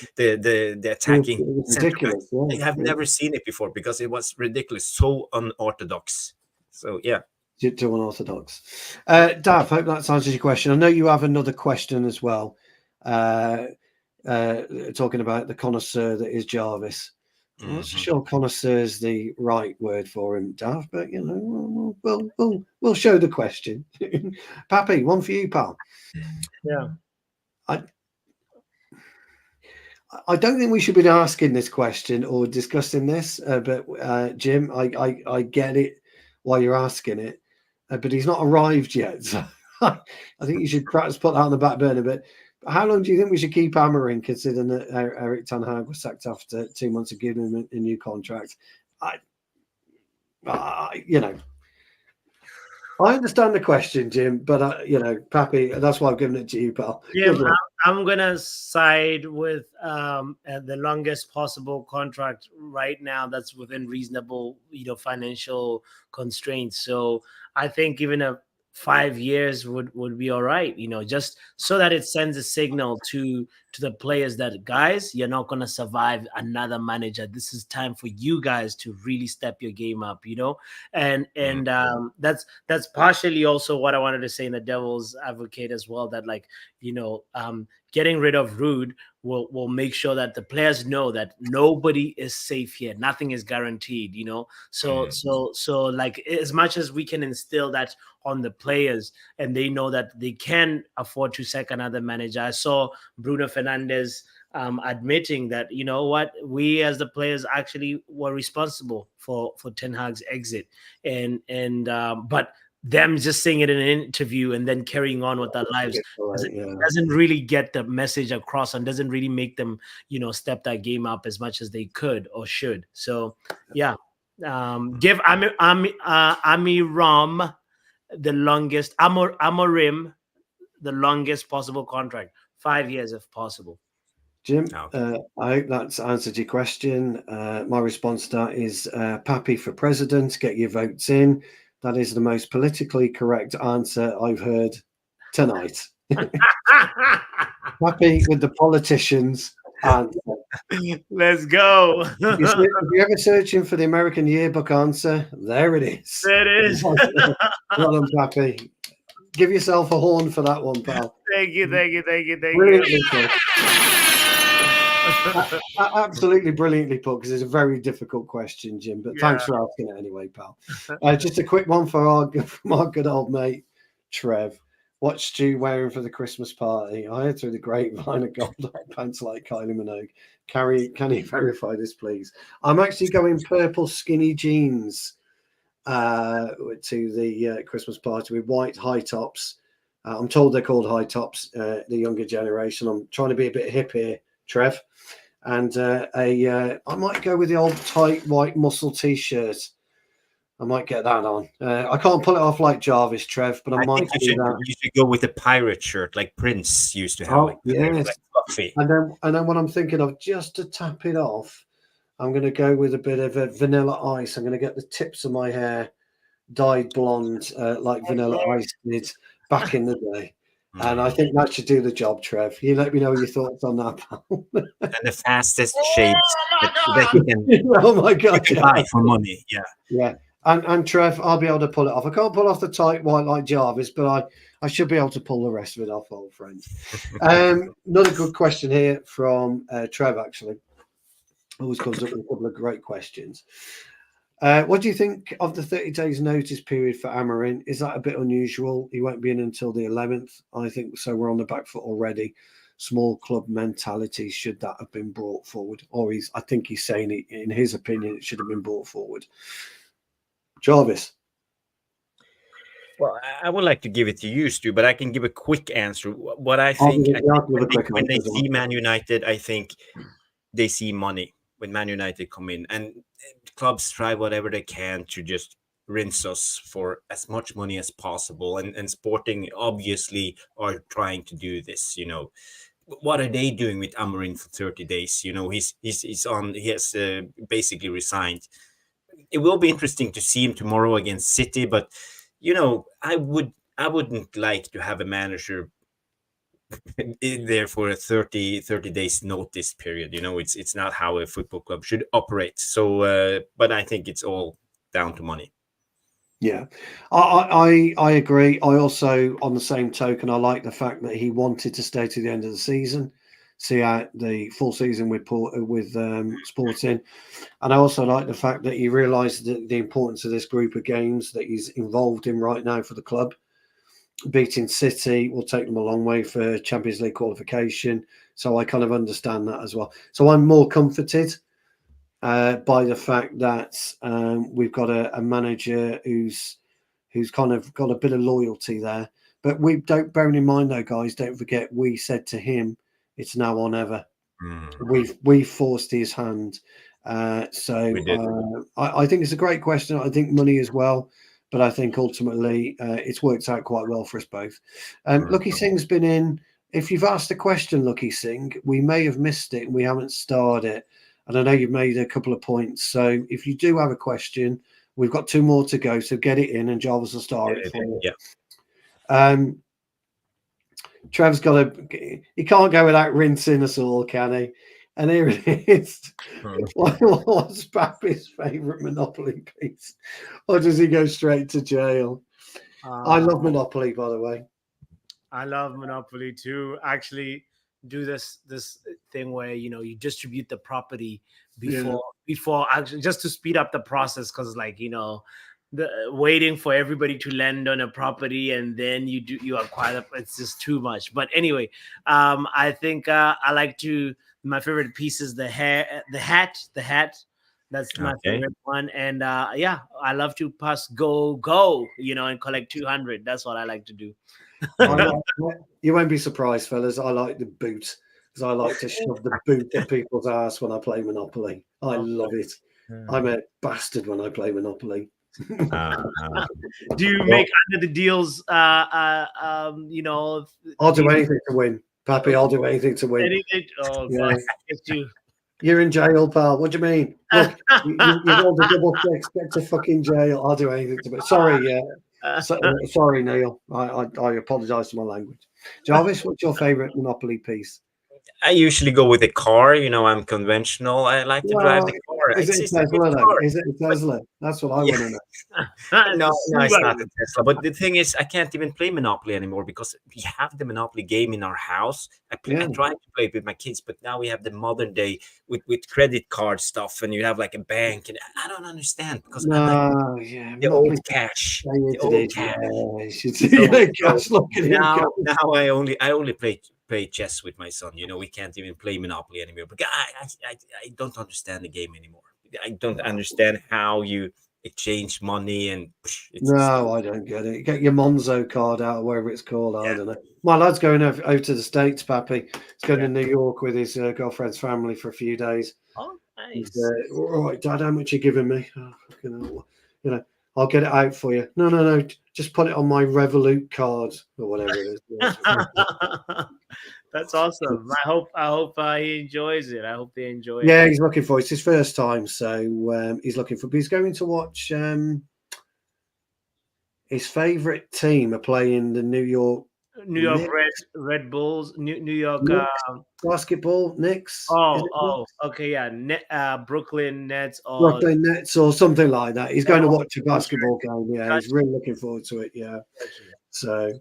attacking. It was ridiculous. I have never seen it before because it was ridiculous, so unorthodox. So yeah, too unorthodox. Dav, hope that answers your question. I know you have another question as well. Talking about the connoisseur that is Jarvis. I'm not sure connoisseur is the right word for him, Dav, but we'll show the question. Pappy, one for you, pal. Yeah. I don't think we should be asking this question or discussing this, but Jim, I get it why you're asking it, but he's not arrived yet. So I think you should perhaps put that on the back burner. But how long do you think we should keep Amorin, considering that Erik ten Hag was sacked after 2 months of giving him a new contract? I understand the question, Jim, but Pappy, that's why I've given it to you, pal. Jim, I'm gonna side with the longest possible contract right now that's within reasonable, financial constraints. So I think even 5 years would be all right, just so that it sends a signal to the players that, guys, you're not going to survive another manager. This is time for you guys to really step your game up, and that's partially also what I wanted to say in the devil's advocate as well, that like, getting rid of Ruud will make sure that the players know that nobody is safe here. Nothing is guaranteed, So like, as much as we can instill that on the players and they know that they can afford to sack another manager. I saw Bruno Fernandes admitting that, what, we as the players actually were responsible for Ten Hag's exit, but them just saying it in an interview and then carrying on with their lives doesn't really get the message across and doesn't really make them, step that game up as much as they could or should. So yeah, give Amorim the longest, Amorim the longest possible contract, 5 years if possible. Jim, I hope that's answered your question. My response to that is Pappy for president. Get your votes in. That is the most politically correct answer I've heard tonight. Happy with the politicians' answer. Let's go. If you're ever searching for the American yearbook answer, there it is. There it is. Well done, Pappy. Give yourself a horn for that one, pal. Thank you. Brilliantly put. Absolutely brilliantly put, because it's a very difficult question, Jim. But thanks for asking it anyway, pal. Just a quick one for our good old mate, Trev. What's Stu wearing for the Christmas party? I heard through the grapevine of gold pants like Kylie Minogue. Can you verify this, please? I'm actually going purple skinny jeans to the Christmas party with white high tops. I'm told they're called high tops, the younger generation. I'm trying to be a bit hip here, Trev. And I might go with the old tight white muscle t-shirt. I might get that on. I can't pull it off like Jarvis, Trev, but I might do that. You should go with a pirate shirt like Prince used to have. Yes. Like fluffy. And then what I'm thinking of, just to tap it off, I'm going to go with a bit of a vanilla ice. I'm going to get the tips of my hair dyed blonde like Vanilla Ice did back in the day. And I think that should do the job, Trev. You let me know your thoughts on that, pal. And the fastest shapes that you can, oh my God, buy for money. Yeah. And Trev, I'll be able to pull it off. I can't pull off the tight white like Jarvis, but I should be able to pull the rest of it off, old friend. Another good question here from Trev, actually. Always comes up with a couple of great questions. What do you think of the 30 days notice period for Amorin? Is that a bit unusual? He won't be in until the 11th. I think so. We're on the back foot already. Small club mentality, should that have been brought forward? Or I think he's saying it, in his opinion, it should have been brought forward. Jarvis. Well, I would like to give it to you, Stu, but I can give a quick answer. What I think, when they see Man United, I think they see money when Man United come in, and clubs try whatever they can to just rinse us for as much money as possible. And Sporting obviously are trying to do this. What are they doing with Amorin for 30 days? He's on. He has basically resigned. It will be interesting to see him tomorrow against City, but I wouldn't like to have a manager in there for a 30 days notice period. It's not how a football club should operate. So but I think it's all down to money. Yeah, I agree. I also, on the same token, I like the fact that he wanted to stay to the end of the season, see out the full season with Sporting, and I also like the fact that he realised the importance of this group of games that he's involved in right now for the club. Beating City will take them a long way for Champions League qualification, so I kind of understand that as well. So I'm more comforted by the fact that we've got a manager who's kind of got a bit of loyalty there. But we don't, bearing in mind though, guys, don't forget we said to him, it's now or never. We've forced his hand. I think it's a great question. I think money as well. But I think ultimately it's worked out quite well for us both. Lucky Singh's been in. If you've asked a question, Lucky Singh, we may have missed it and we haven't starred it. And I know you've made a couple of points. So if you do have a question, we've got 2 more to go. So get it in and Jarvis will star it for you. Yeah. Trev's got he can't go without rinsing us all, can he? And here it is. What's Pappy's favourite Monopoly piece? Or does he go straight to jail? I love Monopoly, by the way. I love Monopoly too. Actually, do this thing where you distribute the property before actually, just to speed up the process, because the waiting for everybody to land on a property and then you acquire it's just too much. But anyway, I think I like to. My favorite piece is the hat. That's my favorite one. And I love to pass go, and collect 200. That's what I like to do. You won't be surprised, fellas. I like the boot, because I like to shove the boot at people's ass when I play Monopoly. I love it. I'm a bastard when I play Monopoly. Do you make under the deals? I'll do anything to win. Pappy, I'll do anything to win. Anything? Oh, God. You're in jail, pal. What do you mean? Look, you rolled a double six. Get to fucking jail. I'll do anything to win. Sorry, sorry, Neil. I apologise for my language. Jarvis, what's your favourite Monopoly piece? I usually go with a car. I'm conventional. I like to drive the car. Is it a Tesla, though? Is it a Tesla? That's what I want to know. No, it's not a Tesla. But the thing is, I can't even play Monopoly anymore because we have the Monopoly game in our house. I try to play it with my kids, but now we have the modern day with credit card stuff, and you have like a bank, and I don't understand because the old cash. The old cash. Now I only play chess with my son. We can't even play Monopoly anymore because I don't understand the game anymore. I don't understand how you exchange money and I don't get it. Get your Monzo card out, or whatever it's called. I don't know. My lad's going over to the States, Pappy. He's going to New York with his girlfriend's family for a few days. Oh, nice. All right, Dad, how much are you giving me? I'll get it out for you. No. Just put it on my Revolut card or whatever it is. That's awesome. I hope he enjoys it. I hope they enjoy it. Yeah, he's looking for it. It's his first time, so he's looking for. But he's going to watch his favorite team are playing the New York Red Bulls, New York basketball Knicks. Okay, yeah, Brooklyn Nets or something like that. He's going to watch a basketball game. Yeah, he's really looking forward to it. Yeah. So,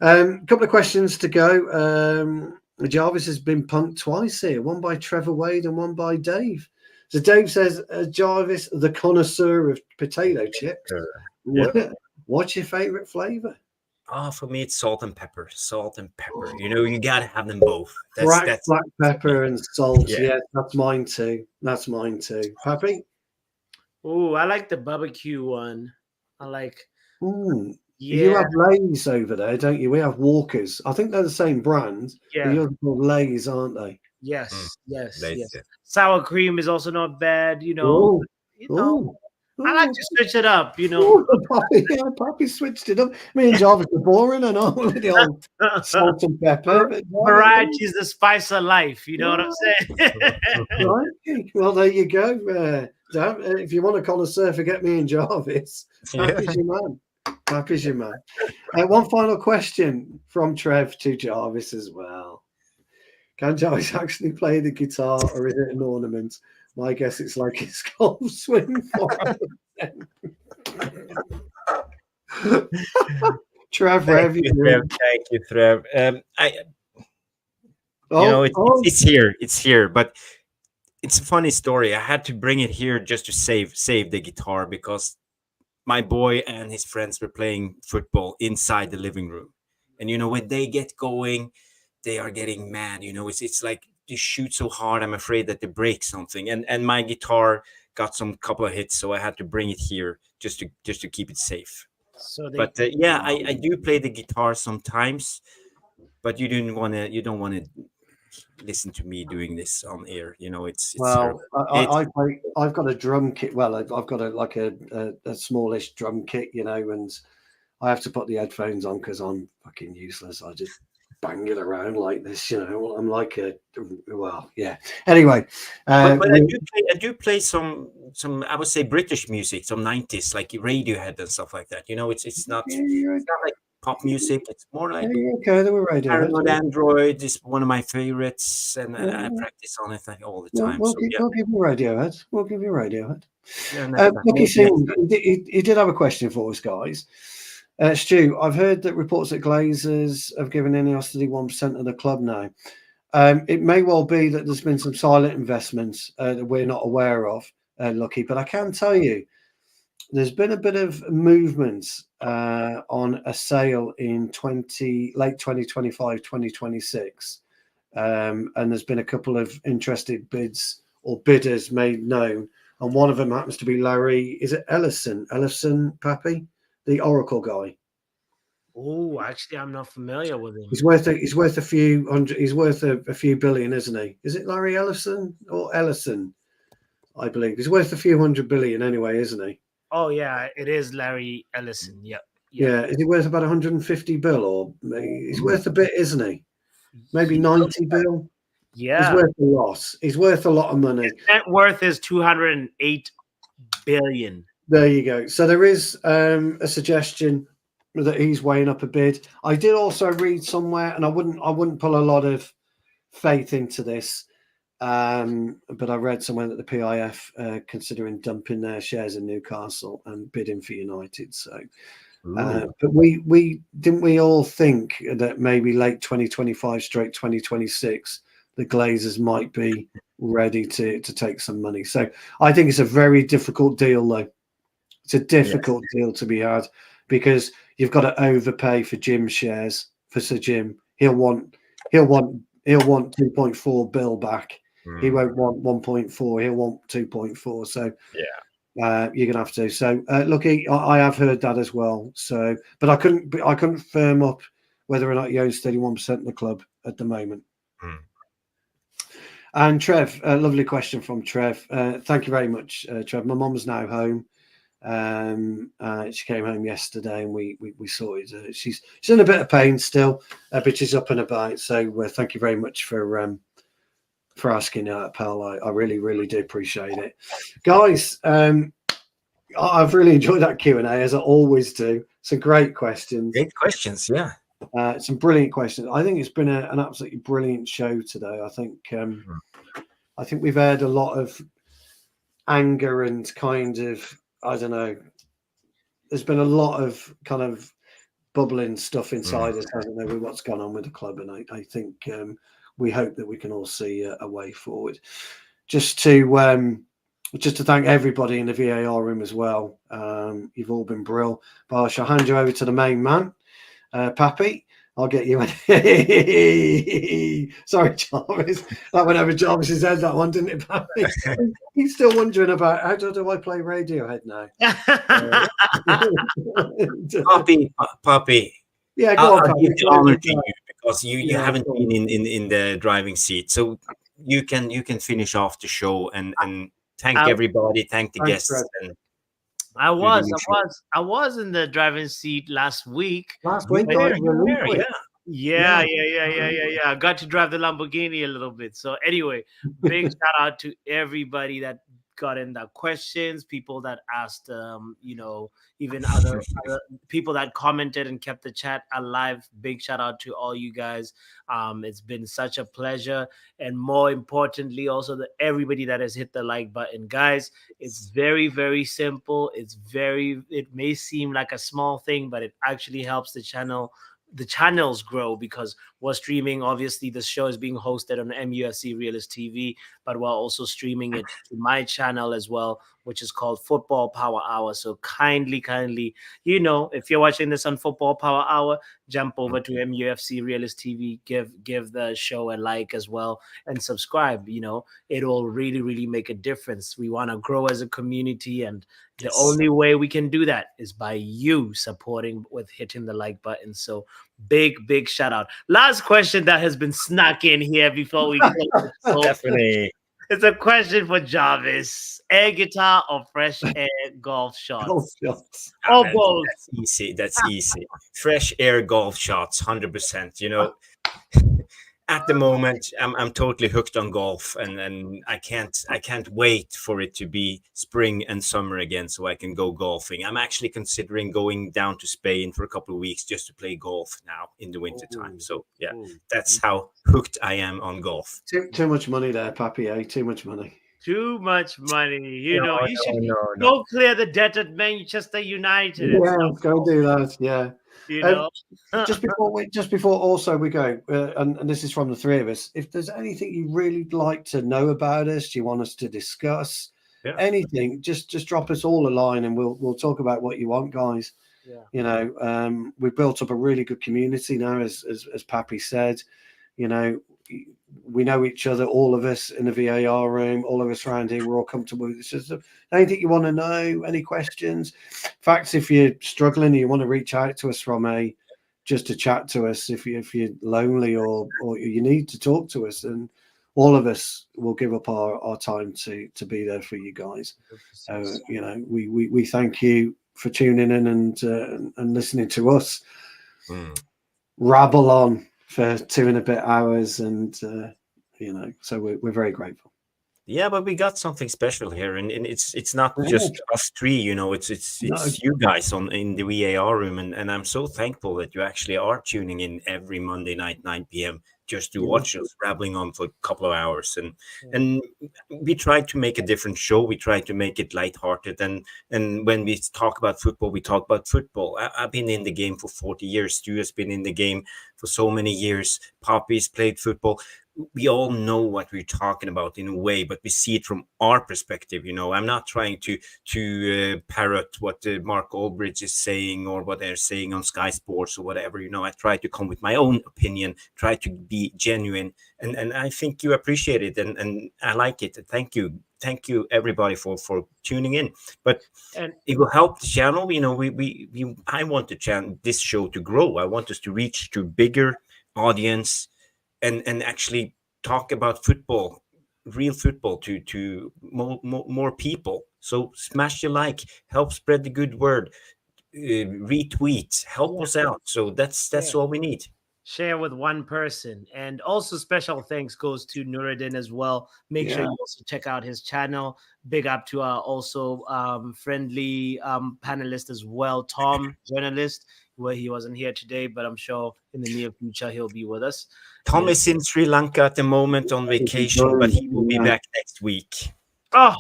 a couple of questions to go. Jarvis has been punked twice here, one by Trevor Wade and one by Dave. So Dave says, Jarvis, the connoisseur of potato chips. What's your favorite flavor? For me, it's salt and pepper. Salt and pepper. You gotta have them both. That's black pepper and salt. Yeah, that's mine too. Pappy? Oh, I like the barbecue one. I like. You have Lay's over there, don't you? We have Walkers. I think they're the same brand. Yeah, you're called Lay's, aren't they? Yes. Lay's, yes. Sour cream is also not bad. I like to switch it up, Pappy switched it up. Me and Jarvis are boring and all with the old salt and pepper. Variety is the spice of life. You know what I'm saying? Right. Well, there you go. If you want a connoisseur, forget me and Jarvis. Happy's your man. One final question from Trev to Jarvis as well. Can Jarvis actually play the guitar, or is it an ornament? My guess it's like his golf swing. Trev, where have you been? Thank you, Trev. It's here. It's here, but it's a funny story. I had to bring it here just to save the guitar because my boy and his friends were playing football inside the living room, and when they get going, they are getting mad. It's like. They shoot so hard, I'm afraid that they break something. And my guitar got some couple of hits, so I had to bring it here just to keep it safe. I do play the guitar sometimes, but you don't want to listen to me doing this on air. It's well, I've got a drum kit. Well, I've got a smallish drum kit, and I have to put the headphones on because I'm fucking useless. I just bang it around like this, I'm like anyway, but I do play some I would say British music, some 90s like Radiohead and stuff like that. It's not like pop music. It's more like Okay, they were radio. Paranoid Android is one of my favorites, and I practice on it all the time. We'll So give you Radiohead. We'll give you Radiohead. yeah, next time. Lucky Singh, he did have a question for us, guys. Stu, I've heard that reports that Glazers have given Ineos 1% of the club now. It may well be that there's been some silent investments that we're not aware of, Lucky, but I can tell you there's been a bit of movement on a sale in late 2025, 2026. And there's been a couple of interested bids or bidders made known. And one of them happens to be Larry, is it Ellison, Pappy? The Oracle guy. Oh, actually, I'm not familiar with him. He's worth a few hundred. He's worth a few billion, isn't he? Is it Larry Ellison or Ellison? I believe he's worth a few $100 billion anyway, isn't he? Oh yeah, it is Larry Ellison. Yeah. Yeah, is he worth about 150 bill, or he's worth a bit, isn't he? Maybe 90 bill. Yeah, he's worth a lot. He's worth a lot of money. His net worth is 208 billion. There you go. So there is a suggestion that he's weighing up a bid. I did also read somewhere, and I wouldn't put a lot of faith into this, but I read somewhere that the PIF considering dumping their shares in Newcastle and bidding for United. So, but we didn't we all think that maybe late 2025 straight 2026 the Glazers might be ready to take some money. So I think it's a very difficult deal, though. It's a difficult deal to be had because you've got to overpay for Jim's shares for Sir Jim. He'll want 2.4 bill back. He won't want 1.4. He'll want 2.4. So you're gonna have to. So Lucky, I have heard that as well. So, but I couldn't firm up whether or not he owns 31% of the club at the moment. And Trev, a lovely question from Trev. Thank you very much, Trev. My mum's now home. She came home yesterday, and we sorted her. She's in a bit of pain still, but she's up and about. So thank you very much for asking, pal. I really do appreciate it, guys. I've really enjoyed that Q&A, as I always do. Some great questions. Great questions, yeah. Some brilliant questions. I think it's been an absolutely brilliant show today. I think we've had a lot of anger and kind of, I don't know, there's been a lot of kind of bubbling stuff inside us, hasn't there, with what's gone on with the club. And I think we hope that we can all see a way forward. Just to thank everybody in the VAR room as well. You've all been brilliant. But I shall hand you over to the main man, Pappy. I'll get you. Sorry, Jarvis. That went over Jarvis's head, that one, didn't it, Pappy? He's still wondering about how do I play Radiohead now? Poppy. Yeah, go on, I'll Pappy. give the honor to you because you haven't been in the driving seat, so you can finish off the show and thank everybody, thank the guests. And I was in the driving seat last week. Yeah. I got to drive the Lamborghini a little bit. So anyway, big shout out to everybody that got in the questions, people that asked, even other people that commented and kept the chat alive. Big shout out to all you guys. It's been such a pleasure. And more importantly, also everybody that has hit the like button. Guys, it's very, very simple. It may seem like a small thing, but it actually helps the channels grow because we're streaming. Obviously, the show is being hosted on MUFC Realist TV, but we're also streaming it to my channel as well, which is called Football Power Hour. So kindly, if you're watching this on Football Power Hour, jump over to MUFC Realist TV, give the show a like as well, and subscribe. It will really, really make a difference. We want to grow as a community, and the only way we can do that is by you supporting with hitting the like button. So big shout out. Last question that has been snuck in here before we close. Definitely. It's a question for Jarvis. Air guitar or fresh air golf shots? Golf shots. Or both. That's easy. Fresh air golf shots, 100%. at the moment, I'm totally hooked on golf, and I can't wait for it to be spring and summer again, so I can go golfing. I'm actually considering going down to Spain for a couple of weeks just to play golf now in the winter time. So yeah, that's how hooked I am on golf. Too much money there, Papi. Too much money. Too much money. You should go clear the debt at Manchester United. Yeah, go do that. Yeah. You know, just before also we go, and this is from the three of us. If there's anything you really like to know about us, you want us to discuss, anything, just drop us all a line, and we'll talk about what you want, guys. Yeah. You know, we've built up a really good community now, as Papi said. You know, we know each other, all of us in the VAR room, all of us around here, we're all comfortable. It's just anything you want to know, any questions. In fact, if you're struggling and you want to reach out to us just to chat to us, if you're lonely or you need to talk to us, and all of us will give up our time to be there for you guys. You know, we thank you for tuning in and listening to us rabble on for 2 and a bit hours, and you know, so we're very grateful. Yeah, but we got something special here, and it's not just us three, you know, it's you guys in the VAR room, and I'm so thankful that you actually are tuning in every Monday night 9 p.m. just to watch us rattling on for a couple of hours, and we try to make a different show. We try to make it lighthearted, and when we talk about football, we talk about football. I've been in the game for 40 years. Stu has been in the game for so many years. Papi's played football. We all know what we're talking about in a way, but we see it from our perspective. You know, I'm not trying to parrot what Mark Aldridge is saying or what they're saying on Sky Sports or whatever. You know, I try to come with my own opinion, try to be genuine, and I think you appreciate it, and I like it. Thank you everybody for tuning in. But it will help the channel. You know, I want this show to grow. I want us to reach to bigger audience. And actually talk about football, real football, to more people. So smash your like, help spread the good word, retweet, help us out. So that's all we need. Share with one person. And also special thanks goes to Nuruddin as well. Make sure you also check out his channel. Big up to our also friendly panelist as well, Tom, journalist, where he wasn't here today, but I'm sure in the near future he'll be with us. Tom is in Sri Lanka at the moment on vacation, but he will be back next week. Oh,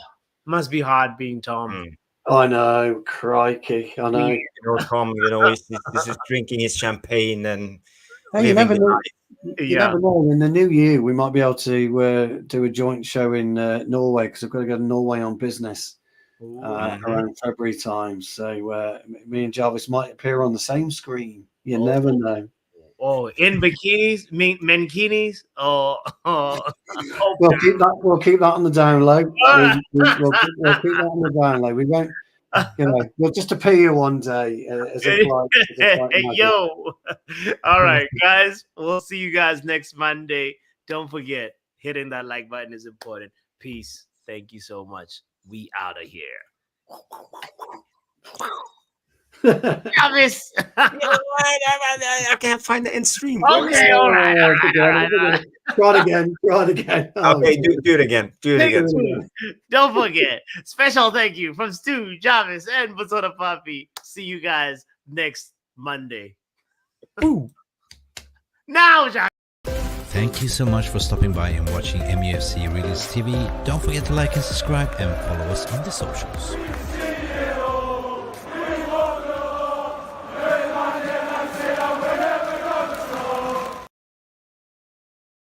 must be hard being Tom. I know, crikey, I know. You know, Tom, you know, he's drinking his champagne and you never know. You never know. In the new year, we might be able to do a joint show in Norway, because I've got to go to Norway on business around February time. So me and Jarvis might appear on the same screen. You never know. Oh, in bikinis, menkinis. We'll keep that on the down low. We'll keep that on the down low. We won't. You know, we'll just appear you one day yo. All right, guys. We'll see you guys next Monday. Don't forget, hitting that like button is important. Peace. Thank you so much. We out of here. Jarvis. I can't find the end stream. Okay, all right. Try it again. Okay, do it again. Don't forget, special thank you from Stu, Jarvis, and Basota Papi. See you guys next Monday. Now, Jarvis. Thank you so much for stopping by and watching MUFC Realist TV. Don't forget to like and subscribe and follow us on the socials.